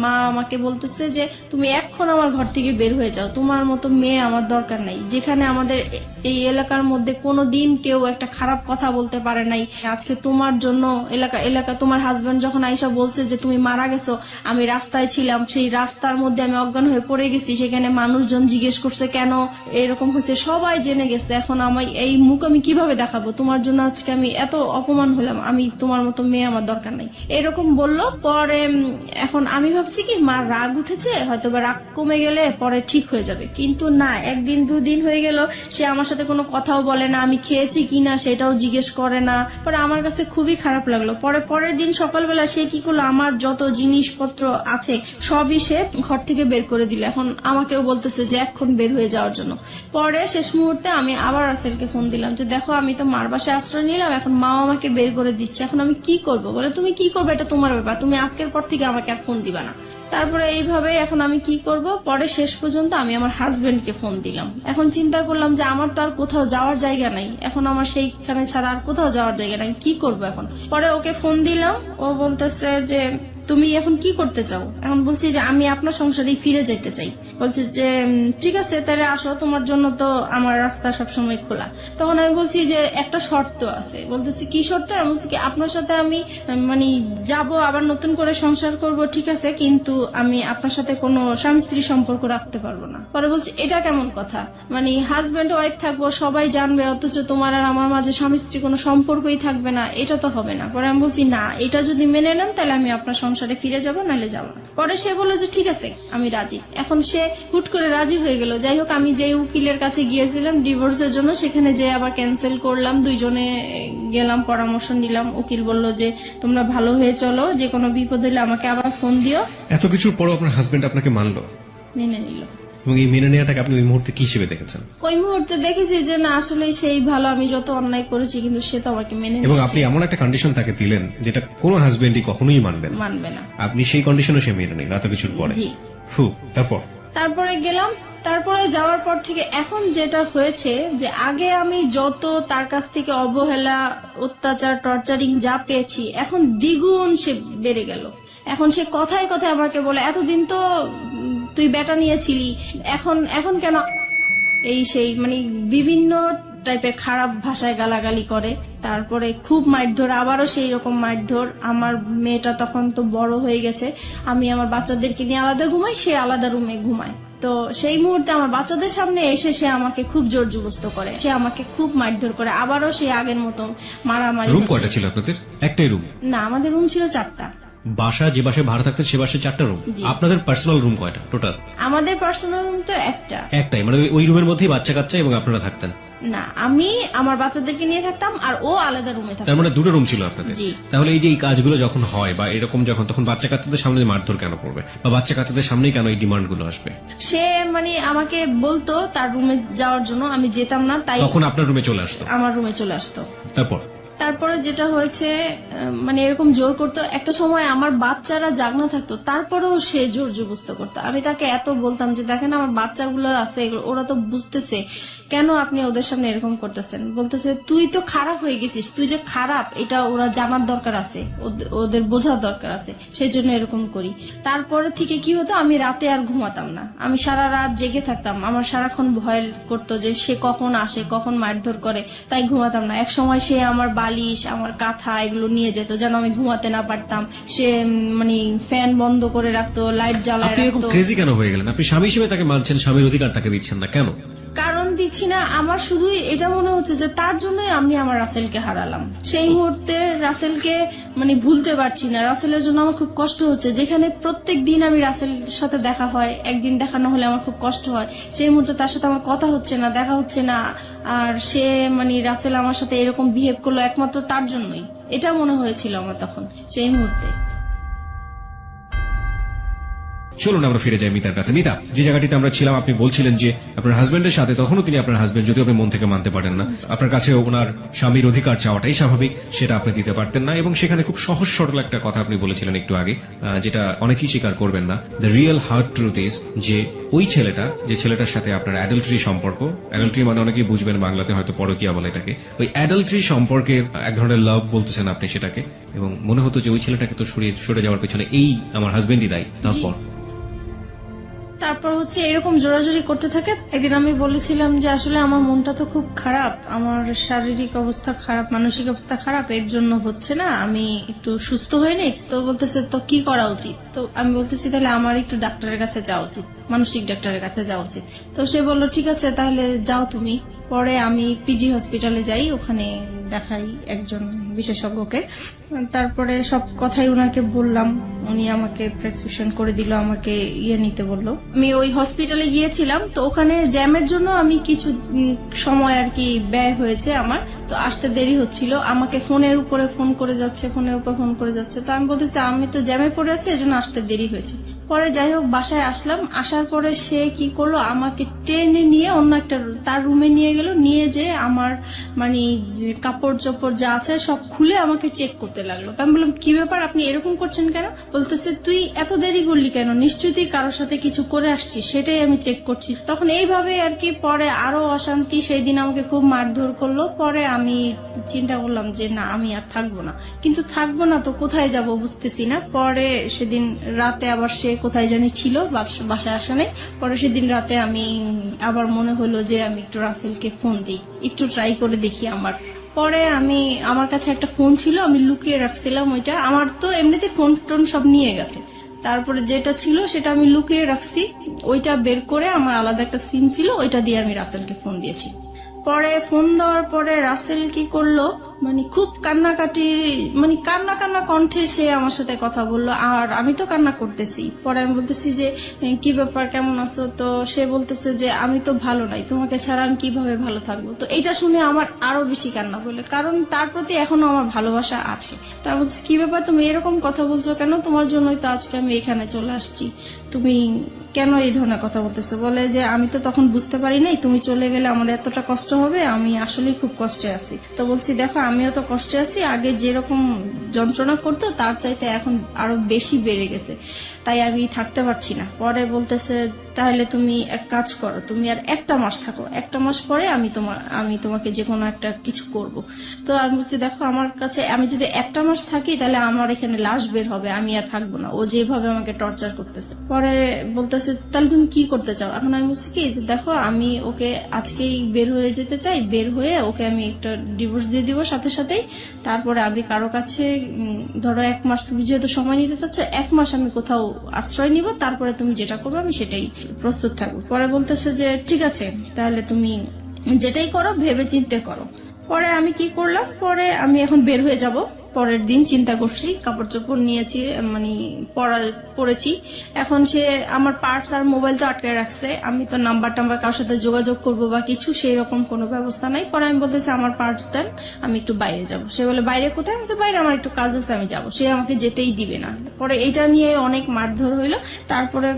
মা আমাকে বলতেছে যে তুমি এখন আমার ঘর থেকে বের হয়ে যাও, তোমার মতো মেয়ে আমার দরকার নাই। যেখানে আমাদের এই এলাকার মধ্যে কোনোদিন কেউ একটা খারাপ কথা বলতে পারে নাই, আজকে তোমার জন্য এলাকা তোমার হাজবেন্ড যখন আইসা বলছে যে তুমি মারা গেছো, আমি রাস্তায় ছিলাম, সেই রাস্তার মধ্যে আমি অজ্ঞান হয়ে পড়ে গেছি, সেখানে মানুষজন জিজ্ঞেস করছে কেন এরকম হয়েছে, সবাই জেনে গেছে। এখন আমি এই মুখ আমি কিভাবে দেখাবো, তোমার জন্য আজকে আমি এত অপমান হলাম, আমি তোমার মতো মেয়ে আমার দরকার নাই, এরকম বললো। পরে এখন আমি ভাবছি কি মার রাগ উঠেছে, হয়তো বা রাগ কমে গেলে পরে ঠিক হয়ে যাবে, কিন্তু না, একদিন দুদিন হয়ে গেল সে আমার সাথে কোনো কথাও বলে না, আমি খেয়েছি কিনা সেটাও জিজ্ঞেস করে না। পরে আমার কাছে খুবই খারাপ লাগলো। পরের দিন সকালবেলা সে কি করলো, আমার যত জিনিসপত্র আছে সবই সে ঘর থেকে বের করে দিল। এখন আমাকেও বলতেছে যে এখন বের হয়ে যাওয়ার জন্য। পরে শেষ মুহূর্তে আমি আবার রাসেলকে ফোন দিলাম যে দেখো আমি তো মার বাসায় আশ্রয় নিলাম, এখন মাও আমাকে বের করে দিচ্ছে, এখন আমি কি করবো? বলে তুমি কি করবে এটা তোমার ব্যাপার, তুমি আজকের পর থেকে আমাকে আর ফোন দিবা না। তারপরে এইভাবে এখন আমি কি করব, পরে শেষ পর্যন্ত আমি আমার হাজবেন্ডকে ফোন দিলাম। এখন চিন্তা করলাম যে আমার তো আর কোথাও যাওয়ার জায়গা নাই, এখন আমার সেইখানে ছাড়া আর কোথাও যাওয়ার জায়গা নাই, কি করব এখন? পরে ওকে ফোন দিলাম, ও বলতেছে যে তুমি এখন কি করতে চাও? এখন বলছি যে আমি আপনার সংসারে ফিরে যেতে চাই। বলছে যে ঠিক আছে তাহলে আসো, তোমার জন্য তো আমার রাস্তা সবসময় খোলা। তখন আমি বলছি যে একটা শর্ত আছে। বলতেছি কি শর্ত? আমি বলছি কি আপনার সাথে আমি মানে যাব, আবার নতুন করে সংসার করব, ঠিক আছে, কিন্তু আমি আপনার সাথে কোনো স্বামী স্ত্রী সম্পর্ক রাখতে পারবো না। পরে বলছি এটা কেমন কথা, মানে হাজবেন্ড ওয়াইফ থাকবো, সবাই জানবে, অথচ তোমার আর আমার মাঝে স্বামী স্ত্রী কোনো সম্পর্কই থাকবে না, এটা তো হবে না। পরে আমি বলছি না, এটা যদি মেনে নেন তাহলে আমি আপনার সংসারে ফিরে যাব, নাহলে যাব না। পরে সে বললো যে ঠিক আছে আমি রাজি। এখন সে হুট করে রাজি হয়ে গেল। যাই হোক আমি যে উকিলের কাছে গিয়েছিলাম ডিভোর্সের জন্য, সেখানে যে আবার ক্যান্সেল করলাম, দুইজনে গেলাম, পরামর্শ নিলাম। উকিল বলল যে তোমরা ভালো হয়ে চলো, যে কোনো বিপদ হলে আমাকে আবার ফোন দিও। এত কিছুর পরও আপনার হাজবেন্ড আপনাকে মানলো, মেনে নিল। এবং এই মেনে নেওয়াটাকে আপনি ওই মুহূর্তে কি হিসেবে দেখেছেন? ওই মুহূর্তে দেখেছি যে না আসলে সেই ভালো, আমি যত অন্যায় করেছি কিন্তু সে তো আমাকে মেনে এবং নিয়েছে। আপনি এমন একটা কন্ডিশন তাকে দিলেন যেটা কোনো হাজবেন্ডই কখনোই মানবে না। আপনি সেই কন্ডিশনও সে মেনে নিল এত কিছুর পরে। জি। তারপরে গেলাম। তারপরে যাওয়ার পর থেকে এখন যেটা হয়েছে যে আগে আমি যত তার কাছ থেকে অবহেলা, অত্যাচার, টর্চারিং যা পেয়েছি, এখন দ্বিগুণ সে বেড়ে গেল। এখন সে কথায় কথায় আমাকে বলে এতদিন তো তুই বেটা নিয়েছিলি, এখন কেন এই সেই, মানে বিভিন্ন টাইপের খারাপ ভাষায় গালাগালি করে। তারপরে খুব মারধর, আবারও সেই রকম মারধর। আমার মেয়েটা তখন তো বড় হয়ে গেছে, আমি আমার বাচ্চাদেরকে নিয়ে আলাদা ঘুমাই, সে আলাদা রুমে ঘুমায়। তো সেই মুহূর্তে আমার বাচ্চাদের সামনে এসে সে আমাকে খুব জোর জবরদস্ত করে, সে আমাকে খুব মারধর করে। আবারও সে আগের মতো মারামারি। রুম কয়টা ছিল আপনাদের? একটাই রুম? না, আমাদের রুম ছিল 4টা। বাসা যে বাসায় ভাড়া থাকতেন সে বাসায় 4টা রুম? আপনাদের পার্সোনাল রুম কয়টা টোটাল? আমাদের পার্সোনাল রুম তো একটাই, মানে ওই রুমের মধ্যেই বাচ্চা কাচ্চা এবং আপনারা থাকতেন? না, আমি আমার বাচ্চাদেরকে নিয়ে থাকতাম আর ও আলাদা রুমে থাকতো। তার মানে 2টা রুম ছিল আপনাদের? জি। তাহলে এই যে এই কাজগুলো যখন হয় বা এরকম যখন, তখন বাচ্চা কাচ্চাদের সামনে মারধর কেন করবে, বা বাচ্চা কাচ্চাদের সামনেই কেন এই ডিমান্ড গুলো আসবে? সে মানে আমাকে বলতো তার রুমে যাওয়ার জন্য, আমি যেতাম না, তাই তখন আপনার রুমে চলে আসতো? আমার রুমে চলে আসতো। তারপরে যেটা হয়েছে মানে এরকম জোর করতো, একটা সময় আমার বাচ্চারা জাগনা থাকতো তারপরেও সে জোর জবস্ত করতো। আমি তাকে এত বলতাম যে দেখেন আমার বাচ্চাগুলো আছে ওরা তো বুঝতেছে, কেন আপনি ওদের সামনে এরকম করতেছেন? বলতেছে তুই তো খারাপ হয়ে গেছিস, তুই যে খারাপ এটা ওরা জানার দরকার আছে, ওদের বোঝার দরকার আছে, সেই জন্য এরকম করি। তারপরে থেকে কি হতো, আমি রাতে আর ঘুমাতাম না, আমি সারা রাত জেগে থাকতাম। আমার সারাক্ষণ ভয় করতো যে সে কখন আসে, কখন মারধর করে, তাই ঘুমাতাম না। এক সময় সে আমার বালিশ, আমার কাঁথা এগুলো নিয়ে যেত যেন আমি ঘুমাতে না পারতাম। সে মানে ফ্যান বন্ধ করে রাখতো, লাইট জ্বালায় আপনি এরকম রাখতো। ক্রেজি কেন হয়ে গেলেন? আপনি স্বামী হিসেবে তাকে মানছেন, স্বামীর অধিকার তাকে দিচ্ছেন না কেন? কারণ দিচ্ছি না, আমার শুধু এটা মনে হচ্ছে যে তার জন্যই আমি আমার রাসেলকে হারালাম। সেই মুহূর্তে রাসেলকে মানে ভুলতে পারছি না, রাসেলের জন্য আমার খুব কষ্ট হচ্ছে। যেখানে প্রত্যেক দিন আমি রাসেলের সাথে দেখা হয়, একদিন দেখা না হলে আমার খুব কষ্ট হয়। সেই মুহূর্তে তার সাথে আমার কথা হচ্ছে না, দেখা হচ্ছে না, আর সে মানে রাসেল আমার সাথে এরকম বিহেভ করলো একমাত্র তার জন্যই, এটা মনে হয়েছিল আমার তখন সেই মুহূর্তে। চলুন আমরা ফিরে যাই মিতার কাছে। মিতা, যে জায়গাটিতে আমরা ছিলাম, আপনি বলছিলেন যে আপনার হাজবেন্ডের সাথে, তখনও তিনি আপনার হাজবেন্ড, যদিও আপনি মন থেকে মানতে পারেন না, আপনার কাছে ওনার স্বামীর অধিকার চাওয়াটাই স্বাভাবিক, সেটা আপনি দিতে পারতেন না। এবং সেখানে খুব সহজ সরল একটা কথা আপনি বলেছিলেন একটু আগে, যেটা অনেকেই স্বীকার করবেন না। The real hard truth is যে ওই ছেলেটা, যে ছেলেটার সাথে আপনার অ্যাডাল্টারি সম্পর্ক, অ্যাডাল্টারি মানে অনেকেই বুঝবেন বাংলাতে হয়তো পরকীয়া বলে এটাকে, ওই অ্যাডাল্টারি সম্পর্কের এক ধরনের লাভ বলতেছেন আপনি সেটাকে, এবং মনে হতো যে ওই ছেলেটাকে তো সরে যাওয়ার পেছনে এই আমার হাজবেন্ডই দায়ী। তারপর হচ্ছে এরকম জোরাজোরি করতে থাকে। একদিন আমি বলেছিলাম যে আসলে আমার মনটা তো খুব খারাপ, আমার শারীরিক অবস্থা খারাপ, মানসিক অবস্থা খারাপ, এর জন্য হচ্ছে না, আমি একটু সুস্থ হয়ে নেই। তো বলতেছে তো কি করা উচিত? তো আমি বলতেছি তাহলে আমার একটু ডাক্তারের কাছে যাওয়া উচিত, মানসিক ডাক্তারের কাছে যাওয়া উচিত। তো সে বললো ঠিক আছে তাহলে যাও তুমি। পরে আমি পিজি হসপিটালে যাই, ওখানে দেখাই একজন বিশেষজ্ঞকে। তারপরে সব কথাই উনাকে বললাম, উনি আমাকে প্রেসক্রিপশন করে দিল, আমাকে নিতে বললো। আমি ওই হসপিটালে গিয়েছিলাম, তো ওখানে জ্যামের জন্য আমি কিছু সময় আর কি ব্যয় হয়েছে আমার, তো আসতে দেরি হচ্ছিল। আমাকে ফোনের উপরে ফোন করে যাচ্ছে, ফোনের উপর ফোন করে যাচ্ছে। তো আমি বলতেছি আমি তো জ্যামে পড়ে আছি, এজন্য আসতে দেরি হয়েছে। পরে যাই হোক বাসায় আসলাম, আসার পরে সে কি করলো, আমাকে টেনে নিয়ে অন্য একটা তার রুমে নিয়ে গেল, নিয়ে যে আমার মানে কাপড় চোপড় যা আছে সব খুলে আমাকে চেক করতে লাগলো। তো আমি বললাম কি ব্যাপার, আপনি এরকম করছেন কেন? বলতেছে তুই এত দেরি করলি কেন, নিশ্চয়ই তুই কারোর সাথে কিছু করে আসছিস, সেটাই আমি চেক করছি। তখন এইভাবে আর কি পরে আরো অশান্তি, সেই দিন আমাকে খুব মারধর করলো। পরে আমি চিন্তা করলাম যে না আমি আর থাকবো না, কিন্তু থাকবো না তো কোথায় যাব বুঝতেছি না। পরে সেদিন রাতে আবার সে কোথায় জানি ছিল, বাসায় আসা নেই। পরে সেদিন রাতে আমি আবার মনে হলো যে আমি একটু রাসেলকে ফোন দিই, একটু ট্রাই করে দেখি। পরে আমার কাছে একটা ফোন ছিল, আমি লুকিয়ে রাখছিলাম ওইটা, আমার তো এমনিতে ফোন টোন সব নিয়ে গেছে। তারপরে যেটা ছিল সেটা আমি লুকিয়ে রাখছি, ওইটা বের করে আমার আলাদা একটা সিম ছিল, ওইটা দিয়ে আমি রাসেলকে ফোন দিয়েছি। পরে ফোন দেওয়ার পরে রাসেল কি করলো, মানে খুব কান্নাকাটি, মানে কান্না কান্না কণ্ঠে সে আমার সাথে কথা বললো, আর আমি তো কান্না করতেছি। পরে আমি বলতেছি যে কি ব্যাপার, কেমন আছো? তো সে বলতেছে যে আমি তো ভালো নাই, তোমাকে ছাড়া আমি কিভাবে ভালো থাকবো? তো এটা শুনে আমার আরো বেশি কান্না বলে, কারণ তার প্রতি এখনো আমার ভালোবাসা আছে। তো আমি বলছি কি ব্যাপার, তুমি এরকম কথা বলছো কেন? তোমার জন্যই তো আজকে আমি এখানে চলে আসছি, তুমি কেন এই ধরনের কথা বলতেছো? বলে যে আমি তো তখন বুঝতে পারি নাই তুমি চলে গেলে আমার এতটা কষ্ট হবে, আমি আসলেই খুব কষ্টে আছি। তো বলছি দেখো আমিও তো কষ্টে আছি, আগে যেরকম যন্ত্রণা করতো তার চাইতে এখন আরো বেশি বেড়ে গেছে, তাই আমি থাকতে পারছি না। পরে বলতেছে তাহলে তুমি এক কাজ করো, তুমি আর একটা মাস থাকো, একটা মাস পরে আমি তোমাকে যে কোনো একটা কিছু করব। তো আমি বলছি দেখো আমার কাছে আমি যদি একটা মাস থাকি তাহলে আমার এখানে লাশ বের হবে, আমি আর থাকবো না, ও যেভাবে আমাকে টর্চার করতেছে। পরে বলতেছে তাহলে তুমি কি করতে চাও? এখন আমি বলছি কি দেখো আমি ওকে আজকেই বের হয়ে যেতে চাই, বের হয়ে ওকে আমি একটা ডিভোর্স দিয়ে দিব সাথে সাথেই। তারপরে আমি কারো কাছে ধরো এক মাস, তুমি যেহেতু সময় নিতে চাচ্ছ, এক মাস আমি কোথাও আশ্রয় নিব, তারপরে তুমি যেটা করবে আমি সেটাই প্রস্তুত থাকবো। পরে বলতেছে যে ঠিক আছে তাহলে তুমি যেটাই করো ভেবে চিন্তে করো। পরে আমি কি করলাম, পরে আমি এখন বের হয়ে যাব। পরের দিন চিন্তা করছি, কাপড় চোপড় নিয়েছি, মানে পরেছি। এখন সে আমার পার্টস আর মোবাইল তো আটকে রাখছে, আমি তো নাম্বার কারোর সাথে যোগাযোগ করবো বা কিছু সেই রকম কোনো ব্যবস্থা নাই। পরে আমি বলতেছি আমার পার্টস দেন, আমি একটু বাইরে যাব। সে বলে বাইরে কোথায়? আমি বাইরে আমার একটু কাজ আছে, আমি যাব। সে আমাকে যেতেই দিবে না। পরে এটা নিয়ে অনেক মারধর হইলো। তারপরে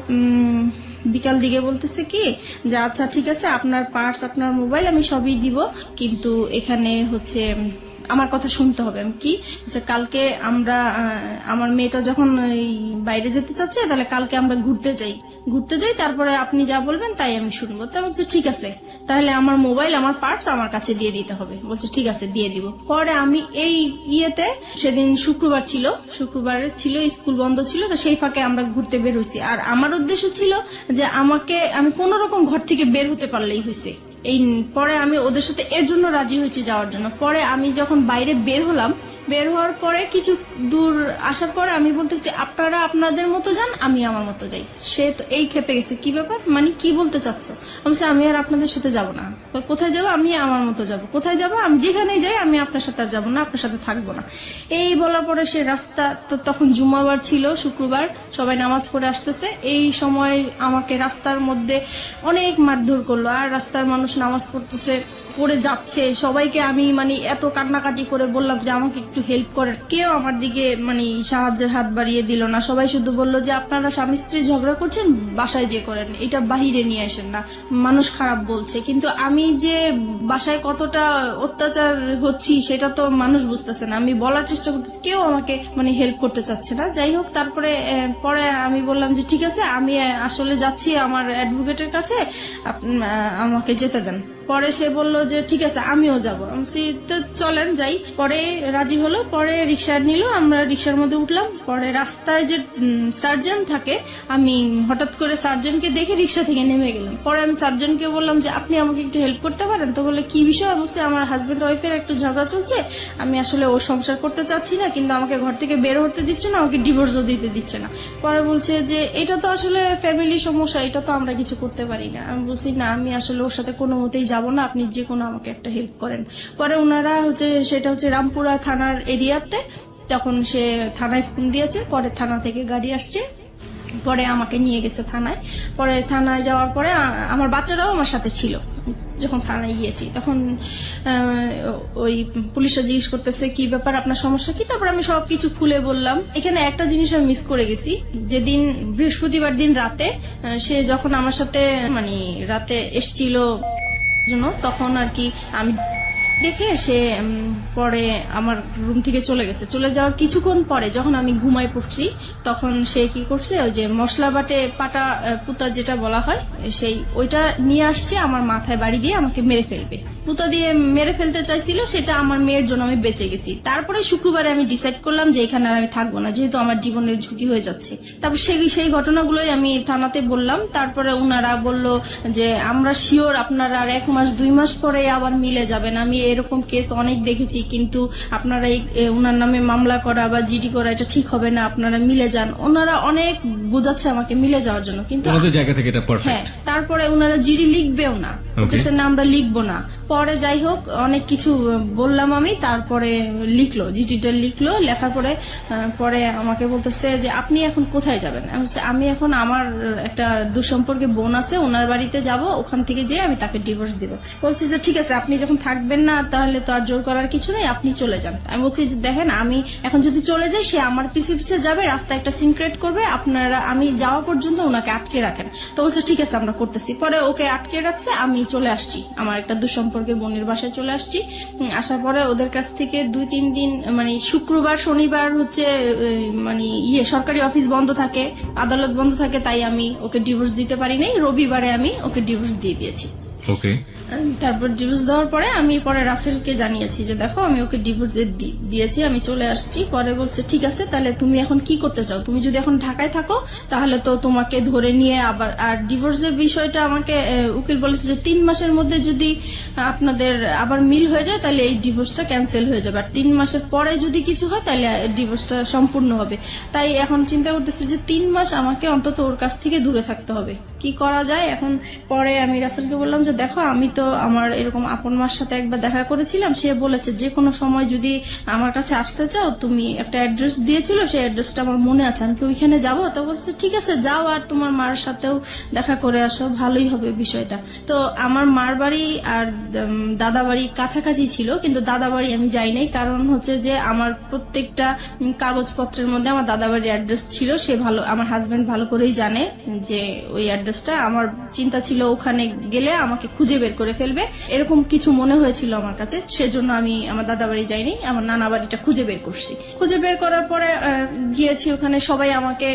বিকাল দিকে বলতেছে কি যে আচ্ছা ঠিক আছে আপনার পার্টস আপনার মোবাইল আমি সবই দিব, কিন্তু এখানে হচ্ছে আমার কথা শুনতে হবে। আমি কি যে কালকে আমরা আমার মেয়েটা যখন এই বাইরে যেতে চাচ্ছে, তাহলে কালকে আমরা ঘুরতে যাই, তারপরে আপনি যা বলবেন তাই আমি শুনবো। তা বলছে ঠিক আছে, তাহলে আমার মোবাইল, আমার পার্টস আমার কাছে দিয়ে দিতে হবে। বলছে ঠিক আছে, দিয়ে দিব। পরে আমি এই ইয়েতে, সেদিন শুক্রবার ছিল, স্কুল বন্ধ ছিল, তো সেই ফাঁকে আমরা ঘুরতে বের হয়েছি। আর আমার উদ্দেশ্য ছিল যে আমি কোন রকম ঘর থেকে বের হতে পারলেই হয়েছে। এই পরে আমি ওদের সাথে এর জন্য রাজি হয়েছি যাওয়ার জন্য। পরে আমি যখন বাইরে বের হওয়ার পরে কিছু দূর আসার পরে আমি বলতেছি আপনারা আপনাদের মতো যান, আমি আমার মতো যাই। সে তো এই খেপে গেছে, কি ব্যাপার, মানে কি বলতে চাচ্ছ? আমি বলছি আমি আর আপনাদের সাথে যাব না। কোথায় যাবো? আমি আমার মতো যাব। কোথায় যাবো? আমি যেখানে যাই, আমি আপনার সাথে আর যাবো না, আপনার সাথে থাকবো না। এই বলার পরে সে রাস্তা, তো তখন জুম্মাবার ছিল, শুক্রবার, সবাই নামাজ পড়ে আসতেছে। এই সময় আমাকে রাস্তার মধ্যে অনেক মারধর করলো। আর রাস্তার মানুষ নামাজ পড়ে যাচ্ছে, সবাইকে আমি মানে এত কান্নাকাটি করে বললাম যে আমাকে একটু হেল্প করেন, কেউ আমার দিকে মানে সাহায্যের হাত বাড়িয়ে দিল না। সবাই শুধু বললো যে আপনারা স্বামী স্ত্রী ঝগড়া করছেন, বাসায় যে করেন, এটা বাহিরে নিয়ে আসেন না, মানুষ খারাপ বলছে। কিন্তু আমি যে বাসায় কতটা অত্যাচার হচ্ছি সেটা তো মানুষ বুঝতেছে না। আমি বলার চেষ্টা করতেছি, কেউ আমাকে মানে হেল্প করতে চাচ্ছে না। যাই হোক, তারপরে পরে আমি বললাম যে ঠিক আছে, আমি আসলে যাচ্ছি আমার অ্যাডভোকেটের কাছে, আমাকে যেতে দেন। পরে সে বলল যে ঠিক আছে, আমিও যাবো। তো চলেন যাই। পরে রাজি হলো, পরে রিক্সা নিল, আমরা রিক্সার মধ্যে উঠলাম। পরে রাস্তায় যে সার্জন থাকে, আমি হঠাৎ করে সার্জনকে দেখে রিক্সা থেকে নেমে গেলাম। পরে আমি সার্জনকে বললাম যে আপনি আমাকে একটু হেল্প করতে পারেন? তো বলে কি বিষয়? বলছে আমার হাজবেন্ড ওয়াইফের একটু ঝগড়া চলছে, আমি আসলে ওর সংসার করতে চাচ্ছি না, কিন্তু আমাকে ঘর থেকে বের হতে দিচ্ছে না, আমাকে ডিভোর্সও দিতে দিচ্ছে না। পরে বলছে যে এটা তো আসলে ফ্যামিলি সমস্যা, এটা তো আমরা কিছু করতে পারি না। আমি বলছি না, আমি আসলে ওর সাথে কোনো মতেই যাব না, আপনি যে কোনো আমাকে একটা হেল্প করেন। পরে ওনারা সেটা হচ্ছে রামপুরা থানার এরিয়াতে, তখন সে থানায় ফোন দিয়েছে। পরে থানা থেকে গাড়ি আসছে, পরে আমাকে নিয়ে গেছে থানায়। পরে থানায় যাওয়ার পরে আমার বাচ্চারাও আমার সাথে ছিল। যখন থানায় গিয়েছি তখন ওই পুলিশরা জিজ্ঞেস করতেছে কি ব্যাপার, আপনার সমস্যা কি? তারপর আমি সবকিছু খুলে বললাম। এখানে একটা জিনিস আমি মিস করে গেছি, যেদিন বৃহস্পতিবার দিন রাতে সে যখন আমার সাথে মানে রাতে এসছিল জন্য, তখন আর কি আমি দেখে সে পরে আমার রুম থেকে চলে গেছে। চলে যাওয়ার কিছুক্ষণ পরে যখন আমি ঘুমায় পড়ছি, তখন সে কি করছে, ওই যে মশলা বাটে পাটা পুতা যেটা বলা হয়, ওইটা নিয়ে আসছে, আমার মাথায় বাড়ি দিয়ে আমাকে মেরে ফেলবে। পুতা দিয়ে মেরে ফেলতে চাইছিল, সেটা আমার মেয়ের জন্য আমি বেঁচে গেছি। তারপরে শুক্রবারে আমি ডিসাইড করলাম যে এখানে আর আমি থাকবো না, যেহেতু আমার জীবনের ঝুঁকি হয়ে যাচ্ছে। তারপর সেই ঘটনাগুলোই আমি থানাতে বললাম। তারপরে উনারা বলল যে আমরা শিওর আপনারা আর 1 মাস 2 মাস পরে আবার মিলে যাবেন। আমি এরকম কেস অনেক দেখেছি, কিন্তু আপনারা উনার নামে মামলা করা বা জিডি করা এটা ঠিক হবে না, আপনারা মিলে যান। ওনারা অনেক বোঝাচ্ছে আমাকে মিলে যাওয়ার জন্য, কিন্তু জায়গা থেকে এটা পারফেক্ট। হ্যাঁ, তারপরে উনারা জিডি লিখবেও না, বলতেছে না আমরা লিখবো না। পরে যাই হোক অনেক কিছু বললাম আমি, তারপরে জিডিটা লিখলো। লেখার পরে আমাকে বলতেছে যে আপনি এখন কোথায় যাবেন? আমি এখন আমার একটা দুঃসম্পর্কে বোন আছে, ওনার বাড়িতে যাব, ওখান থেকে যেয়ে আমি তাকে ডিভোর্স দিব। বলছি যে ঠিক আছে, আপনি যখন থাকবেন না তাহলে তো আর জোর করার কিছু নেই, আপনি চলে যান। আমি বলছি যে দেখেন, আমি এখন যদি চলে যাই, সে আমার পিছে পিছে যাবে, রাস্তায় একটা সিন ক্রিয়েট করবে, আপনারা আমি যাওয়া পর্যন্ত ওনাকে আটকে রাখেন। তো বলছে ঠিক আছে, আমরা করতেছি। পরে ওকে আটকে রাখছে, আমি চলে আসছি, আমার একটা দুঃসম্পর্কের বোনের বাসায় চলে আসছি। আসার পরে ওদের কাছ থেকে 2-3 দিন মানে শুক্রবার শনিবার হচ্ছে মানে সরকারি অফিস বন্ধ থাকে, আদালত বন্ধ থাকে, তাই আমি ওকে ডিভোর্স দিতে পারি নাই। রবিবারে আমি ওকে ডিভোর্স দিয়ে দিয়েছি। ওকে। তারপর ডিভোর্স দেওয়ার পরে আমি পরে রাসেলকে জানিয়েছি যে দেখো আমি ওকে ডিভোর্স দিয়েছি, আমি চলে আসছি। পরে বলছে ঠিক আছে, তাহলে তুমি এখন কি করতে চাও? তুমি যদি এখন ঢাকায় থাকো তাহলে তো তোমাকে ধরে নিয়ে আবার, আর ডিভোর্সের বিষয়টা আমাকে উকিল বলেছে যে 3 মাসের মধ্যে যদি আপনাদের আবার মিল হয়ে যায় তাহলে এই ডিভোর্সটা ক্যান্সেল হয়ে যাবে, আর 3 মাসের পরে যদি কিছু হয় তাহলে ডিভোর্সটা সম্পূর্ণ হবে। তাই এখন চিন্তা করতেছি যে 3 মাস আমাকে অন্তত ওর কাছ থেকে দূরে থাকতে হবে, কি করা যায় এখন। পরে আমি রাসেলকে বললাম যে দেখো, আমি তো আমার এরকম আপন মার সাথে একবার দেখা করেছিলাম, সে বলেছে যে কোনো সময় যদি আমার কাছে আসতে চাও, তুমি একটা অ্যাড্রেস দিয়েছিল, সেই অ্যাড্রেসটা আমার মনে আছে, আমি তো ওইখানে যাবো। তো বলছে ঠিক আছে যাও, আর তোমার মার সাথেও দেখা করে আসো, ভালোই হবে বিষয়টা। তো আমার মার বাড়ি আর দাদা বাড়ি কাছাকাছি ছিল, কিন্তু দাদা বাড়ি আমি যাই নাই, কারণ হচ্ছে যে আমার প্রত্যেকটা কাগজপত্রের মধ্যে আমার দাদা বাড়ির অ্যাড্রেস ছিল। সে আমার হাজবেন্ড ভালো করেই জানে যে ওই অ্যাড্রেসটা, আমার চিন্তা ছিল ওখানে গেলে আমাকে খুঁজে বের করে ফেলবে, ফেলবে, এরকম কিছু মনে হয়েছিল আমার কাছে। সেজন্য আমি আমার দাদা বাড়ি যাইনি, আমার নানা বাড়িটা খুঁজে বের করছি। খুঁজে বের করার পরে গিয়েছি ওখানে। সবাই আমাকে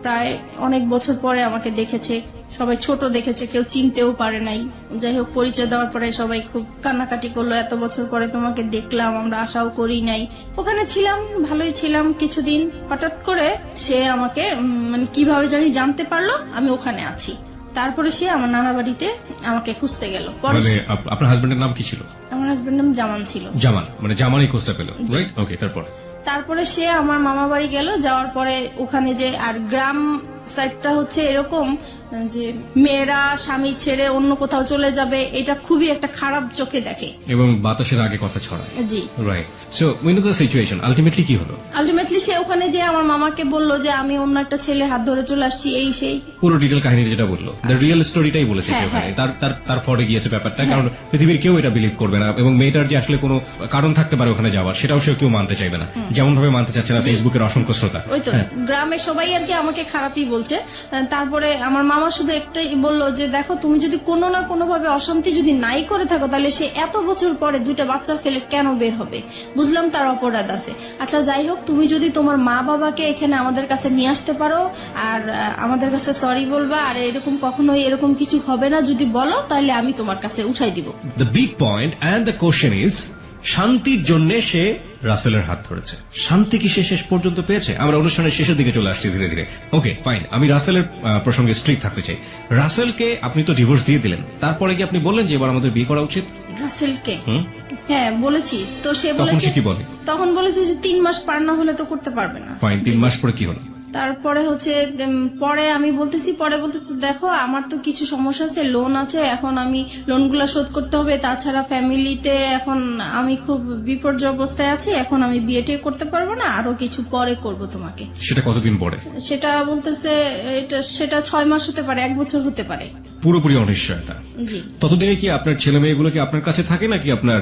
প্রায় অনেক বছর পরে আমাকে দেখেছে, সবাই ছোট দেখেছে, কেউ চিনতেও পারে নাই। যাই হোক, পরিচয় দেওয়ার পরে সবাই খুব কান্নাকাটি করলো, এত বছর পরে তোমাকে দেখলাম, আমরা আশাও করি নাই। ওখানে ছিলাম, ভালোই ছিলাম কিছুদিন। হঠাৎ করে সে আমাকে মানে কিভাবে জানি জানতে পারলো আমি ওখানে আছি। তারপরে সে আমার নানা বাড়িতে আমাকে খুঁজতে গেল। পরে মানে আপনার হাজবেন্ডের নাম কি ছিল? আমার হাজবেন্ড নাম জামান ছিল। জামান, মানে জামানই খোঁজটা পেল, রাইট? ওকে, তারপরে সে আমার মামা বাড়ি গেল। যাওয়ার পরে ওখানে যে, আর গ্রাম সাইডটা হচ্ছে এরকম যে মেয়েরা স্বামী ছেড়ে অন্য কোথাও চলে যাবে, এটা খুবই একটা খারাপ চোখে দেখে এবং বাতাসের আগে কথা ছড়ায়। জি, right. So we know the situation, ultimately কি হলো? আলটিমেটলি সে ওখানে যে আমার মামাকে বলল যে আমি অন্য একটা ছেলে হাত ধরে চলে আসছি, এই সেই পুরো ডিটেল কাহিনী যেটা বললো, দ্য রিয়েল স্টোরিটাই বলেছে সে ওখানে। তার ফলে গিয়েছে ব্যাপারটা, কারণ পৃথিবীর কেউ এটা বিলিভ করবে না, এবং মেয়েটার যে আসলে কোনো কারণ থাকতে পারে ওখানে যাওয়ার, সেটাও সে কেউ মানতে চাইবে না, যেমন ভাবে মানতে চাচ্ছে না ফেসবুকের অসংখ্য শ্রোতা। ওই তো গ্রামের সবাই আর কি আমাকে খারাপই বলছে। তারপরে আমার মামা শুধু একটাই বললো যে দেখো, তুমি যদি কোনো না কোনো ভাবে অশান্তি যদি নাই করে থাকো, তাহলে সে এত বছর পরে 2টা বাচ্চা ফেলে কেন বের হবে? বুঝলাম তার অপরাধ আছে। আচ্ছা যাই হোক, তুমি যদি তোমার মা বাবাকে এখানে আমাদের কাছে নিয়ে আসতে পারো আর আমাদের কাছে সরি বলবা, আর এরকম কখনোই এরকম কিছু হবে না যদি বলো, তাহলে আমি তোমার কাছে উঠাই দিব। The big point and the question is, শান্তির জন্য সে রাসেলের হাত ধরেছে। শান্তি কি সে শেষ পর্যন্ত পেয়েছে? আমরা অনুষ্ঠানের শেষের দিকে চলে আসছি ধীরে ধীরে। ওকে ফাইন, আমি রাসেলের প্রসঙ্গে স্ট্রিক্ট থাকতে চাই। রাসেলকে আপনি তো ডিভোর্স দিয়ে দিলেন, তারপরে কি আপনি বললেন যে এবার আমাদের বিয়ে করা উচিত? রাসেলকে হ্যাঁ বলেছি, তো সে তখন বলেছে, সে কি বলে? তখন বলেছে যে 3 মাস পার না হলে তো করতে পারবে না। ফাইন, 3 মাস পরে কি হলো? তারপরে হচ্ছে পরে আমি বলতেছি দেখো আমার তো কিছু সমস্যা আছে, লোন আছে, এখন আমি লোনগুলো শোধ করতে হবে, তাছাড়া ফ্যামিলিতে এখন আমি খুব বিপর্যয় অবস্থায় আছি, এখন আমি বিয়েটা করতে পারবো না, আরো কিছু পরে করব তোমাকে। সেটা কতদিন পরে? সেটা বলতেছে সেটা 6 মাস হতে পারে, 1 বছর হতে পারে। পুরোপুরি অনিশ্চয়তা। জি। ততদিনে কি আপনার ছেলে মেয়েগুলো কি আপনার কাছে থাকে নাকি আপনার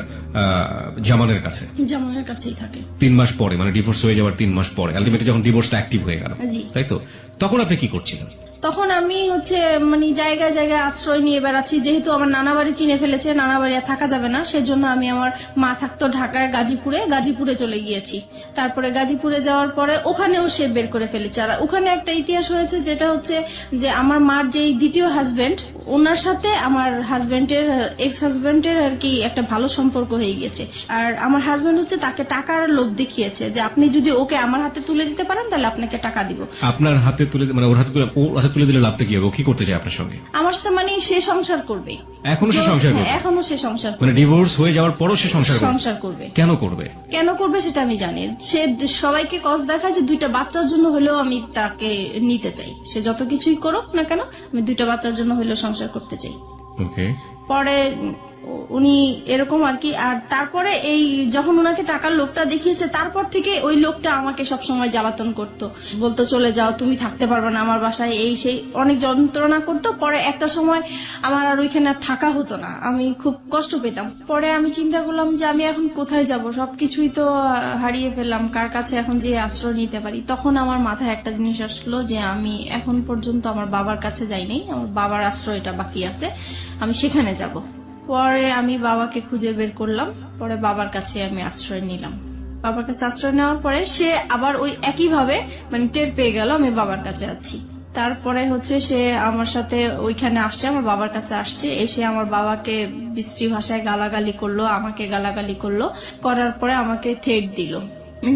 জামানের কাছে? জামানের কাছেই থাকে। 3 মাস পরে, মানে ডিভোর্স হয়ে যাওয়ার 3 মাস পরে, আলটিমেটলি যখন ডিভোর্সটা অ্যাক্টিভ হয়ে গেল, জি। তাই তো? তখন আপনি কি করছিলেন? তখন আমি হচ্ছে মানে জায়গায় জায়গায় আশ্রয় নিয়ে বেড়াচ্ছি, যেহেতু আমার নানা বাড়ি চিনে ফেলেছে, নানা বাড়ি আর থাকা যাবে না, সেজন্য আমি, আমার মা থাকতো ঢাকায় গাজীপুরে চলে গিয়েছি। তারপরে গাজীপুরে যাওয়ার পরে ওখানেও সে বের করে ফেলেছে। আর ওখানে একটা ইতিহাস হয়েছে, যেটা হচ্ছে যে আমার মার যে দ্বিতীয় হাজবেন্ড, ওনার সাথে আমার হাজবেন্ডের এক্স হাজবেন্ডের আর কি একটা ভালো সম্পর্ক হয়ে গেছে। আর আমার হাজবেন্ড হচ্ছে তাকে টাকার লোভ দেখিয়েছে যে আপনি যদি ওকে আমার হাতে তুলে দিতে পারেন তাহলে আপনাকে টাকা দিব। আপনার হাতে তুলে, মানে ওর হাতে তুলে দিলে লাভটা কি হবে? ও কি করতে চায় আপনার সঙ্গে? আমার সাথে মানে সে সংসার করবে। এখনো সে সংসার করবে? এখনো সে সংসার করবে, মানে ডিভোর্স হয়ে যাওয়ার পরও সে সংসার করবে। কেন করবে? কেন করবে সেটা আমি জানি। সে সবাইকে কষ্ট দেখায় যে 2টা বাচ্চার জন্য হলেও আমি তাকে নিতে চাই। সে যত কিছুই করুক না কেন, আমি 2টা বাচ্চার জন্য হলেও সংসার করতে চাই। ওকে। পরে উনি এরকম আর কি। আর তারপরে এই যখন ওনাকে টাকার লোকটা দেখিয়েছে, তারপর থেকে ওই লোকটা আমাকে সবসময় জ্বালাতন করতো, বলতো চলে যাও, তুমি থাকতে পারবে না আমার বাসায়, এই সেই অনেক যন্ত্রণা করতো। পরে একটা সময় আমার আর ওইখানে আর থাকা হতো না, আমি খুব কষ্ট পেতাম। পরে আমি চিন্তা করলাম যে আমি এখন কোথায় যাব, সবকিছুই তো হারিয়ে ফেললাম, কার কাছে এখন যে আশ্রয় নিতে পারি। তখন আমার মাথায় একটা জিনিস আসলো যে আমি এখন পর্যন্ত আমার বাবার কাছে যাইনি, আমার বাবার আশ্রয়টা বাকি আছে, আমি সেখানে যাব। পরে আমি বাবাকে খুঁজে বের করলাম, পরে বাবার কাছে আমি আশ্রয় নিলাম। বাবার কাছে আশ্রয় নেওয়ার পরে সে আবার ওই একইভাবে মানে টের পেয়ে গেল আমি বাবার কাছে আছি। তারপরে হচ্ছে সে আমার সাথে ওইখানে আসছে, আমার বাবার কাছে আসছে, এসে আমার বাবাকে বিশ্রী ভাষায় গালাগালি করলো, আমাকে গালাগালি করলো, করার পরে আমাকে থ্রেট দিল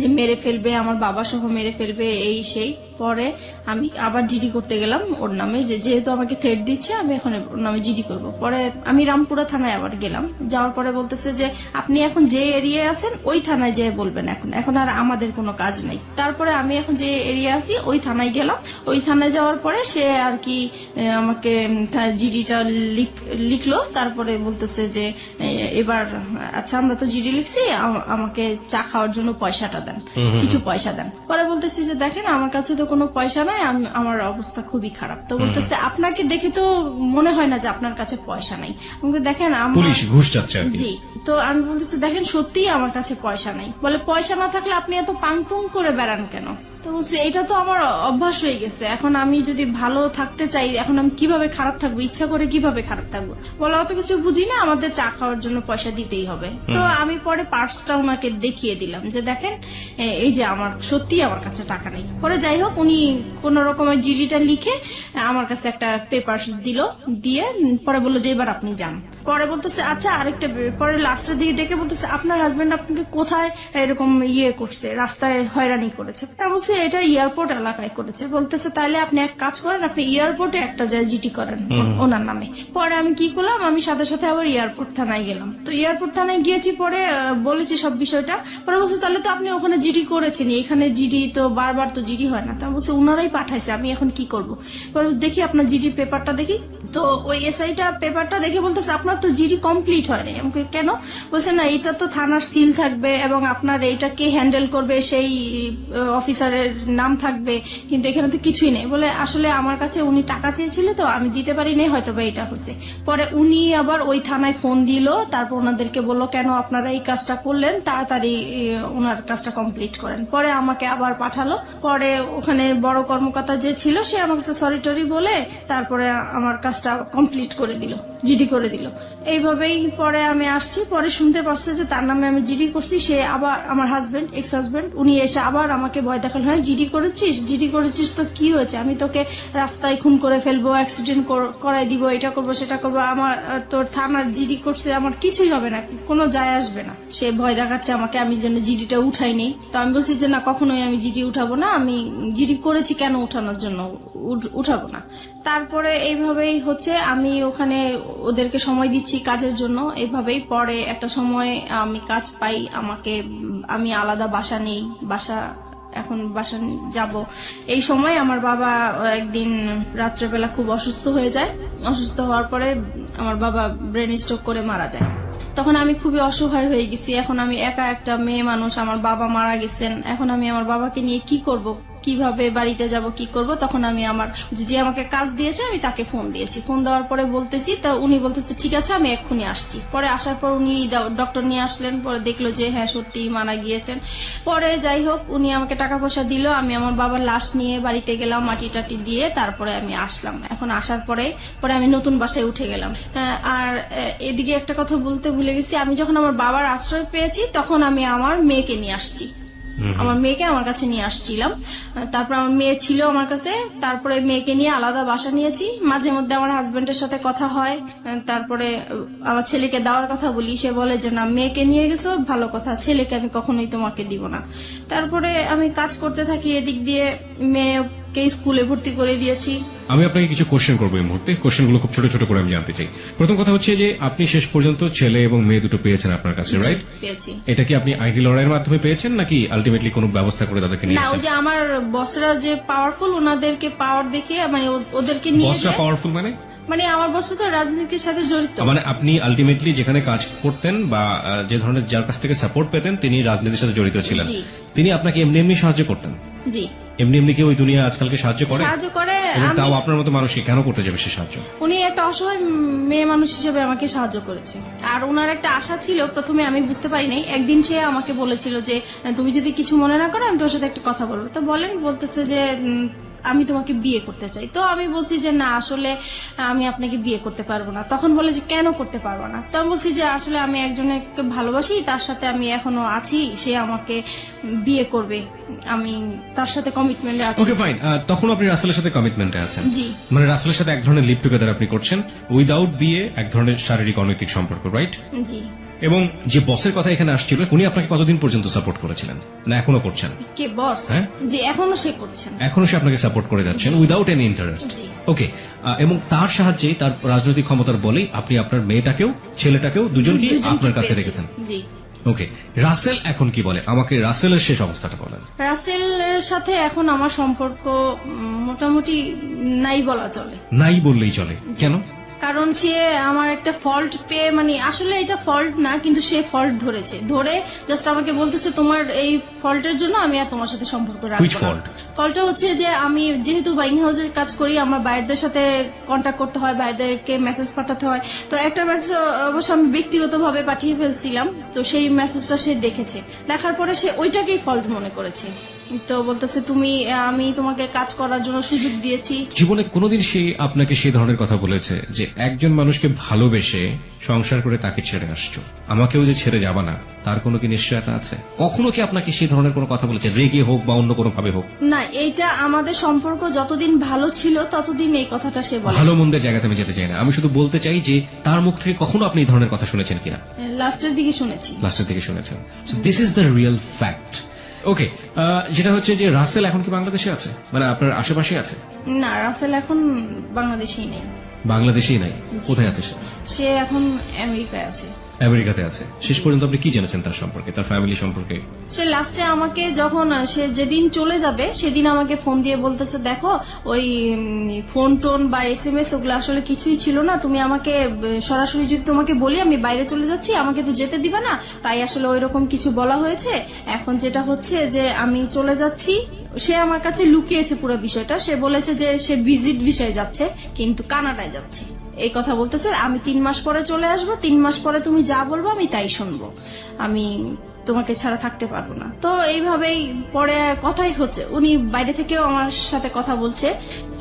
যে মেরে ফেলবে, আমার বাবা সহ মেরে ফেলবে, এই সেই। পরে আমি আবার জিডি করতে গেলাম ওর নামে, যেহেতু আমাকে থ্রেট দিচ্ছে আমি এখন ওর নামে জিডি করব। পরে আমি রামপুরা থানায় আবার গেলাম, যাওয়ার পরে বলতেছে যে আপনি এখন যে এরিয়ায় আছেন ওই থানায় যেয়ে বলবেন, এখন আর আমাদের কোনো কাজ নাই। তারপরে আমি এখন যে এরিয়া আছি ওই থানায় গেলাম, ওই থানায় যাওয়ার পরে সে আর কি আমাকে জিডিটা লিখলো। তারপরে বলতেছে যে এবার আচ্ছা আমরা তো জিডি লিখছি, আমাকে চা খাওয়ার জন্য পয়সাটা দেন, কিছু পয়সা দেন। পরে বলতেছি যে দেখেন আমার কাছে তো কোনো পয়সা নাই, আমার অবস্থা খুবই খারাপ। তো বলতেছে আপনাকে দেখে তো মনে হয় না যে আপনার কাছে পয়সা নাই, দেখেন পুলিশ ঘুষ চাচ্ছে। জি। তো আমি বলতেছি দেখেন সত্যিই আমার কাছে পয়সা নাই। বলে পয়সা না থাকলে আপনি এত পাংপুং করে বেড়ান কেন? তো বলছি এটা তো আমার অভ্যাস হয়ে গেছে, এখন আমি যদি ভালো থাকতে চাই এখন আমি কিভাবে খারাপ থাকবো, ইচ্ছা করে কিভাবে খারাপ থাকবো, বলা অত কিছু বুঝি না, আমাদের চা খাওয়ার জন্য পয়সা দিতেই হবে। তো আমি পরে পার্সটা ওনাকে দেখিয়ে দিলাম যে দেখেন এই যে আমার সত্যি আমার কাছে টাকা নেই। পরে যাই হোক উনি কোন রকমের জিডিটা লিখে আমার কাছে একটা পেপার দিল, দিয়ে পরে বললো যে এবার আপনি যান। পরে বলতেছে আচ্ছা আরেকটা, পরে লাস্টের দিকে ডেকে বলতেছে আপনার হাজবেন্ড আপনাকে কোথায় এরকম করছে, রাস্তায় হয়রানি করেছে। তা বলছে এটা এয়ারপোর্ট এলাকায় করেছে। বলতেছে তাহলে আপনি এক কাজ করেন, আপনি এয়ারপোর্টে একটা যায় জিটি করেন ওনার নামে। পরে আমি কি করলাম, আমি সাথে সাথে আবার এয়ারপোর্ট থানায় গেলাম। তো এয়ারপোর্ট থানায় গিয়েছি, পরে বলেছি সব বিষয়টা। পরে বলছে তাহলে তো আপনি ওখানে জিডি করেছেন, এখানে জিডি তো বারবার তো জিডি হয় না। তা বলছে ওনারাই পাঠাইছে, আমি এখন কি করব। পরে দেখি আপনার জিডি পেপারটা দেখি, তো ওই এসআইটা পেপারটা দেখে বলতেছে আপনার তো জিডি কমপ্লিট হয় নাই। আমাকে কেন? বলছে না এটা তো থানার সিল থাকবে এবং আপনার এইটা কে হ্যান্ডেল করবে সেই অফিসারের নাম থাকবে, কিন্তু এখানে তো কিছুই নেই। বলে আসলে আমার কাছে উনি টাকা চেয়েছিল তো আমি দিতে পারি নাই, হয়তো বা এটা হয়েছে। পরে উনি আবার ওই থানায় ফোন দিল, তারপর ওনাদেরকে বললো কেন আপনারা এই কাজটা করলেন, তাড়াতাড়ি ওনার কাজটা কমপ্লিট করেন। পরে আমাকে আবার পাঠালো। পরে ওখানে বড় কর্মকর্তা যে ছিল সে আমার কাছে সরি টরি বলে তারপরে আমার কাজটা কমপ্লিট করে দিল, জিডি করে দিল। এইভাবেই পরে আমি আসছি, পরে শুনতে পারছে যে তার নামে আমি জিডি করছি। সে আবার আমার হাজবেন্ড, এক্স হাজবেন্ড, উনি এসে আবার আমাকে ভয় দেখাল, হ্যাঁ জিডি করেছিস তো কি হয়েছে, আমি তোকে রাস্তায় খুন করে ফেলবো, অ্যাক্সিডেন্ট করাই দিব, এটা করবো সেটা করবো, আমার তোর থানার জিডি করছে, আমার কিছুই হবে না, কোনো যায় আসবে না। সে ভয় দেখাচ্ছে আমাকে, আমি যেন জিডিটা উঠাই নেই। তো আমি বলছি যে না কখনোই আমি জিডি উঠাবো না, আমি জিডি করেছি কেন উঠানোর জন্য উঠাবো না। তারপরে এইভাবেই হচ্ছে আমি ওখানে ওদেরকে সময় দিচ্ছি কাজের জন্য। এইভাবেই পরে একটা সময় আমি কাজ পাই, আমি আলাদা বাসা নেই, এখন বাসা যাব। এই সময় আমার বাবা একদিন রাত্রেবেলা খুব অসুস্থ হয়ে যায়। অসুস্থ হওয়ার পরে আমার বাবা ব্রেন স্ট্রোক করে মারা যায়। তখন আমি খুবই অসহায় হয়ে গেছি। এখন আমি একা একটা মেয়ে মানুষ, আমার বাবা মারা গেছেন, এখন আমি আমার বাবাকে নিয়ে কি করব, কিভাবে বাড়িতে যাব, কি করব। তখন আমি যে আমাকে কাজ দিয়েছে আমি তাকে ফোন দিয়েছি। ফোন দেওয়ার পরে বলতেছি, তা উনি বলতেছে ঠিক আছে আমি এক্ষুনি আসছি। পরে আসার পর উনি ডক্টর নিয়ে আসলেন, পরে দেখলো যে হ্যাঁ সত্যি মারা গিয়েছেন। পরে যাই হোক উনি আমাকে টাকা পয়সা দিল, আমি আমার বাবার লাশ নিয়ে বাড়িতে গেলাম, মাটি টাটি দিয়ে তারপরে আমি আসলাম। এখন আসার পরে আমি নতুন বাসায় উঠে গেলাম। আর এদিকে একটা কথা বলতে ভুলে গেছি, আমি যখন আমার বাবার আশ্রয় পেয়েছি তখন আমি আমার মেয়েকে নিয়ে আসছি, আমার মেয়েকে আমার কাছে নিয়ে আসছিলাম। তারপর আমার মেয়ে ছিল আমার কাছে, তারপরে মেয়েকে নিয়ে আলাদা বাসা নিয়েছি। মাঝে মধ্যে আমার হাজবেন্ডের সাথে কথা হয়, তারপরে আমার ছেলেকে দেওয়ার কথা বলি, সে বলে যে না মেয়েকে নিয়ে গেছো ভালো কথা, ছেলেকে আমি কখনোই তোমাকে দিব না। তারপরে আমি কাজ করতে থাকি, এদিক দিয়ে মেয়েকে স্কুলে ভর্তি করে দিয়েছি। আমি আপনাকে কিছু কোশ্চেন করবো এই মুহূর্তে, কোশ্চেনগুলো খুব ছোট ছোট করে আমি জানতে চাই। প্রথম কথা হচ্ছে যে আপনি শেষ পর্যন্ত ছেলে এবং মেয়ে দুটো পেয়েছেন আপনার কাছে, রাইট? পেয়েছি। এটা কি আপনি আইনি লড়াইয়ের মাধ্যমে পেয়েছেন নাকি আলটিমেটলি কোনো ব্যবস্থা করে তাদেরকে নিয়ে না, আসেন? ওই যে আমার বসরা যে পাওয়ারফুল, ওনাদেরকে পাওয়ার দেখিয়ে মানে ওদেরকে নিয়ে বসরা পাওয়ারফুল মানে আমার বস তো রাজনীতির সাথে জড়িত। মানে আপনি আলটিমেটলি যেখানে কাজ করতেন বা যে ধরনের যার কাছ থেকে সাপোর্ট পেতেন তিনি রাজনীতির সাথে জড়িত ছিলেন, তিনি আপনাকে এমনি এমনি সাহায্য করতেন? জি। এমনি এমনি কি ওই দুনিয়া আজকালকে সাহায্য করে? এবং তাও আপনার মতো মানুষকে কেন করতে যাবে সে সাহায্য? উনি একটা অসহায় মেয়ে মানুষ হিসেবে আমাকে সাহায্য করেছে। আর ওনার একটা আশা ছিল, প্রথমে আমি বুঝতে পারি নাই। একদিন সে আমাকে বলেছিল যে তুমি যদি কিছু মনে না করো আমি তোর সাথে একটা কথা বলবো। তো বলতেছে যে আমি তোমাকে বিয়ে করতে চাই। তো আমি বলছি যে না আসলে আমি আপনাকে বিয়ে করতে পারবো না। তখন বলে যে কেন করতে পারবো না? তো আমি বলছি যে আসলে আমি একজনকে ভালোবাসি, তার সাথে আমি এখনো আছি, সে আমাকে বিয়ে করবে, আমি তার সাথে কমিটমেন্টে আছি। Okay fine. তখন আপনি রাসেলের সাথে কমিটমেন্টে আছেন? জি। মানে রাসেলের সাথে এক ধরনের লিভ টুগেদার আপনি করছেন উইদাউট বিয়ে, এক ধরনের শারীরিক অনৈতিক সম্পর্ক, রাইট? জি। এবং যে বসের কথা এখানে আসছিল উনি আপনাকে কতদিন পর্যন্ত সাপোর্ট করেছিলেন, না এখনো করছেন? কে বস? যে এখনো সে করছেন, এখনো সে আপনাকে সাপোর্ট করে যাচ্ছেন উইদাউট এনি ইন্টারেস্ট? ওকে। এবং তার সাহায্যেই, তার রাজনৈতিক ক্ষমতার বলেই আপনি আপনার মেয়েটাকেও ছেলেটাকেও দুজনকে আপনার কাছে রেখেছেন। জি। ওকে, রাসেল এখন কি বলে? আমাকে রাসেলের শেষ অবস্থাটা বলেন। রাসেলের সাথে এখন আমার সম্পর্ক মোটামুটি নাই বলা চলে। নাই বললেই চলে? কেন? কারণ সে আমার একটা ফল্ট পেয়ে, মানে আসলে এটা ফল্ট না, কিন্তু সে ফল্ট ধরে জাস্ট আমাকে বলতেছে তোমার এই ফল্টের জন্য আমি আর তোমার সাথে সম্পর্ক রাখবো না। ফল্টটা হচ্ছে যে আমি যেহেতু বাইং হাউসের কাজ করি, আমার বাইরেদের সাথে কন্ট্যাক্ট করতে হয়, বাইরেদেরকে মেসেজ পাঠাতে হয়। তো একটা মেসেজ অবশ্য আমি ব্যক্তিগতভাবে পাঠিয়ে ফেলছিলাম, তো সেই মেসেজটা সে দেখেছে, দেখার পরে সে ওইটাকেই ফল্ট মনে করেছে। তো বলতেছে আমি তোমাকে কাজ করার জন্য সুযোগ দিয়েছি। জীবনে কোনোদিন সে আপনাকে সেই ধরনের কথা বলেছে যে একজন মানুষকে ভালোবেসে সংসার করে তাকে ছেড়ে আসছো, আমাকেও যে ছেড়ে যাবা না, তার কোনো কি নিশ্চয়তা আছে? কখনো কি আপনাকে সেই ধরনের কোনো কথা বলেছে, রেগে হোক বা অন্য কোনো ভাবে হোক? না, এইটা আমাদের সম্পর্ক যতদিন ভালো ছিল ততদিন এই কথাটা সে বলে। ভালো মন্দের জায়গাতে আমি যেতে চাই না, আমি শুধু বলতে চাই যে তার মুখ থেকে কখনো আপনি এই ধরনের কথা শুনেছেন কিনা? লাস্টের দিকে শুনেছি। লাস্টের দিকে শুনেছেন। This is the real fact. Okay, যেটা হচ্ছে যে রাসেল এখন কি বাংলাদেশে আছে, মানে আপনার আশেপাশে আছে? না, রাসেল এখন বাংলাদেশেই নেই। বাংলাদেশেই নাই? কোথায় আছে সে? সে এখন আমেরিকায় আছে। আমেরিকাতে আছে। শেষ পর্যন্ত আপনি কি জেনেছেন তার সম্পর্কে, তার ফ্যামিলি সম্পর্কে? সে লাস্টে আমাকে যখন সে যেদিন চলে যাবে সেদিন আমাকে ফোন দিয়ে বলতেছে, দেখো ওই ফোন টোন বা SMS ওগুলো আসলে কিছুই ছিল না, তুমি আমাকে সরাসরি যদি তোমাকে বলি আমি বাইরে চলে যাচ্ছি, আমাকে তো যেতে দিবা না, তাই আসলে ওইরকম কিছু বলা হয়েছে। এখন যেটা হচ্ছে যে আমি চলে যাচ্ছি, সে আমার কাছে লুকিয়েছে পুরো বিষয়টা। সে বলেছে যে সে ভিজিট ভিসায় যাচ্ছে কিন্তু কানাডায় যাচ্ছে, এই কথা বলতেছে। আমি 3 মাস পরে চলে আসবো, 3 মাস পরে তুমি যা বলবো আমি তাই শুনবো, আমি তোমাকে ছাড়া থাকতে পারবো না। তো এইভাবেই পরে কথাই হচ্ছে, উনি বাইরে থেকেও আমার সাথে কথা বলছে।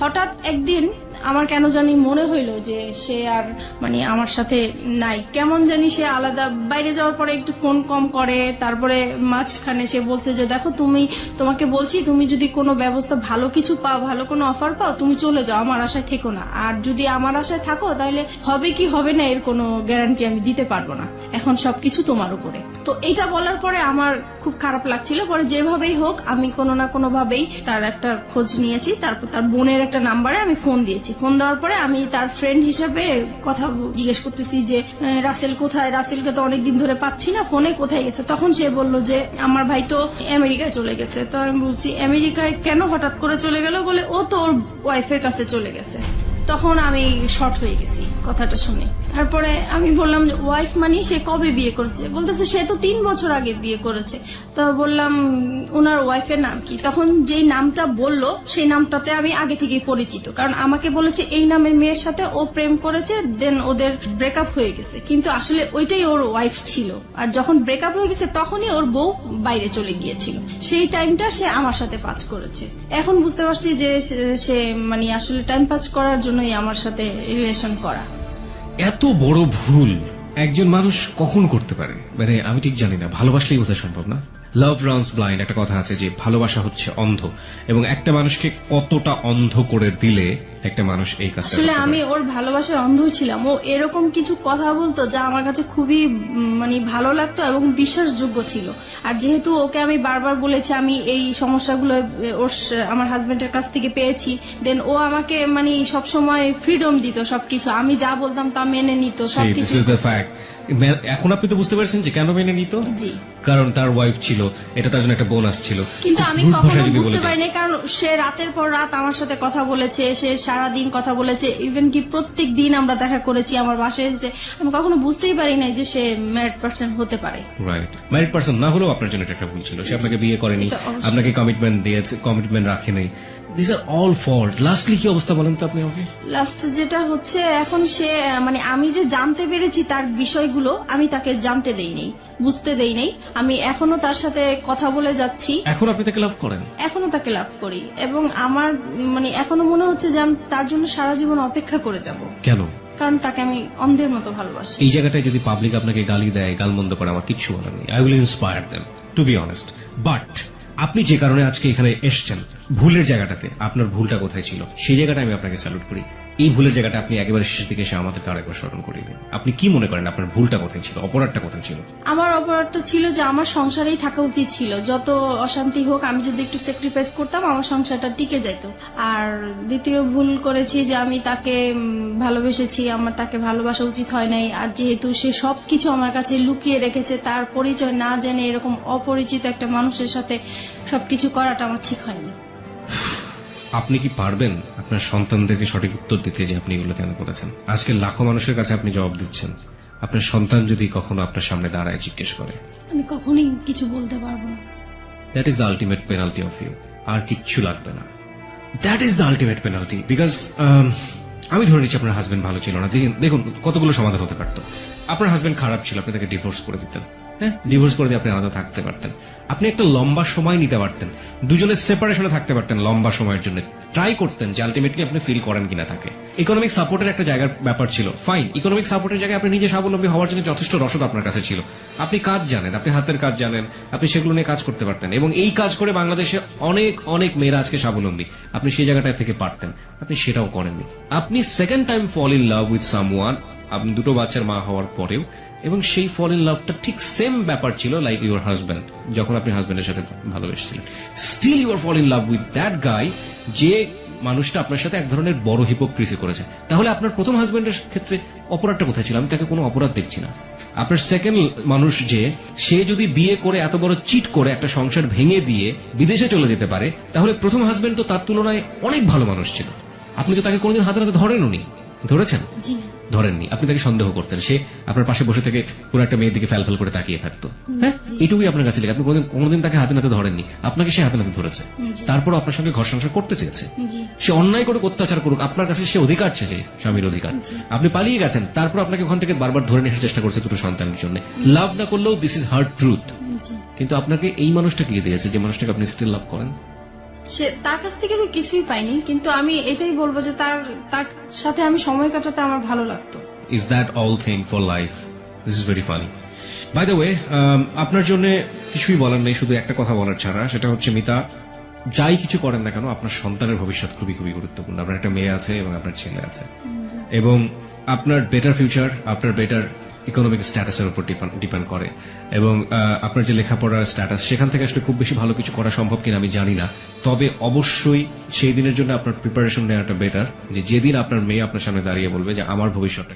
হঠাৎ একদিন আমার কেন জানি মনে হইলো যে সে আর মানে আমার সাথে নাই, কেমন জানি সে আলাদা। বাইরে যাওয়ার পরে একটু ফোন কম করে, তারপরে মাঝখানে সে বলছে যে দেখো তোমাকে বলছি, তুমি যদি কোনো ব্যবস্থা ভালো কিছু পাও, ভালো কোনো অফার পাও, তুমি চলে যাও, আমার আশায় থেকো না। আর যদি আমার আশায় থাকো তাহলে হবে কি হবে না এর কোনো গ্যারান্টি আমি দিতে পারবো না, এখন সবকিছু তোমার উপরে। তো এটা বলার পরে আমার খুব খারাপ লাগছিল। পরে যেভাবেই হোক আমি কোনো না কোনো ভাবেই তার একটা খোঁজ নিয়েছি, তারপর তার বোনের একটা নাম্বারে আমি ফোন দিয়েছি। ফোন দেওয়ার পরে আমি তার ফ্রেন্ড হিসেবে কথা জিজ্ঞেস করতেছি যে রাসেল কোথায়, রাসেলকে তো অনেকদিন ধরে পাচ্ছি না, ফোনে কোথায় গেছে। তখন সে বলল যে আমার ভাই তো আমেরিকায় চলে গেছে। তো আমি বলছি আমেরিকায় কেন হঠাৎ করে চলে গেল, বলে ও তো ওর ওয়াইফের কাছে চলে গেছে। তখন আমি শর্ট হয়ে গেছি কথাটা শুনে। তারপরে আমি বললাম যে ওয়াইফ মানে সে কবে বিয়ে করেছে? বলতেছে সে তো 3 বছর আগে বিয়ে করেছে। তো বললাম ওনার ওয়াইফের নাম কি? তখন যেই নামটা বললো সেই নামটাতে আমি আগে থেকেই পরিচিত, কারণ আমাকে বলেছে এই নামের মেয়ের সাথে ও প্রেম করেছে, দেন ওদের ব্রেকআপ হয়ে গেছে, কিন্তু আসলে ওইটাই ওর ওয়াইফ ছিল। আর যখন ব্রেকআপ হয়ে গেছে তখনই ওর বউ বাইরে চলে গিয়েছিল, সেই টাইমটা সে আমার সাথে পাস করেছে। এখন বুঝতে পারছি যে সে মানে আসলে টাইম পাস করার জন্যই আমার সাথে রিলেশন করা। এত বড় ভুল একজন মানুষ কখন করতে পারে, মানে আমি ঠিক জানি না। ভালোবাসলেই বোধহয় সম্ভব না। লাভ রানস ব্লাইন্ড একটা কথা আছে যে ভালোবাসা হচ্ছে অন্ধ, এবং একটা মানুষকে কতটা অন্ধ করে দিলে একটা মানুষ এই কাজটা আসলে আমি ওর ভালোবাসার অন্ধ ছিলাম। ও এরকম কিছু কথা বলতো যা আমার কাছে খুবই মানে ভালো লাগতো এবং বিশ্বাসযোগ্য ছিল। আর যেহেতু ওকে আমি বারবার বলেছি আমি এই সমস্যাগুলো আমার হাজবেন্ডের কাছ থেকে পেয়েছি, দেন ও আমাকে মানে সবসময় ফ্রিডম দিত, সবকিছু আমি যা বলতাম তা মেনে নিত সবকিছু। এখন আপনি তো বুঝতে পারছেন যে কেন মেনে নিত। জি, কারণ তার ওয়াইফ ছিল, এটা তার জন্য একটা বোনাস ছিল। কিন্তু আমি কখনো বুঝতে পারিনি, কারণ সে রাতের পর রাত আমার সাথে কথা বলেছে, সে সারাদিন কথা বলেছে, ইভেন কি প্রত্যেক দিন আমরা দেখা করেছি আমার বাসায়। যে আমি কখনো বুঝতেই পারি না যে সে ম্যারিড পারসন হতে পারে। রাইট, ম্যারিড পারসন না হলেও আপনার জন্য এটা একটা ভুল ছিল। সে আপনাকে বিয়ে করেনি, আপনাকে কমিটমেন্ট দিয়েছে, কমিটমেন্ট রাখেনি। This are all fault. Lastly কি অবস্থা বলেন তো আপনি আমাকে? লাস্ট যেটা হচ্ছে এখন সে মানে আমি যে জানতে পেরেছি তার বিষয়গুলো আমি তাকে জানতে দেই নাই, বুঝতে দেই নাই। আমি এখনো তার সাথে কথা বলে যাচ্ছি। এখন আপনি তাকে লাভ করেন? এখনো তাকে লাভ করি, এবং আমার মানে এখনো মনে হচ্ছে যে আমি তার জন্য সারা জীবন অপেক্ষা করে যাব। কেন? কারণ তাকে আমি অন্ধের মতো ভালোবাসি। এই জায়গাটায় যদি পাবলিক আপনাকে গালি দেয়, গালমন্দ করে, আমার কিচ্ছু বলার নেই। I will inspire them to be honest. But আপনি যে কারণে আজকে এখানে এসছেন, ভুলের জায়গাটাতে আপনার ভুলটা কোথায় ছিল সেই জায়গাটা আমি আপনাকে স্যালুট করি। এই ভুলের জায়গাটা আপনি একেবারে শেষ দিকে এসে আমাদেরকে আরেকবার স্মরণ করিয়ে দিন। আপনি কি মনে করেন আপনার ভুলটা কোথায় ছিল, অপরাধটা কোথায় ছিল? আমার অপরাধটা ছিল যে আমার সংসারেই থাকা উচিত ছিল। যত অশান্তি হোক আমি যদি একটু স্যাক্রিফাইস করতাম আমার সংসারটা টিকে যেত। আর দ্বিতীয় ভুল করেছি যে আমি তাকে ভালোবেসেছি, আমার তাকে ভালোবাসা উচিত হয় নাই। আর যেহেতু সে সবকিছু আমার কাছে লুকিয়ে রেখেছে, তার পরিচয় না জেনে এরকম অপরিচিত একটা মানুষের সাথে সবকিছু করাটা আমার ঠিক হয়নি। আপনি কি পারবেন আপনার সন্তানদেরকে সঠিক উত্তর দিতে যে আপনি এগুলো কেন করেছেন? আজকে লাখো মানুষের কাছে আপনি জবাব দিচ্ছেন। আপনার সন্তান যদি কখনো আপনার সামনে দাঁড়ায় জিজ্ঞেস করে, আমি কখনোই কিছু বলতে পারবো না। That is the ultimate penalty of you. আর কিচ্ছু লাগবে না। That is the ultimate penalty. Because আমি ধরে নিচ্ছি আপনার হাজবেন্ড ভালো ছিল না। দেখুন কতগুলো সমাধান হতে পারতো। আপনার হাজবেন্ড খারাপ ছিল, আপনি তাকে ডিভোর্স করে দিতেন। হ্যাঁ, ডিভোর্স করে দিয়ে আপনি আলাদা থাকতে পারতেন, আপনি একটা লম্বা সময় নিতে পারতেন, দুজনের সেপারেশনে থাকতে পারতেন লম্বা সময়ের জন্য, ট্রাই করতেন যে আলটিমেটলি আপনি ফিল করেন কিনা থাকে। ইকোনমিক সাপোর্টের একটা জায়গার ব্যাপার ছিল, ফাইন, ইকোনমিক সাপোর্টের জায়গায় আপনি নিজে স্বাবলম্বী হওয়ার জন্য যথেষ্ট রসদ আপনার কাছে ছিল, আপনি কাজ জানেন, আপনি হাতের কাজ জানেন, আপনি সেগুলো নিয়ে কাজ করতে পারতেন, এবং এই কাজ করে বাংলাদেশে অনেক অনেক মেয়েরা আজকে স্বাবলম্বী, আপনি সেই জায়গাটা থেকে পারতেন, আপনি সেটাও করেননি। আপনি second time fall in love with someone, আপনি দুটো বাচ্চার মা হওয়ার পরেও, এবং সেই ফল ইন লাভটা ঠিক সেম ব্যাপার ছিল লাইক ইউর হাজব্যান্ড, যখন আপনি হাজব্যান্ডের সাথে ভালোবেসেছিলেন, still you are fall in love with that guy, যে মানুষটা আপনার সাথে এক ধরনের বড় হিপোক্রিসি করেছে। তাহলে আপনার প্রথম হাজব্যান্ডের ক্ষেত্রে অপরাধটা কোথায় ছিল? আমি তাকে কোনো অপরাধ দেখছি না। আপনার সেকেন্ড মানুষ যে, সে যদি বিয়ে করে এত বড় চিট করে একটা সংসার ভেঙে দিয়ে বিদেশে চলে যেতে পারে, তাহলে প্রথম হাজব্যান্ড তো তার তুলনায় অনেক ভালো মানুষ ছিল। আপনি তো তাকে কোনোদিন হাতে হাতে ধরেননি, ধরেছেন? ধরেননি, আপনি তাকে সন্দেহ করতেন, সে আপনার পাশে বসে থেকে কোন একটা মেয়ের দিকে ফ্যাল করে তাকিয়ে থাকতো। হ্যাঁ, এটুকুই আপনার কাছে লেগে, আপনি কোনোদিন তাকে হাতে নাতে ধরেননি, আপনাকে সে হাতে নাতে ধরেছে, তারপর আপনার সঙ্গে ঘর সংসার করতে চেয়েছে। সে অন্যায় করুক, অত্যাচার করুক, আপনার কাছে সে অধিকার চেয়েছে, স্বামীর অধিকার, আপনি পালিয়ে গেছেন, তারপর আপনাকে ওখান থেকে বারবার ধরে নিয়ে আসার চেষ্টা করছে দুটো সন্তানের জন্য। লাভ না করলেও দিস ইজ হার্ড ট্রুথ। কিন্তু আপনাকে এই মানুষটা কি দিয়েছে যে মানুষটাকে আপনি স্টিল লাভ করেন? সে তার কাছ থেকে তো কিছুই পাইনি, কিন্তু আমি এটাই বলবো যে তার সাথে আমি সময় কাটাতে আমার ভালো লাগতো। Is that all thing for life? This is very funny. By the way, আপনার জন্য কিছুই বলার নেই, শুধু একটা কথা বলার ছাড়া, সেটা হচ্ছে মিতা, যাই কিছু করেন না কেন আপনার সন্তানের ভবিষ্যৎ খুবই খুবই গুরুত্বপূর্ণ। আপনার একটা মেয়ে আছে এবং আপনার ছেলে আছে, এবং আপনার বেটার ফিউচার আপনার বেটার ইকোনমিক স্ট্যাটাসের উপর ডিপেন্ড করে, এবং আপনার যে লেখাপড়ার স্ট্যাটাস, সেখান থেকে আসলে খুব বেশি ভালো কিছু করা সম্ভব কিনা আমি জানি না, তবে অবশ্যই সেই দিনের জন্য আপনার প্রিপারেশন নেওয়াটা বেটার, যে যেদিন আপনার মেয়ে আপনার সামনে দাঁড়িয়ে বলবে যে আমার ভবিষ্যৎটা